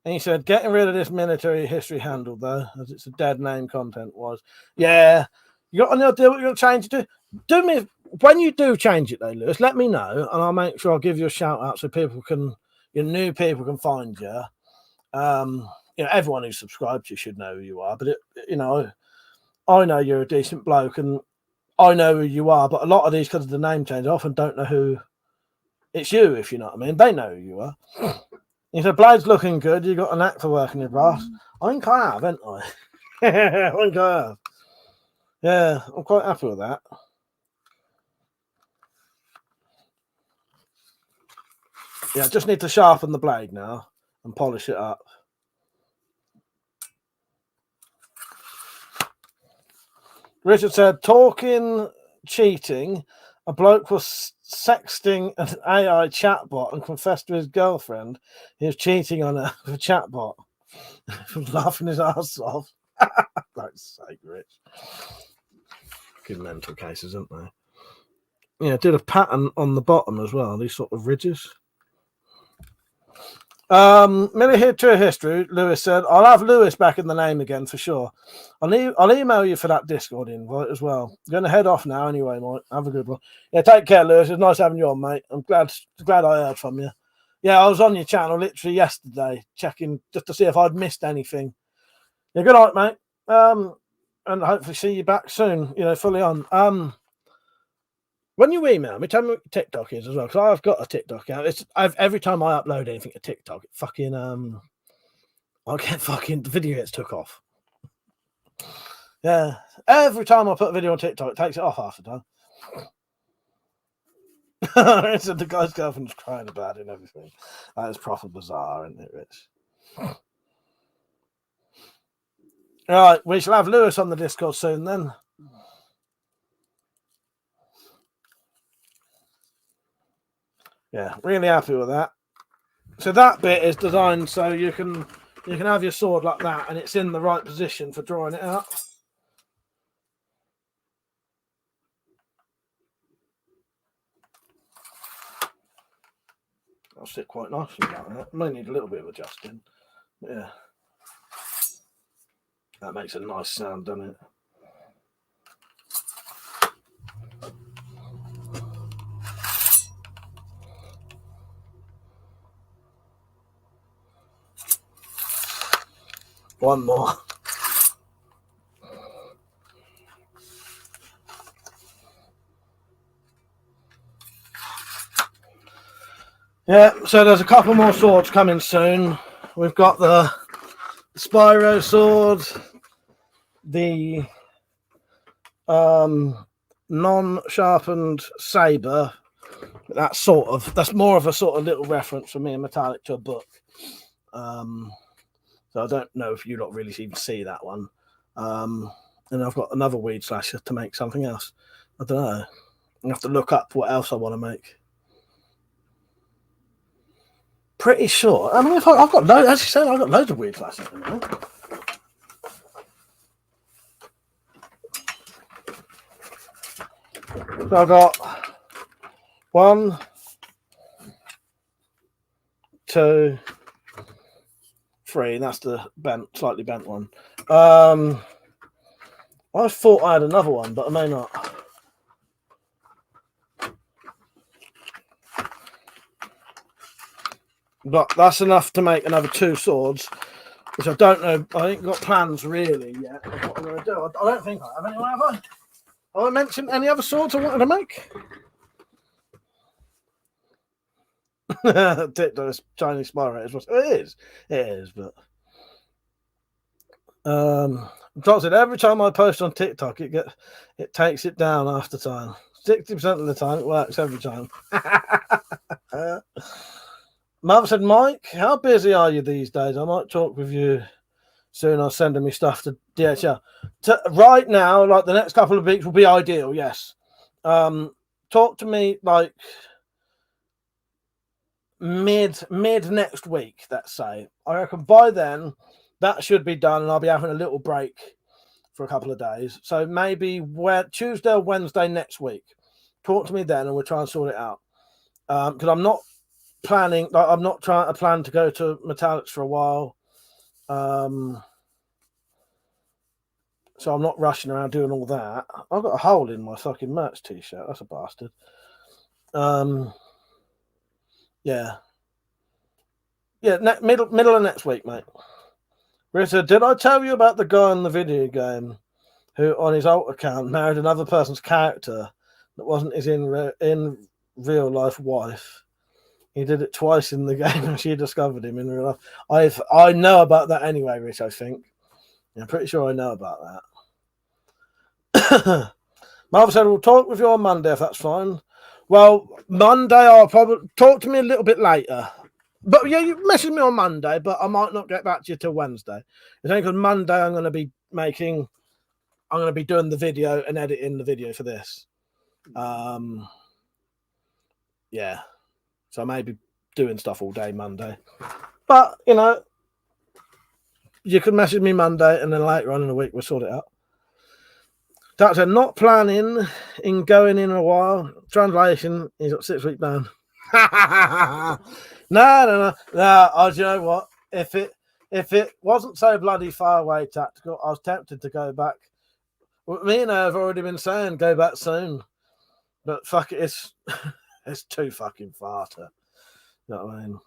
[SPEAKER 8] And he said, getting rid of this military history handle, though, as it's a dead name content was. Yeah. You got any idea what you're going to change it to? Do me, when you do change it, though, Lewis, let me know, and I'll make sure I'll give you a shout out so people can, new people can find you. Everyone who's subscribed to you should know who you are, but, I know you're a decent bloke, and I know who you are, but a lot of these, because of the name change, I often don't know who it's you, if you know what I mean. They know who you are. He said, Blade's looking good. You got an act for working your brass. I think I have, haven't I? I think I have. Yeah, I'm quite happy with that. Yeah, I just need to sharpen the blade now and polish it up. Richard said, talking cheating, a bloke was sexting an AI chatbot and confessed to his girlfriend he was cheating on her with a chatbot. Laughing his ass off. That's so rich. Good mental cases, aren't they? Yeah, did a pattern on the bottom as well, these sort of ridges. Military history, Lewis said, I'll have Lewis back in the name again for sure. I'll email you for that Discord invite as well. I'm going to head off now anyway, mate. Have a good one. Yeah, take care, Lewis. It's nice having you on, mate. I'm glad I heard from you. Yeah, I was on your channel literally yesterday, checking just to see if I'd missed anything. Yeah, good night, mate. And hopefully see you back soon, fully on. When you email me, tell me what your TikTok is as well, because I've got a TikTok account. Every time I upload anything to TikTok, it fucking I get fucking the video gets took off. Yeah, every time I put a video on TikTok, it takes it off half the time. So the guy's girlfriend's crying about it and everything. That is proper bizarre, isn't it, Rich? Right, we shall have Lewis on the Discord soon then. Yeah, really happy with that. So that bit is designed so you can have your sword like that, and it's in the right position for drawing it out. That'll sit quite nicely like that. May need a little bit of adjusting. But yeah, that makes a nice sound, doesn't it? One more. Yeah, so there's a couple more swords coming soon. We've got the Spyro sword, the non-sharpened saber. That's more of a sort of little reference for me and Metallic to a book. So I don't know if you lot really even see that one. And I've got another weed slasher to make something else. I don't know. I have to look up what else I want to make. Pretty sure. I mean, I've got loads. As you said, I've got loads of weed slashers. So I've got 1, 2, 3, and that's the slightly bent one. I thought I had another one, but I may not. But that's enough to make another 2 swords, which I don't know. I ain't got plans really yet of what I'm going to do. I don't think I have anyone, have I? Have I mentioned any other swords I wanted to make? TikTok's Chinese spy rate. It is, but Doc said every time I post on TikTok, it takes it down after time. 60% of the time, it works every time. Mother said, Mike, how busy are you these days? I might talk with you soon. I'm sending me stuff to DHL. Right now, like the next couple of weeks will be ideal, yes. Talk to me like mid next week, let's say. I reckon by then that should be done, and I'll be having a little break for a couple of days. So maybe Tuesday or Wednesday next week. Talk to me then, and we'll try and sort it out. Because I'm not planning. Like, I'm not trying to plan to go to Metallics for a while. So I'm not rushing around doing all that. I've got a hole in my fucking merch t-shirt. That's a bastard. Yeah. Middle of next week, mate. Rita, did I tell you about the guy in the video game who, on his alt account, married another person's character that wasn't his in real life wife? He did it twice in the game, and she discovered him in real life. I know about that anyway, Rich. I think. Yeah, I'm pretty sure I know about that. Marvel said, "We'll talk with you on Monday if that's fine." Well, Monday I'll probably talk to me a little bit later. But yeah, you message me on Monday, but I might not get back to you till Wednesday. It's only because Monday I'm going to be doing the video and editing the video for this. Yeah. So I may be doing stuff all day Monday. But, you know, you can message me Monday and then later on in the week we'll sort it out. Doctor, not planning in going in a while. Translation, he's got 6-week ban. No. Oh, do you know what? If it wasn't so bloody far away, Tactical, I was tempted to go back. Me and her have already been saying go back soon. But fuck it, it's too fucking far to, you know what I mean?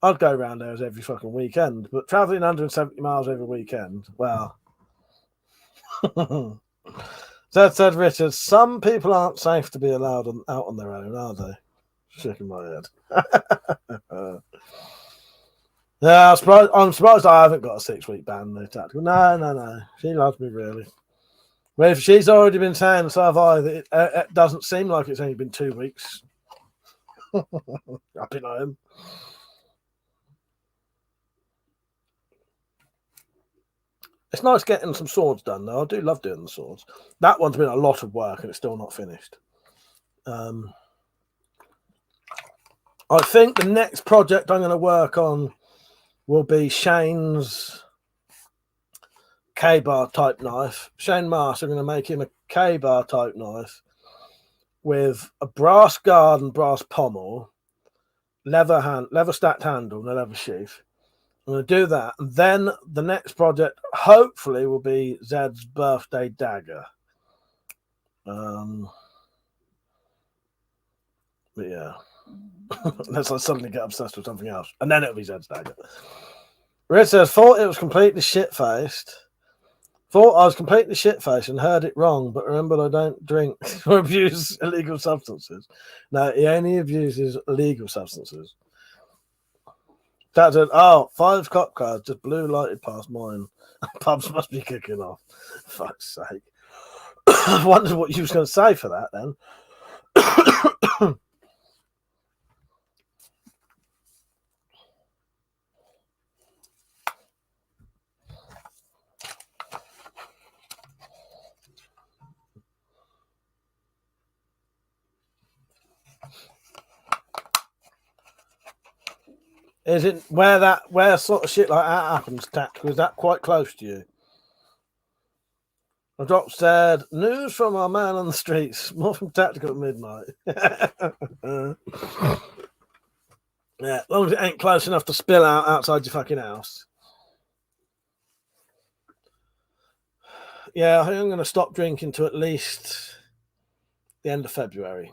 [SPEAKER 8] I'd go around there every fucking weekend, but travelling 170 miles every weekend, well. Said Richard, some people aren't safe to be allowed out on their own, are they? Shaking my head. Yeah, I'm surprised I haven't got a 6-week ban, though, Tactical. No. She loves me, really. Well, if she's already been saying, so have I, that it doesn't seem like it's only been 2 weeks. I've been home. It's nice getting some swords done, though. I do love doing the swords. That one's been a lot of work, and it's still not finished. I think the next project I'm going to work on will be Shane's K-bar type knife. Shane Marsh, I'm going to make him a K-bar type knife with a brass guard and brass pommel, leather stacked handle and a leather sheath. I'm going to do that. And then the next project, hopefully, will be Zed's birthday dagger. But yeah. Unless I suddenly get obsessed with something else. And then it'll be Zed's dagger. Red says, thought it was completely shit-faced. Thought I was completely shit-faced and heard it wrong, but remembered I don't drink or abuse illegal substances. No, he only abuses illegal substances. That said, 5 cop cars just blue lighted past mine. Pubs must be kicking off. Fuck's sake. I wondered what you was going to say for that then. Is it where sort of shit like that happens, Tactical? Is that quite close to you? I dropped said, news from our man on the streets, more from Tactical at midnight. Yeah, as long as it ain't close enough to spill out outside your fucking house. Yeah, I think I'm going to stop drinking to at least the end of February.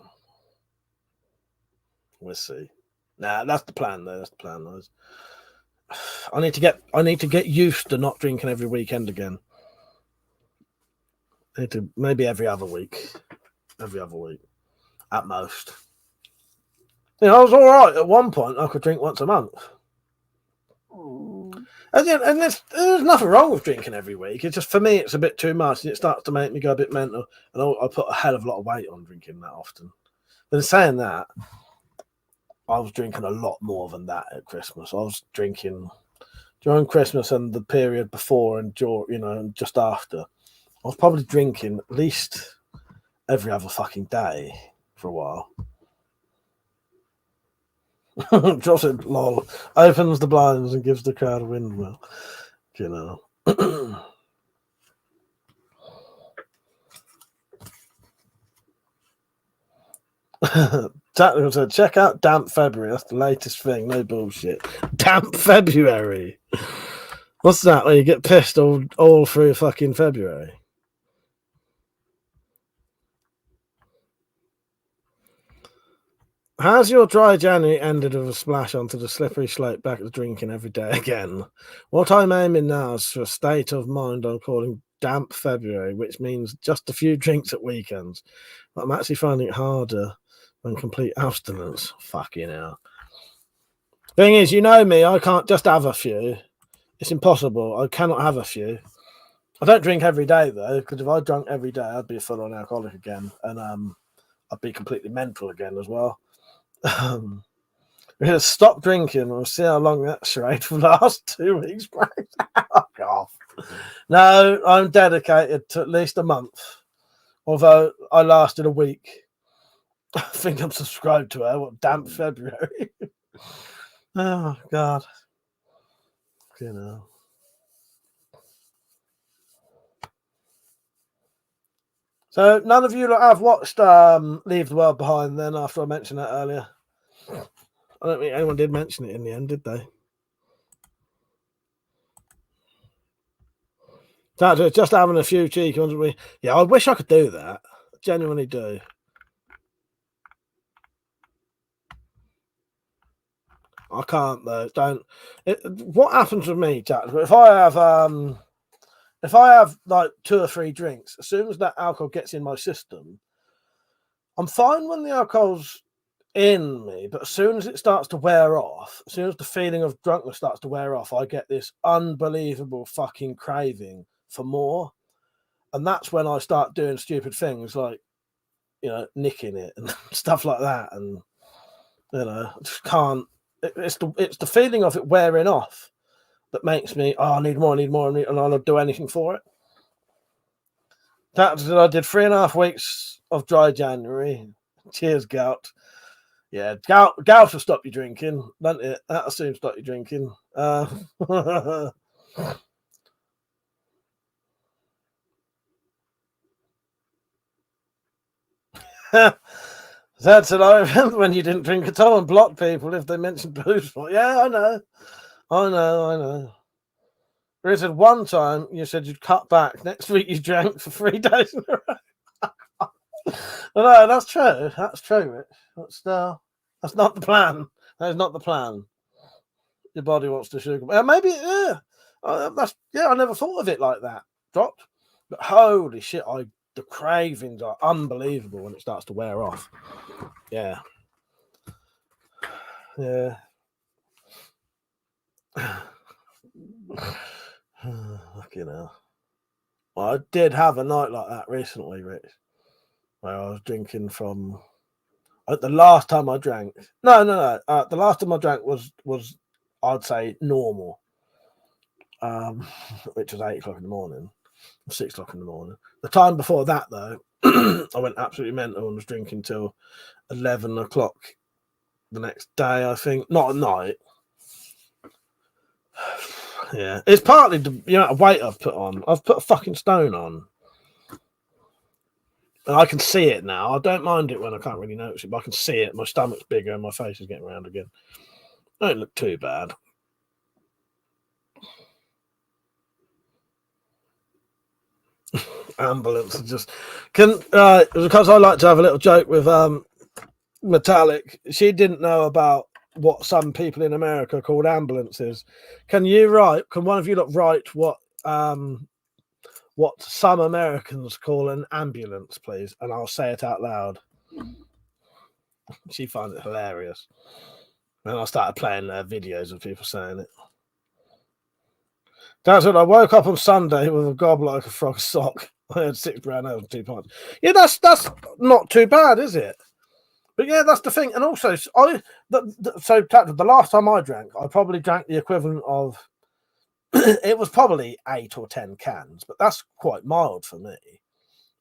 [SPEAKER 8] We'll see. Nah, that's the plan, though. That's the plan, though. I need to get used to not drinking every weekend again. I need to maybe every other week at most. You know, I was all right at one point. I could drink once a month. And there's nothing wrong with drinking every week. It's just, for me, it's a bit too much, and it starts to make me go a bit mental. And I put a hell of a lot of weight on drinking that often. But in saying that, I was drinking a lot more than that at Christmas. I was drinking during Christmas and the period before and and just after. I was probably drinking at least every other fucking day for a while. Drops it, lol. Opens the blinds and gives the crowd a windmill. You know. Tactical said, check out Damp February. That's the latest thing. No bullshit. Damp February. What's that? When you get pissed all through fucking February? Has your dry January ended with a splash onto the slippery slope back to drinking every day again? What I'm aiming now is for a state of mind I'm calling Damp February, which means just a few drinks at weekends. But I'm actually finding it harder than complete abstinence. Fucking hell. Thing is, you know me, I can't just have a few. It's impossible. I cannot have a few. I don't drink every day, though, because if I drank every day, I'd be a full-on alcoholic again. And I'd be completely mental again as well. We're going to stop drinking. We'll see how long that charade will last. 2 weeks, mate. Fuck off. No, I'm dedicated to at least a month. Although I lasted a week. I think I'm subscribed to her. What, Damp February? Oh, God. You know. So none of you have watched Leave the World Behind then after I mentioned that earlier? I don't think anyone did mention it in the end, did they? Just having a few cheeky ones. Yeah, I wish I could do that. I genuinely do. I can't though. What happens with me, Jack? If I have like 2 or 3 drinks, as soon as that alcohol gets in my system, I'm fine when the alcohol's in me, but as soon as it starts to wear off, as soon as the feeling of drunkenness starts to wear off, I get this unbelievable fucking craving for more. And that's when I start doing stupid things like, nicking it and stuff like that. And, I just can't. It's the feeling of it wearing off that makes me, I need more, and I'll do anything for it. I did 3.5 weeks of dry January. Cheers, gout. Yeah, gout will stop you drinking, don't it? That'll soon stop you drinking. That's what I remember when you didn't drink at all and blocked people if they mentioned booze. Yeah, I know. There said one time you said you'd cut back. Next week you drank for 3 days in a row. No, that's true. That's true, Rich. That's not the plan. That is not the plan. Your body wants to sugar. Maybe, yeah. I never thought of it like that. Dropped. But holy shit, the cravings are unbelievable when it starts to wear off. Yeah. Yeah. Fucking hell. I did have a night like that recently, Rich, where I was drinking from. The last time I drank. No. The last time I drank was I'd say normal. Which was 8 o'clock in the morning, 6 o'clock in the morning. The time before that, though, I went absolutely mental and was drinking till 11 o'clock the next day. I think not at night. Yeah, it's partly the weight I've put on. I've put a fucking stone on. And I can see it now. I don't mind it when I can't really notice it, but I can see it. My stomach's bigger and my face is getting round again. Don't look too bad. Ambulance just can because I like to have a little joke with Metallic. She didn't know about what some people in America called ambulances. Can one of you look write what some Americans call an ambulance, please? And I'll say it out loud. She finds it hilarious. And I started playing videos of people saying it. That's it. I woke up on Sunday with a gob like a frog sock. I had 6 brown ales and 2 pints. Yeah, that's not too bad, is it? But yeah, that's the thing. And also, the last time I drank, I probably drank the equivalent of it was probably 8 or 10 cans, but that's quite mild for me.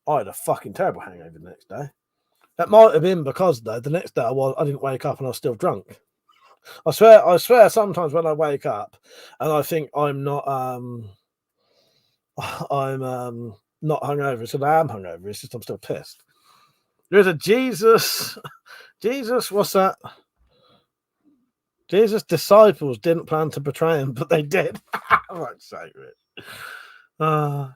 [SPEAKER 8] I had a fucking terrible hangover the next day. That might have been because though the next day I didn't wake up and I was still drunk. I swear sometimes when I wake up and I think I'm not not hungover, so I am hungover. It's just I'm still pissed. There's a Jesus, what's that? Jesus' disciples didn't plan to betray him, but they did. Right, say it. No,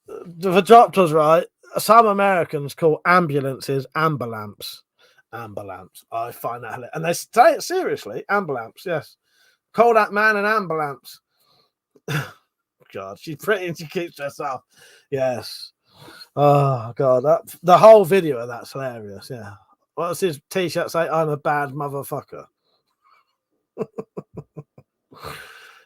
[SPEAKER 8] the dropped was right. Some Americans call ambulances ambulance. Ambulance. I find that hilarious. And they say it seriously. Ambulance, yes. Call that man an ambulance. God, she's pretty and she keeps herself. Yes. Oh God, the whole video of that's hilarious. Yeah. What's his t-shirt say? I'm a bad motherfucker.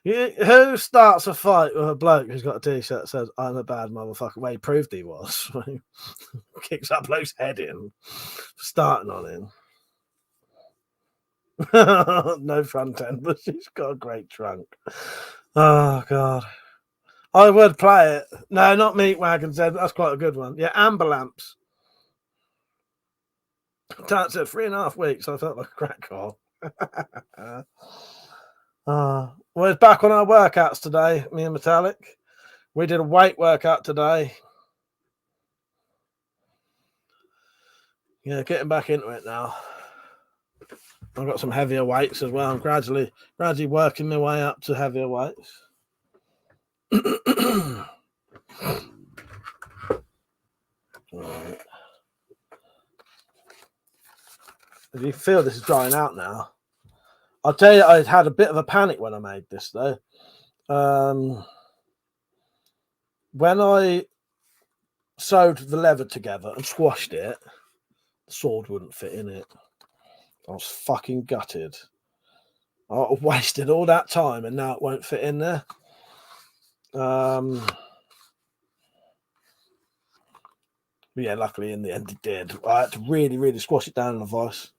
[SPEAKER 8] Who starts a fight with a bloke who's got a t-shirt that says I'm a bad motherfucker? Well, he proved he was. Kicks that bloke's head in for starting on him. No front end, but she's got a great trunk. Oh God. I would play it. No, not Meat Wagon said. That's quite a good one. Yeah, ambulance. That's it. 3.5 weeks. I felt like a crack hole. We're back on our workouts today, me and Metallic. We did a weight workout today. Yeah, getting back into it now. I've got some heavier weights as well. I'm gradually working my way up to heavier weights. Right. If you feel this is drying out now, I'll tell you, I had a bit of a panic when I made this though. When I sewed the leather together and squashed it, the sword wouldn't fit in it. I was fucking gutted. I wasted all that time and now it won't fit in there. But yeah, luckily in the end it did. I had to really, really squash it down in a vice.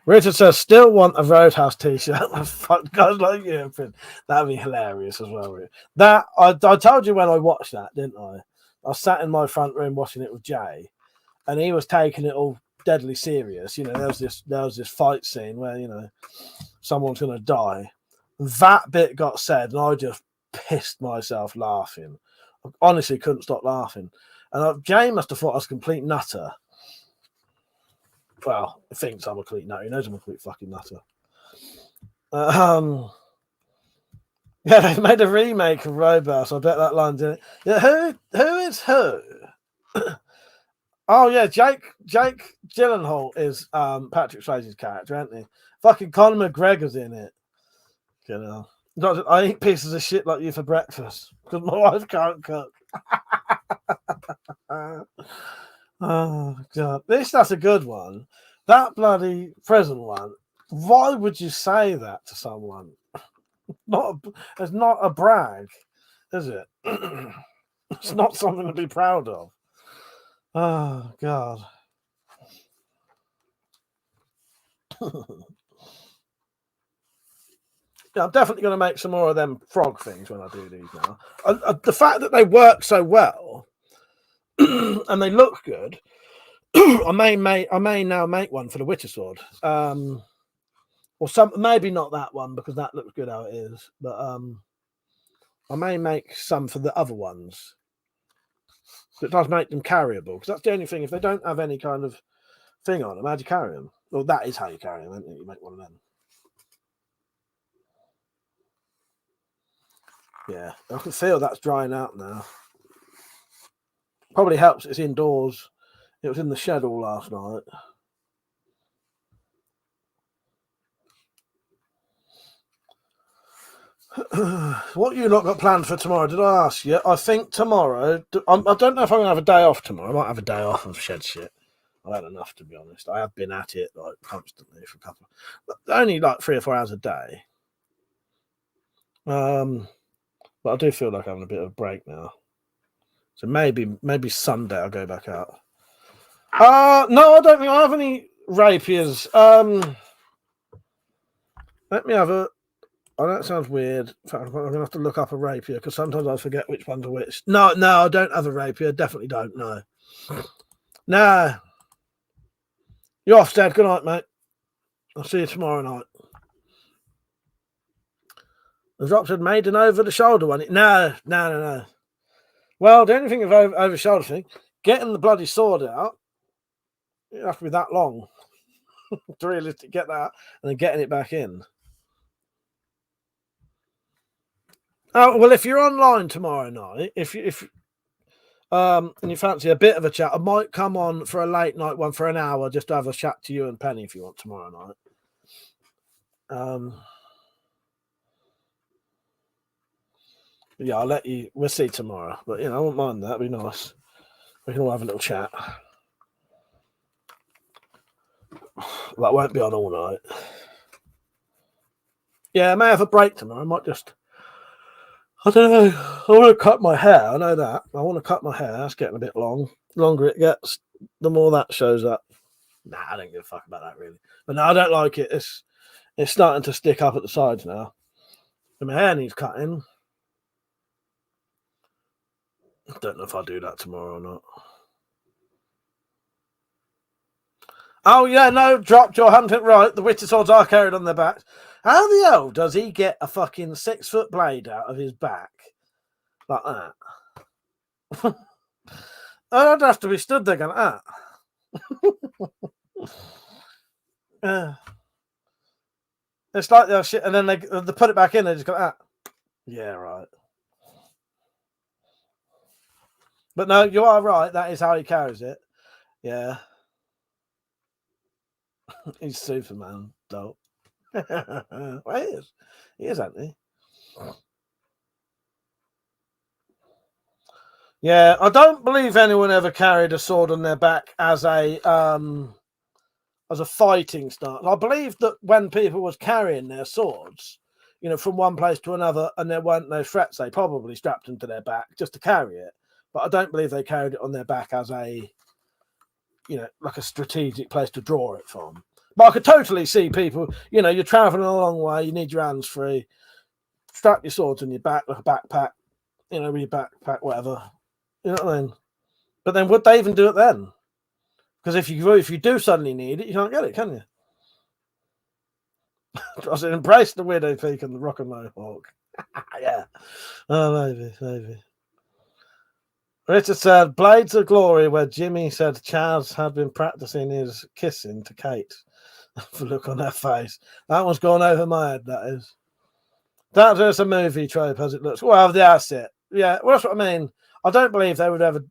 [SPEAKER 8] Richard says, still want a Roadhouse t-shirt. Fuck guys like you. That'd be hilarious as well. That I told you when I watched that, didn't I? I sat in my front room watching it with Jay, and he was taking it all deadly serious. You know, there was this fight scene where, you know, someone's gonna die. That bit got said, and I just pissed myself laughing. I honestly couldn't stop laughing. And Jay must have thought I was a complete nutter. Well, he thinks I'm a complete nutter. He knows I'm a complete fucking nutter. Yeah, they made a remake of Roadhouse. I bet that line's in it. Yeah, who is who? Oh yeah, Jake Gyllenhaal is Patrick Swayze's character, isn't he? Fucking Conor McGregor's in it. You know, I eat pieces of shit like you for breakfast because my wife can't cook. Oh God, that's a good one. That bloody prison one. Why would you say that to someone? It's not a brag, is it? It's not something to be proud of. Oh God. Yeah, I'm definitely going to make some more of them frog things when I do these now. The fact that they work so well and they look good, I may now make one for the Witcher sword. Or maybe not that one because that looks good how it is. But I may make some for the other ones. It does make them carryable because that's the only thing. If they don't have any kind of thing on them, how do you carry them? Well, that is how you carry them, isn't it? You make one of them. Yeah, I can feel that's drying out now. Probably helps it's indoors. It was in the shed all last night. What you lot got planned for tomorrow? Did I ask you? I think tomorrow. I don't know if I'm going to have a day off tomorrow. I might have a day off of shed shit. I've had enough, to be honest. I have been at it like constantly for a couple, but only like 3 or 4 hours a day. But I do feel like having a bit of a break now. So maybe Sunday I'll go back out. No, I don't think I have any rapiers. Let me have a. Oh, that sounds weird. In fact, I'm going to have to look up a rapier because sometimes I forget which ones are which. No, I don't have a rapier. Definitely don't. No. No. You're off, Dad. Good night, mate. I'll see you tomorrow night. The drops had made an over-the-shoulder one. No. Well, the only thing of over-the-shoulder thing, getting the bloody sword out, you have to be that long to really get that and then getting it back in. Oh, well, if you're online tomorrow night, if and you fancy a bit of a chat, I might come on for a late night one for an hour just to have a chat to you and Penny if you want tomorrow night. Yeah, I'll let you. We'll see tomorrow, but I won't mind that. It'd be nice. We can all have a little chat. That won't be on all night. Yeah, I may have a break tomorrow. I might just. I don't know. I want to cut my hair. I know that. I want to cut my hair. That's getting a bit long. The longer it gets, the more that shows up. Nah, I don't give a fuck about that really. But no, I don't like it. It's starting to stick up at the sides now. And my hair needs cutting. I don't know if I'll do that tomorrow or not. Oh, yeah, no, dropped your hunting right. The Witcher swords are carried on their backs. How the hell does he get a fucking 6-foot blade out of his back like that? I'd have to be stood there going, It's like that shit, and then they put it back in, they just go, Yeah, right. But no, you are right. That is how he carries it. Yeah. He's Superman, though. Well, he is. He is, isn't he? Yeah, I don't believe anyone ever carried a sword on their back as a fighting stance. I believe that when people was carrying their swords, from one place to another, and there weren't no threats, they probably strapped them to their back just to carry it. But I don't believe they carried it on their back as a, like a strategic place to draw it from. But I could totally see people, you're traveling a long way, you need your hands free, strap your swords on your back like a backpack, with your backpack, whatever. You know what I mean? But then would they even do it then? Because if you do suddenly need it, you can't get it, can you? I said, embrace the Widow Peak and the Rock and Mohawk. Yeah. Oh, maybe. Richard said, Blades of Glory, where Jimmy said Chaz had been practicing his kissing to Kate. The look on her face. That one's gone over my head, that is. That's just a movie trope as it looks. Well, that's it. Yeah, well, that's what I mean. I don't believe they would ever,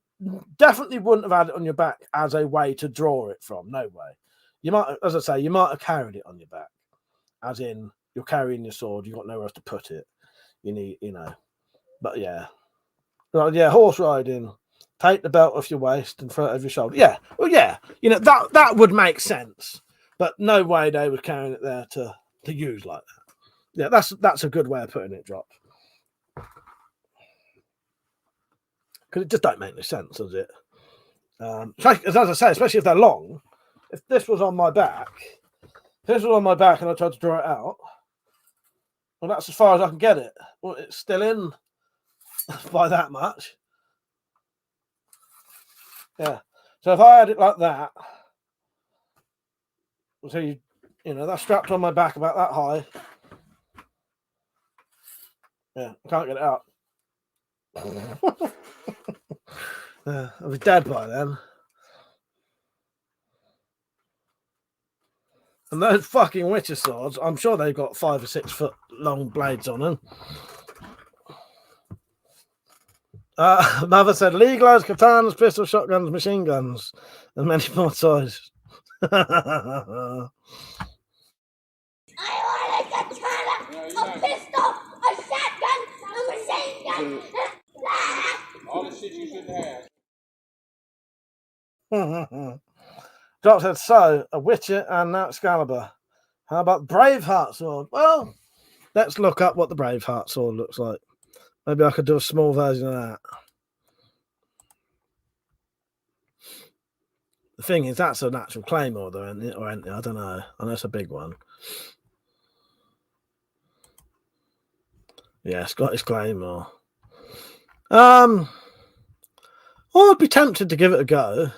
[SPEAKER 8] definitely wouldn't have had it on your back as a way to draw it from. No way. You might, as I say, you might have carried it on your back. As in, you're carrying your sword, you've got nowhere else to put it. You need, But yeah. Right, yeah, horse riding. Take the belt off your waist and throw it over your shoulder. Yeah, well, yeah. That would make sense. But no way they were carrying it there to use like that. Yeah, that's a good way of putting it, Drop. Because it just don't make any sense, does it? As I say, especially if they're long. If this was on my back, and I tried to draw it out, well, that's as far as I can get it. Well, it's still in by that much. Yeah. So if I had it like that, so that's strapped on my back about that high. Yeah, I can't get it out. I'll be dead by then. And those fucking Witcher swords, I'm sure they've got 5 or 6 foot long blades on them. Mother said, legalise katanas, pistols, shotguns, machine guns, and many more toys.
[SPEAKER 11] I want a katana, a pistol, a shotgun, a machine gun.
[SPEAKER 7] All the shit you shouldn't have.
[SPEAKER 8] Drop said, so, a Witcher and now Excalibur. How about Braveheart sword? Well, let's look up what the Braveheart sword looks like. Maybe I could do a small version of that. The thing is, that's an actual claymore, though, isn't it? Or anything? I don't know. I know it's a big one. Yeah, Scottish claymore. I'd be tempted to give it a go.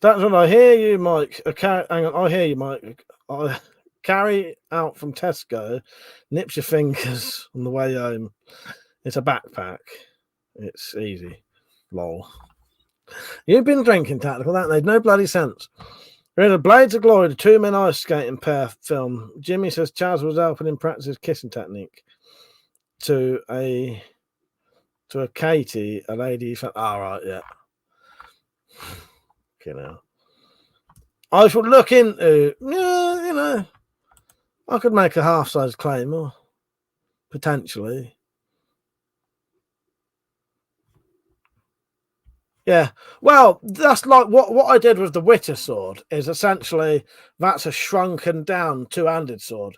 [SPEAKER 8] That's what I hear you, Mike. Hang on, I hear you, Mike. I carry out from Tesco, nips your fingers on the way home. It's a backpack. It's easy. Lol. You've been drinking, Tactical. That made no bloody sense. We're in a Blades of Glory, the two men ice skating pair film. Jimmy says Chaz was helping him practice his kissing technique to a Katie, a lady. All right, yeah. You know, I should look into. Yeah, you know, I could make a half-size claymore potentially. Yeah, well, that's like what I did with the Witcher sword. Is essentially that's a shrunken down two-handed sword.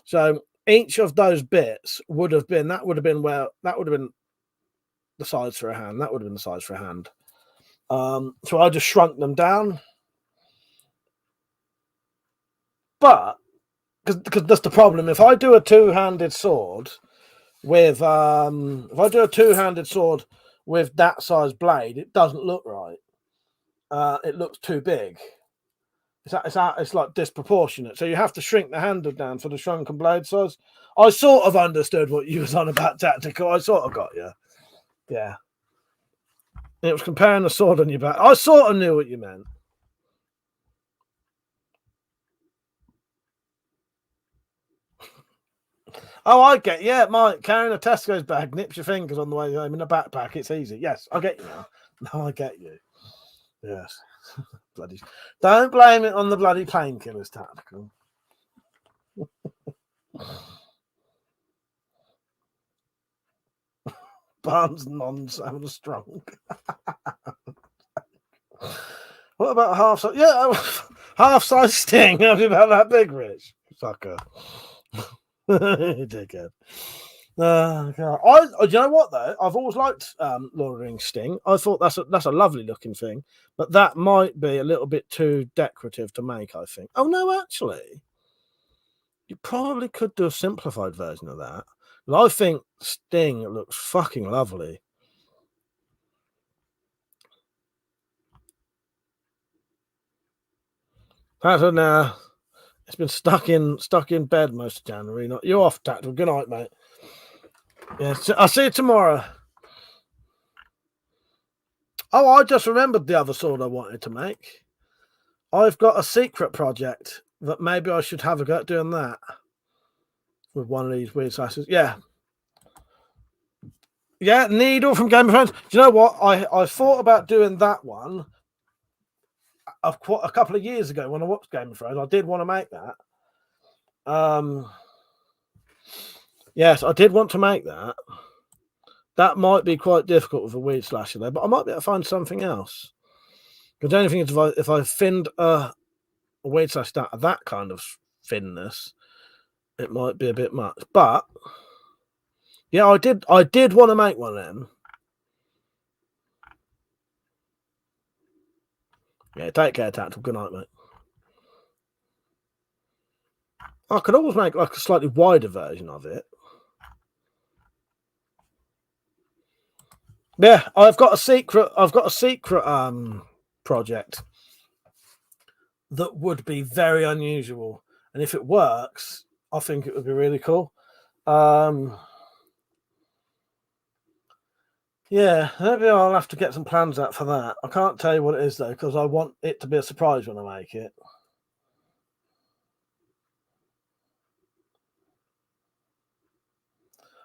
[SPEAKER 8] So each of those bits would have been the size for a hand. That would have been the size for a hand. So I just shrunk them down. But because that's the problem. If I do a two-handed sword with with that size blade, it doesn't look right. It looks too big. It's like disproportionate. So you have to shrink the handle down for the shrunken blade size. I sort of understood what you was on about, Tactical. I sort of got you. Yeah. It was comparing the sword on your back. I sort of knew what you meant. Oh, I get. Yeah, Mike, carrying a Tesco's bag nips your fingers on the way home in a backpack. It's easy. Yes, I get you now. No, I get you. Yes. Bloody. Don't blame it on the bloody painkillers, Tactical. Barnes non-sound strong. What about half size? Yeah, half size Sting. How about that big, Rich? Sucker. Dickhead. God. You know what though? I've always liked Lord of the Rings Sting. I thought that's a lovely looking thing, but that might be a little bit too decorative to make. I think. Oh no, actually, you probably could do a simplified version of that. But I think Sting looks fucking lovely. That's now. It's been stuck in bed most of January. Not you off, Tactical. Good night, mate. Yeah, I'll see you tomorrow. Oh, I just remembered the other sword I wanted to make. I've got a secret project that maybe I should have a go at doing that with one of these weird slashes. Yeah. Yeah, Needle from Game of Thrones. Do you know what? I thought about doing that one a couple of years ago when I watched Game of Thrones. I did want to make that. Yes, I did want to make that. That might be quite difficult with a weird slasher there, but I might be able to find something else. Because the only thing is, if I find a weird slash that kind of thinness, it might be a bit much. But yeah, I did want to make one of them. Yeah, take care, Tactical. Good night, mate. I could always make like a slightly wider version of it. Yeah, I've got a secret project that would be very unusual, and if it works, I think it would be really cool. Yeah, maybe I'll have to get some plans out for that. I can't tell you what it is though, because I want it to be a surprise when I make it.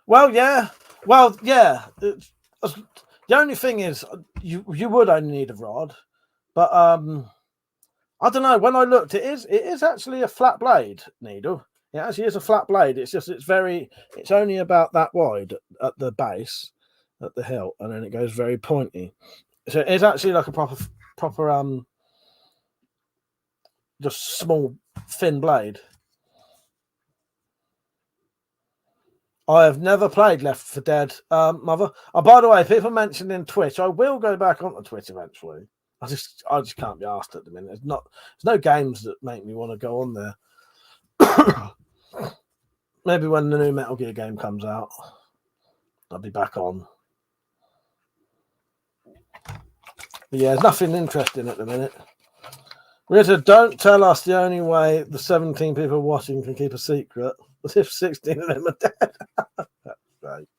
[SPEAKER 8] Well, yeah. Well, yeah. The only thing is, you would only need a rod, but I don't know. When I looked, it is actually a flat blade needle. It actually is a flat blade. It's only about that wide at the base, at the hilt, and then it goes very pointy. So it's actually like a proper just small thin blade. I have never played Left 4 Dead, Mother. Oh, by the way, people mentioned in Twitch, I will go back onto Twitch eventually. I just can't be asked at the minute. There's no games that make me want to go on there. Maybe when the new Metal Gear game comes out, I'll be back on. But yeah, there's nothing interesting at the minute. Richard, don't tell us the only way the 17 people watching can keep a secret was if 16 of them are dead. That's great.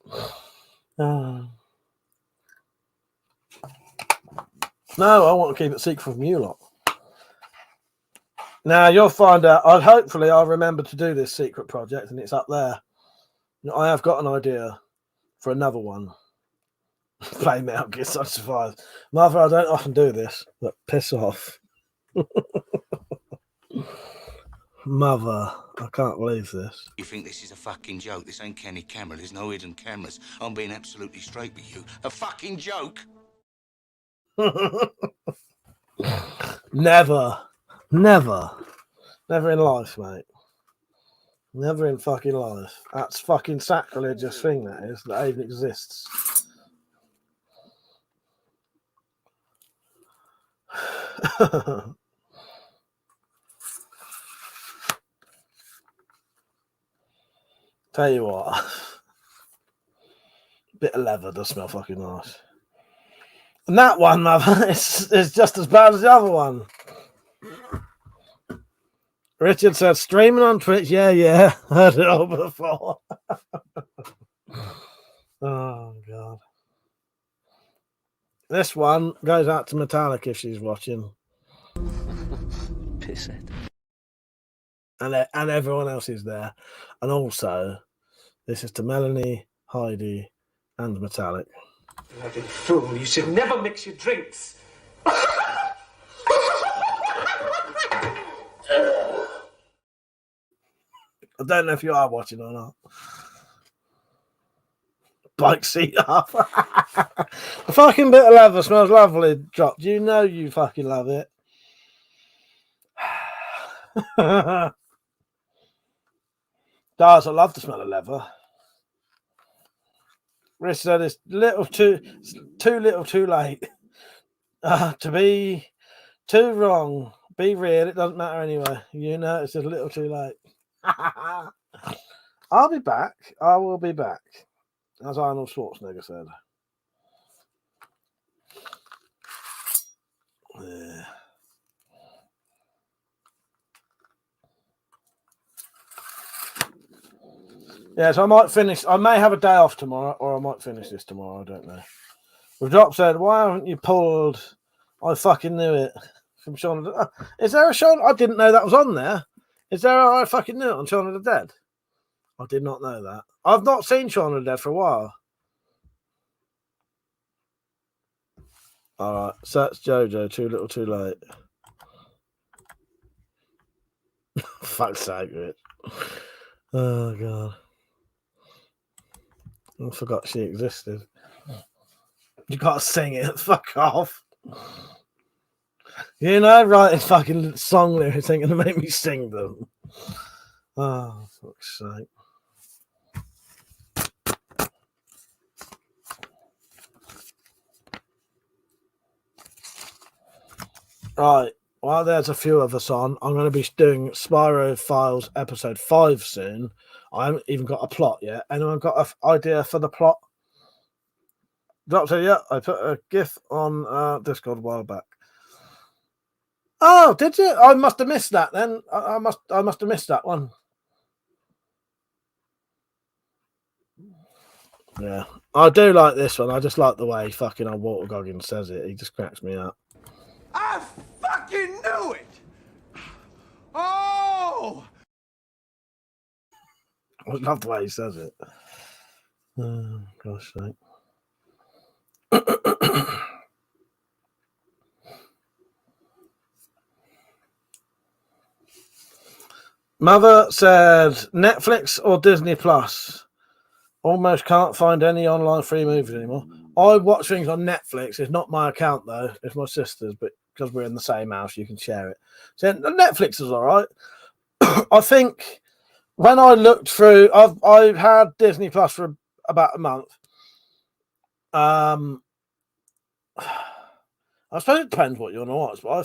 [SPEAKER 8] No, I want to keep it secret from you lot. Now, you'll find out. Hopefully, I'll remember to do this secret project, and it's up there. I have got an idea for another one. Play Metal Gear Solid Survive. Mother, I don't often do this, but piss off. Mother, I can't believe this.
[SPEAKER 6] You think this is a fucking joke? This ain't Kenny camera. There's no hidden cameras. I'm being absolutely straight with you. A fucking joke? Never
[SPEAKER 8] in life, mate. Never in fucking life. That's fucking sacrilegious thing, that is, that even exists. Tell you what, bit of leather does smell fucking nice. And that one, Mother, is just as bad as the other one. Richard said, streaming on Twitch. Yeah. Heard it all before. Oh, God. This one goes out to Metallic if she's watching.
[SPEAKER 4] Pisshead.
[SPEAKER 8] And everyone else is there. And also, this is to Melanie, Heidi, and Metallic.
[SPEAKER 3] Bloody fool, you should never mix your drinks.
[SPEAKER 8] I don't know if you are watching or not. Bike seat up. A fucking bit of leather smells lovely. Drop. Do you know you fucking love it? Does I love the smell of leather. Rich said it's too little too late. To be too wrong. Be real, it doesn't matter anyway. You know it's a little too late. I'll be back. I will be back. As Arnold Schwarzenegger said. Yeah. Yeah, so I might finish. I may have a day off tomorrow, or I might finish this tomorrow. I don't know. The Drop said, "Why haven't you pulled? I fucking knew it." From Shaun of the... Is there a Shaun? I didn't know that was on there. Is there I fucking knew it on Shaun of the Dead? I did not know that. I've not seen Shaun of the Dead for a while. All right, search JoJo. Too little, too late. Fuck's sake, Rich. Oh God. I forgot she existed. You gotta sing it. Fuck off. You know, writing fucking song lyrics ain't gonna make me sing them. Oh, fuck's sake. Right. Well, there's a few of us on. I'm going to be doing Spyro Files episode 5 soon. I haven't even got a plot yet. Anyone got an idea for the plot? Doctor, yeah, I put a GIF on Discord a while back. Oh, did you? I must have missed that then. I must have missed that one. Yeah, I do like this one. I just like the way fucking old Walter Goggins says it. He just cracks me up.
[SPEAKER 7] I fucking knew it! Oh!
[SPEAKER 8] I love the way he says it. Oh, gosh sake. Mother said Netflix or Disney Plus. Almost can't find any online free movies anymore. I watch things on Netflix. It's not my account though. It's my sister's, but because we're in the same house, you can share it. So Netflix is all right. I think when I looked through, I've had Disney Plus for about a month. I suppose it depends what you want to watch, but I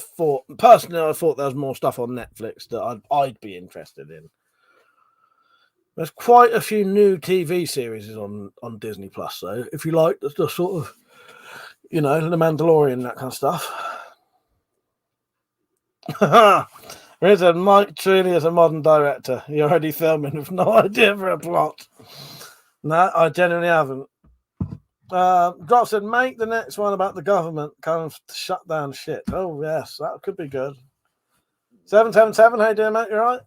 [SPEAKER 8] thought there was more stuff on Netflix that I'd be interested in. There's quite a few new TV series on Disney Plus, though. If you like the sort of, The Mandalorian, that kind of stuff. Richard, Mike truly is a modern director. You're already filming with no idea for a plot. No, I genuinely haven't. Drop said, make the next one about the government kind of shut down shit. Oh, yes, that could be good. 777, how you doing, mate? You all right?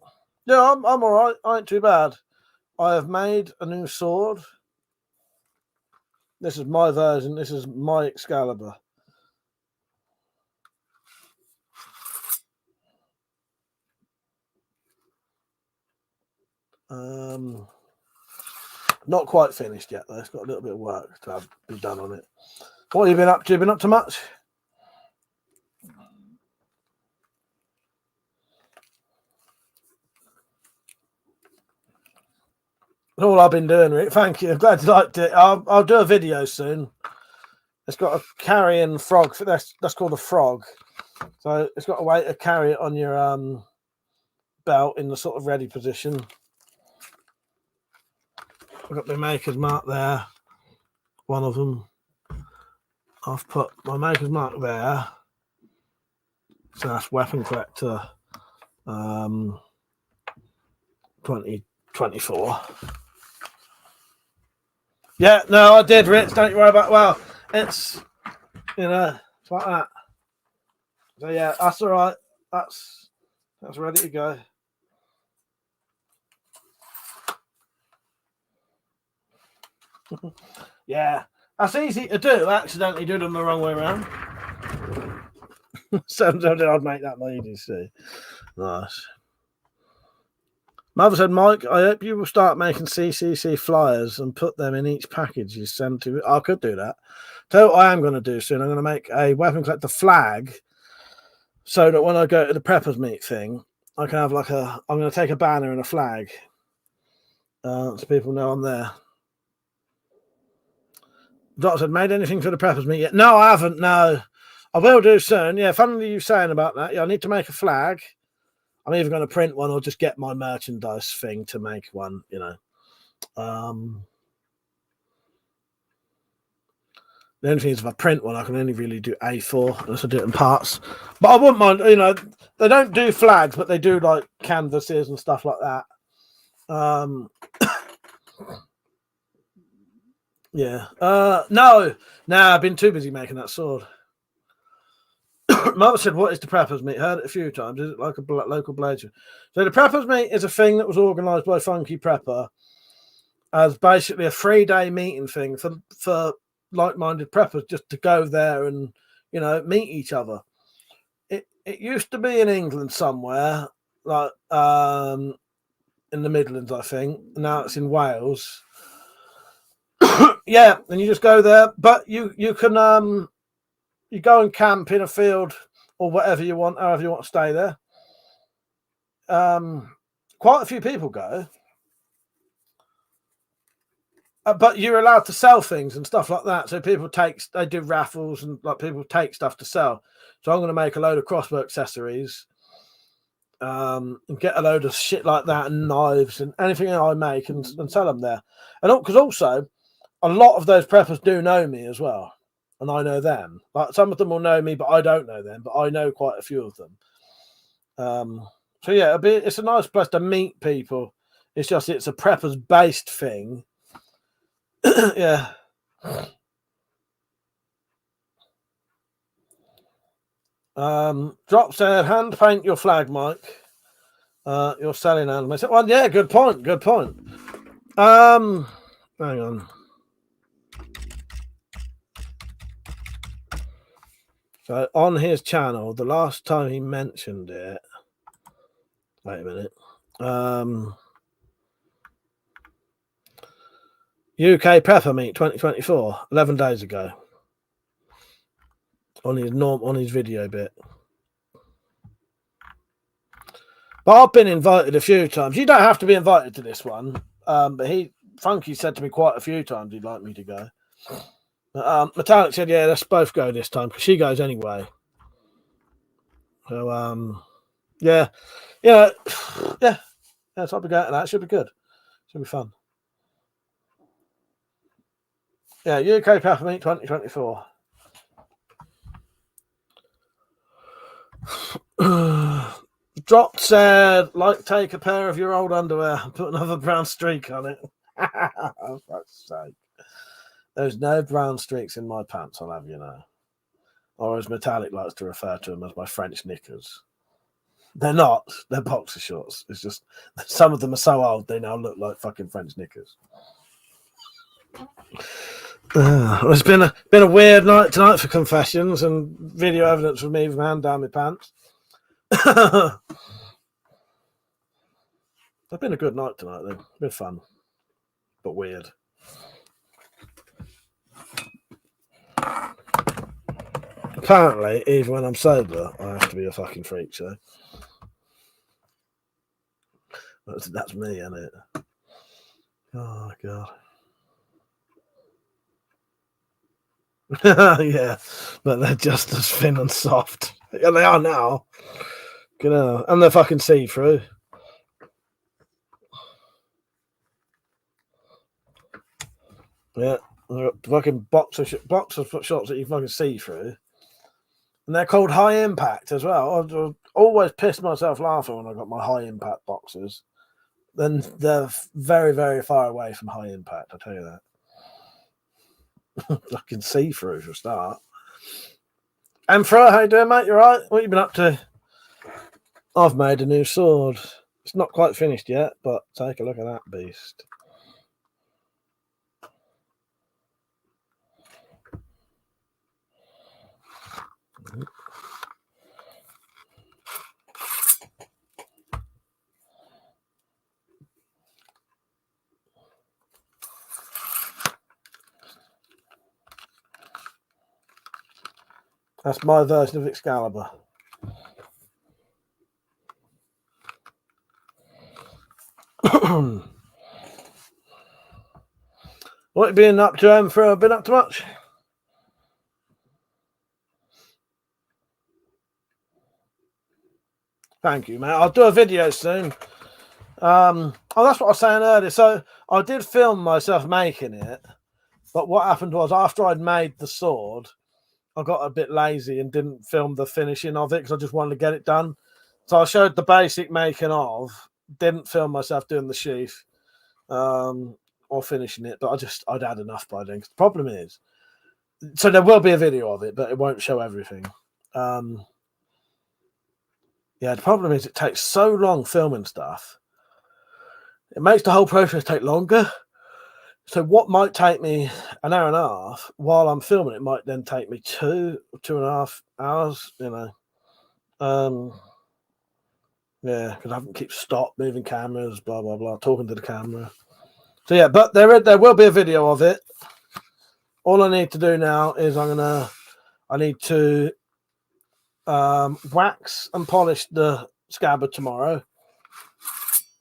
[SPEAKER 8] Yeah, I'm all right. I ain't too bad. I have made a new sword. This is my version. This is my Excalibur. Not quite finished yet, though. It's got a little bit of work to be done on it. What have you been up to? Been up to much? That's all I've been doing, Rick. Thank you. I'm glad you liked it. I'll do a video soon. It's got a carrying frog. That's called a frog. So it's got a way to carry it on your belt in the sort of ready position. I've got my maker's mark there. One of them. I've put my maker's mark there. So that's WeaponCollector 2024. Yeah, no, I did, Rich. Don't you worry about. Well, it's it's like that. So yeah, that's all right. That's ready to go. Yeah, that's easy to do. Accidentally do them the wrong way around. So I'd make that my EDC. Nice. Mother said, Mike, I hope you will start making CCC flyers and put them in each package you send to me. I could do that. Tell you what I am going to do soon. I'm going to make a WeaponCollector flag so that when I go to the preppers meet thing, I can have I'm going to take a banner and a flag so people know I'm there. Doctor said, made anything for the preppers meet yet? No, I haven't. No, I will do soon. Yeah, funnily you saying about that. Yeah, I need to make a flag. I'm either going to print one or just get my merchandise thing to make one, The only thing is, if I print one, I can only really do A4 unless I do it in parts. But I wouldn't mind, they don't do flags, but they do like canvases and stuff like that. Yeah. No, I've been too busy making that sword. Mother said, what is the preppers meet? Heard it a few times. Is it like a local blade show? So the preppers meet is a thing that was organised by Funky Prepper as basically a 3-day meeting thing for like-minded preppers just to go there and, meet each other. It used to be in England somewhere, like in the Midlands, I think. Now it's in Wales. Yeah, and you just go there, but you can you go and camp in a field or whatever you want, however you want to stay there. Quite a few people go. But you're allowed to sell things and stuff like that. So they do raffles and people take stuff to sell. So I'm going to make a load of crossbow accessories and get a load of shit like that and knives and anything I make and sell them there. And because also a lot of those preppers do know me as well. And I know them. Like some of them will know me, but I don't know them. But I know quite a few of them. So yeah, it's a nice place to meet people. It's a preppers based thing. Yeah. Drop said, hand paint your flag, Mike. You're selling animals. Well, yeah, good point. Hang on. So on his channel, the last time he mentioned it, wait a minute. UK Pepper Meat 2024, 11 days ago. On his video bit. But I've been invited a few times. You don't have to be invited to this one. But Funky said to me quite a few times he'd like me to go. Metallic said, yeah, let's both go this time because she goes anyway. So yeah. So I'll be going to that. Should be good. Should be fun. Yeah, UK Peppermint 2024. Drop said, like, take a pair of your old underwear and put another brown streak on it. For fuck's sake. There's no brown streaks in my pants, I'll have you know. Or as Metallic likes to refer to them as my French knickers. They're not. They're boxer shorts. It's just some of them are so old they now look like fucking French knickers. It's been a weird night tonight for confessions and video evidence of me with my hand down my pants. It's been a good night tonight, though. It's been fun, but weird. Apparently, even when I'm sober, I have to be a fucking freak show. That's me, isn't it? Oh, God. Yeah, but they're just as thin and soft. Yeah, they are now. You know, and they're fucking see-through. Yeah, they're fucking boxer shorts that you fucking see through. And they're called high impact as well. I always pissed myself laughing when I got my high impact boxers. Then they're very, very far away from high impact, I tell you that. I can see through for a start. Emperor, how you doing, mate? You right? What have you been up to? I've made a new sword. It's not quite finished yet, but take a look at that beast. That's my version of Excalibur. What have you been up to, Emperor? Been up to much? Thank you, mate. I'll do a video soon. That's what I was saying earlier. So I did film myself making it, but what happened was after I'd made the sword, I got a bit lazy and didn't film the finishing of it because I just wanted to get it done. So I showed the basic making of, didn't film myself doing the sheath or finishing it, but I'd had enough by then. The problem is, so there will be a video of it, but it won't show everything. Yeah, the problem is it takes so long filming stuff. It makes the whole process take longer. So what might take me an hour and a half while I'm filming it might then take me 2.5 hours, you know. Yeah, because I haven't keep stop moving cameras, blah blah blah, talking to the camera. So yeah, but there will be a video of it. All I need to do now is I need to wax and polish the scabbard tomorrow,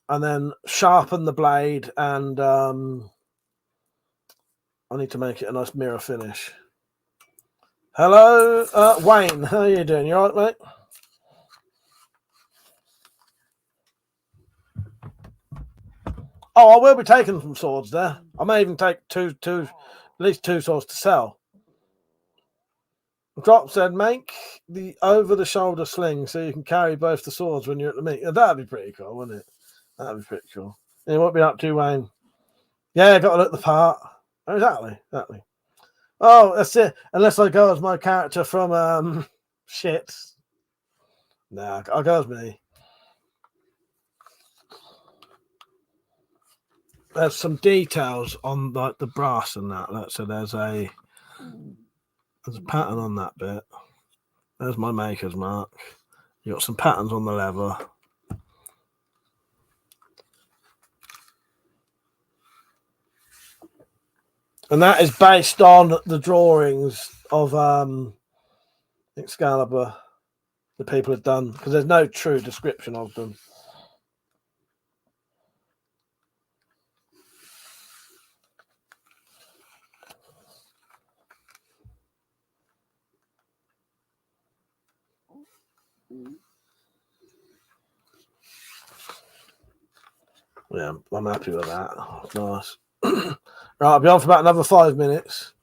[SPEAKER 8] and then sharpen the blade, and I need to make it a nice mirror finish. Hello, Wayne. How are you doing? You all right, mate? Oh, I will be taking some swords there. I may even take at least two swords to sell. Drop said, make the over-the-shoulder sling so you can carry both the swords when you're at the meet. That'd be pretty cool, wouldn't it? That'd be pretty cool. Yeah, what be up to, Wayne? Yeah, got to look the part. Oh, exactly. Oh, that's it. Unless I go as my character from shit. Nah, I'll go as me. There's some details on like the brass and that. So there's a pattern on that bit. There's my maker's mark. You got some patterns on the leather. And that is based on the drawings of Excalibur the people have done, because there's no true description of them. Yeah, I'm happy with that. Nice. Right, I'll be on for about another 5 minutes.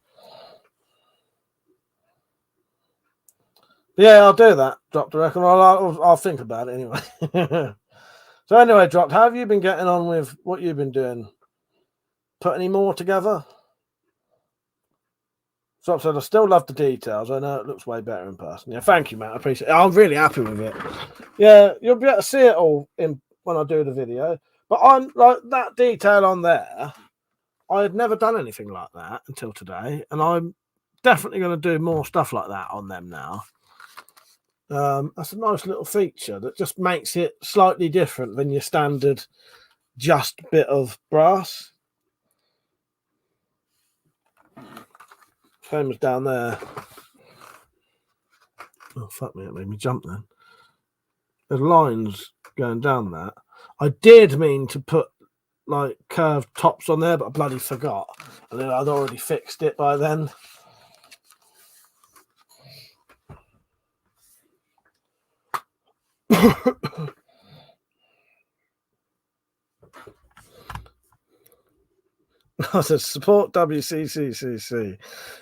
[SPEAKER 8] Yeah, I'll do that. Dropped, I reckon. I'll think about it anyway. So anyway, Dropped, how have you been getting on with what you've been doing? Put any more together? Drop said, I still love the details. I know it looks way better in person. Yeah, thank you, mate. I appreciate it. I'm really happy with it. Yeah, you'll be able to see it all when I do the video. But I'm like that detail on there. I had never done anything like that until today, and I'm definitely going to do more stuff like that on them now. That's a nice little feature that just makes it slightly different than your standard just bit of brass. Same as down there. Oh, fuck me, it made me jump then. There's lines going down that. I did mean to put like curved tops on there, but I bloody forgot. And then I'd already fixed it by then. I said support WCCCC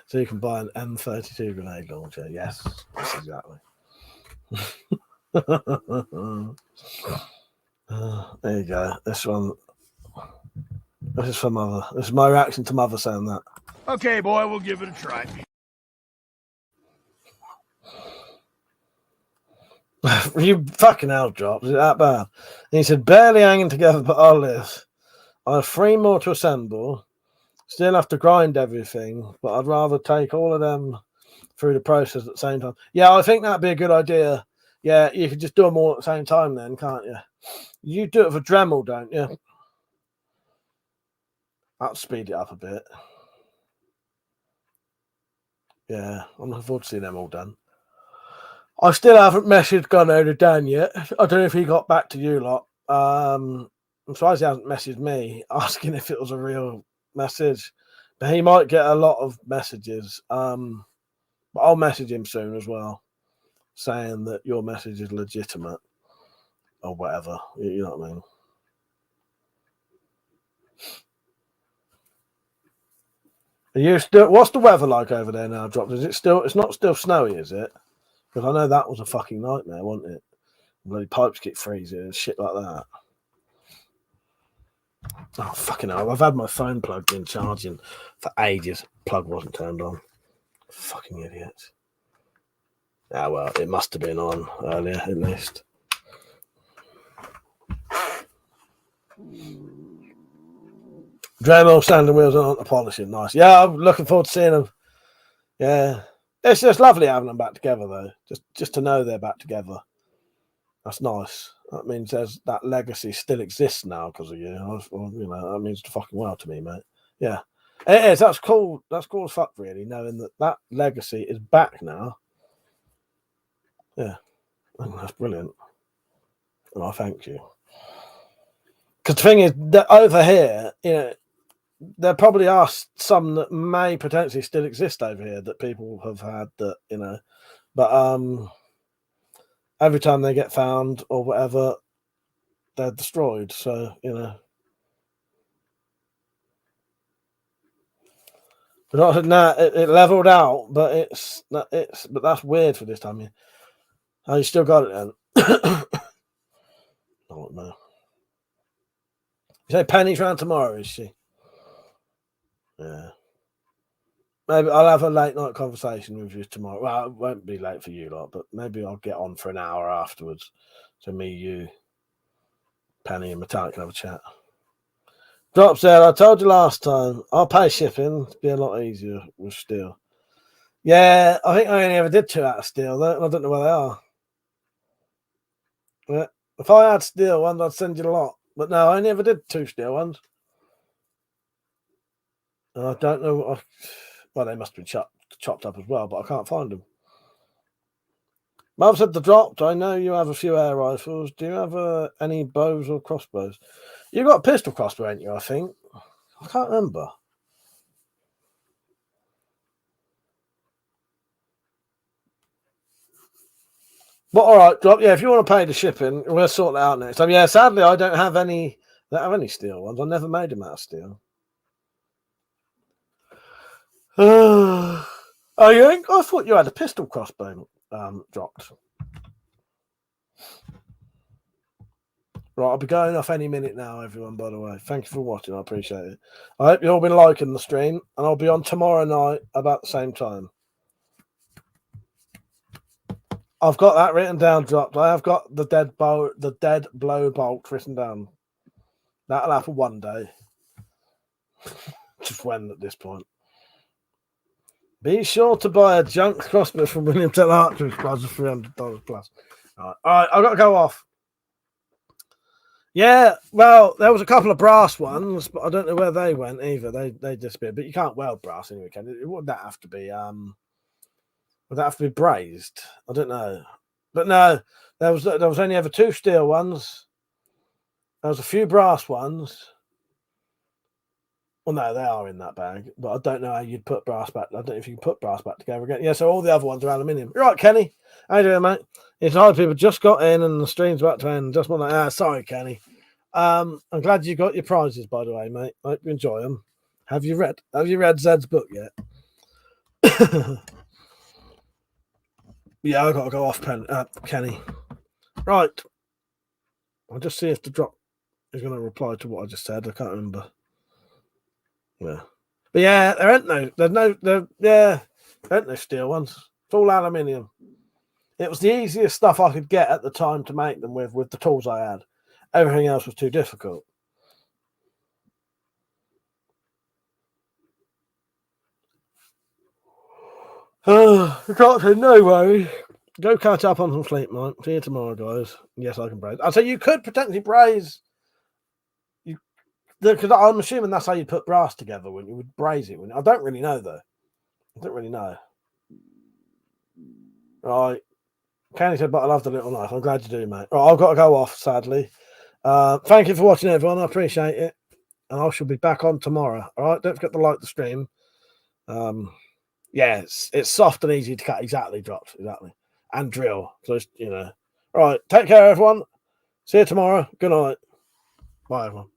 [SPEAKER 8] so you can buy an M32 grenade launcher. Yes, that's exactly. There you go. This one. This is for Mother. This is my reaction to Mother saying that.
[SPEAKER 1] Okay, boy, we'll give it a try.
[SPEAKER 8] You fucking hell, Drops. Is it that bad? And he said, barely hanging together, but I'll live. I have 3 more to assemble. Still have to grind everything, but I'd rather take all of them through the process at the same time. Yeah, I think that'd be a good idea. Yeah, you could just do them all at the same time then, can't you? You do it for Dremel, don't you? That'll speed it up a bit. Yeah, I'm looking forward to seeing them all done. I still haven't messaged Gunner Dan yet. I don't know if he got back to you lot. I'm surprised he hasn't messaged me asking if it was a real message. But he might get a lot of messages. But I'll message him soon as well, saying that your message is legitimate or whatever. You know what I mean? Are you still? What's the weather like over there now, Dropped? Is it still? It's not still snowy, is it? Because I know that was a fucking nightmare, wasn't it? Bloody pipes get freezing and shit like that. Oh, fucking hell. I've had my phone plugged in charging for ages. Plug wasn't turned on. Fucking idiots. Ah, well, it must have been on earlier, at least. Dremel sanding wheels aren't polishing. Nice. Yeah, I'm looking forward to seeing them. Yeah. It's just lovely having them back together, though. Just to know they're back together. That's nice. That means that legacy still exists now because of you. You know, that means the fucking world to me, mate. Yeah, it is. That's cool. That's cool as fuck, really, knowing that legacy is back now. Yeah, that's brilliant. And I thank you. Because the thing is that over here, you know, there probably are some that may potentially still exist over here that people have had that, you know, but every time they get found or whatever, they're destroyed. So, you know. But nah, it leveled out, but but that's weird for this time. Oh, you still got it then? I don't know. You say Penny's round tomorrow, is she? Yeah. Maybe I'll have a late night conversation with you tomorrow. Well, it won't be late for you lot, but maybe I'll get on for an hour afterwards. So me, you, Penny, and Metallic can have a chat. Drops there. I told you last time. I'll pay shipping. It'll be a lot easier with steel. Yeah, I think I only ever did 2 out of steel, though. I don't know where they are. Yeah. If I had steel ones, I'd send you a lot. But no, I never did 2 steel ones. And I don't know. Well, they must have been chopped up as well, but I can't find them. Mum said the dropped. I know you have a few air rifles. Do you have any bows or crossbows? You got a pistol crossbow, ain't you? I think. I can't remember. But all right, drop. Yeah, if you want to pay the shipping, we'll sort that out next time. Yeah, sadly, I don't have any. Don't have any steel ones. I never made them out of steel. Oh, yeah. I thought you had a pistol crossbow dropped. Right, I'll be going off any minute now, everyone, by the way. Thank you for watching. I appreciate it. I hope you've all been liking the stream, and I'll be on tomorrow night about the same time. I've got that written down, dropped. I have got the dead blow bolt written down. That'll happen one day. Just when at this point. Be sure to buy a junk crossbow from William Tell Archery Squad for $300 plus. All right, I've got to go off. Yeah, well, there was a couple of brass ones, but I don't know where they went either. They disappeared. But you can't weld brass anyway, can it? Would that have to be would that have to be brazed? I don't know. But no, there was only ever 2 steel ones. There was a few brass ones. Well, no, they are in that bag, but I don't know how you'd put brass back. I don't know if you can put brass back together again. Yeah, so all the other ones are aluminium. You're right, Kenny. How you doing, mate? It's hard. People just got in and the stream's about to end. Just want to, sorry, Kenny. I'm glad you got your prizes, by the way, mate. I hope you enjoy them. Have you read Zed's book yet? Yeah, I got to go off, Kenny. Right. I'll just see if the drop is going to reply to what I just said. I can't remember. Yeah. But yeah, there ain't no steel ones. It's all aluminium. It was the easiest stuff I could get at the time to make them with the tools I had. Everything else was too difficult. Doctor, no worries. Go catch up on some sleep, mate. See you tomorrow, guys. Yes, I can braise. I say you could potentially braise. Because I'm assuming that's how you put brass together when you would braise it. I don't really know, though. I don't really know. Right. Kenny said, but I love the little knife. I'm glad you do, mate. Right, I've got to go off, sadly. Thank you for watching, everyone. I appreciate it. And I shall be back on tomorrow. All right. Don't forget to like the stream. Yeah, it's soft and easy to cut. Exactly, drops. Exactly. And drill. So, All right. Take care, everyone. See you tomorrow. Good night. Bye, everyone.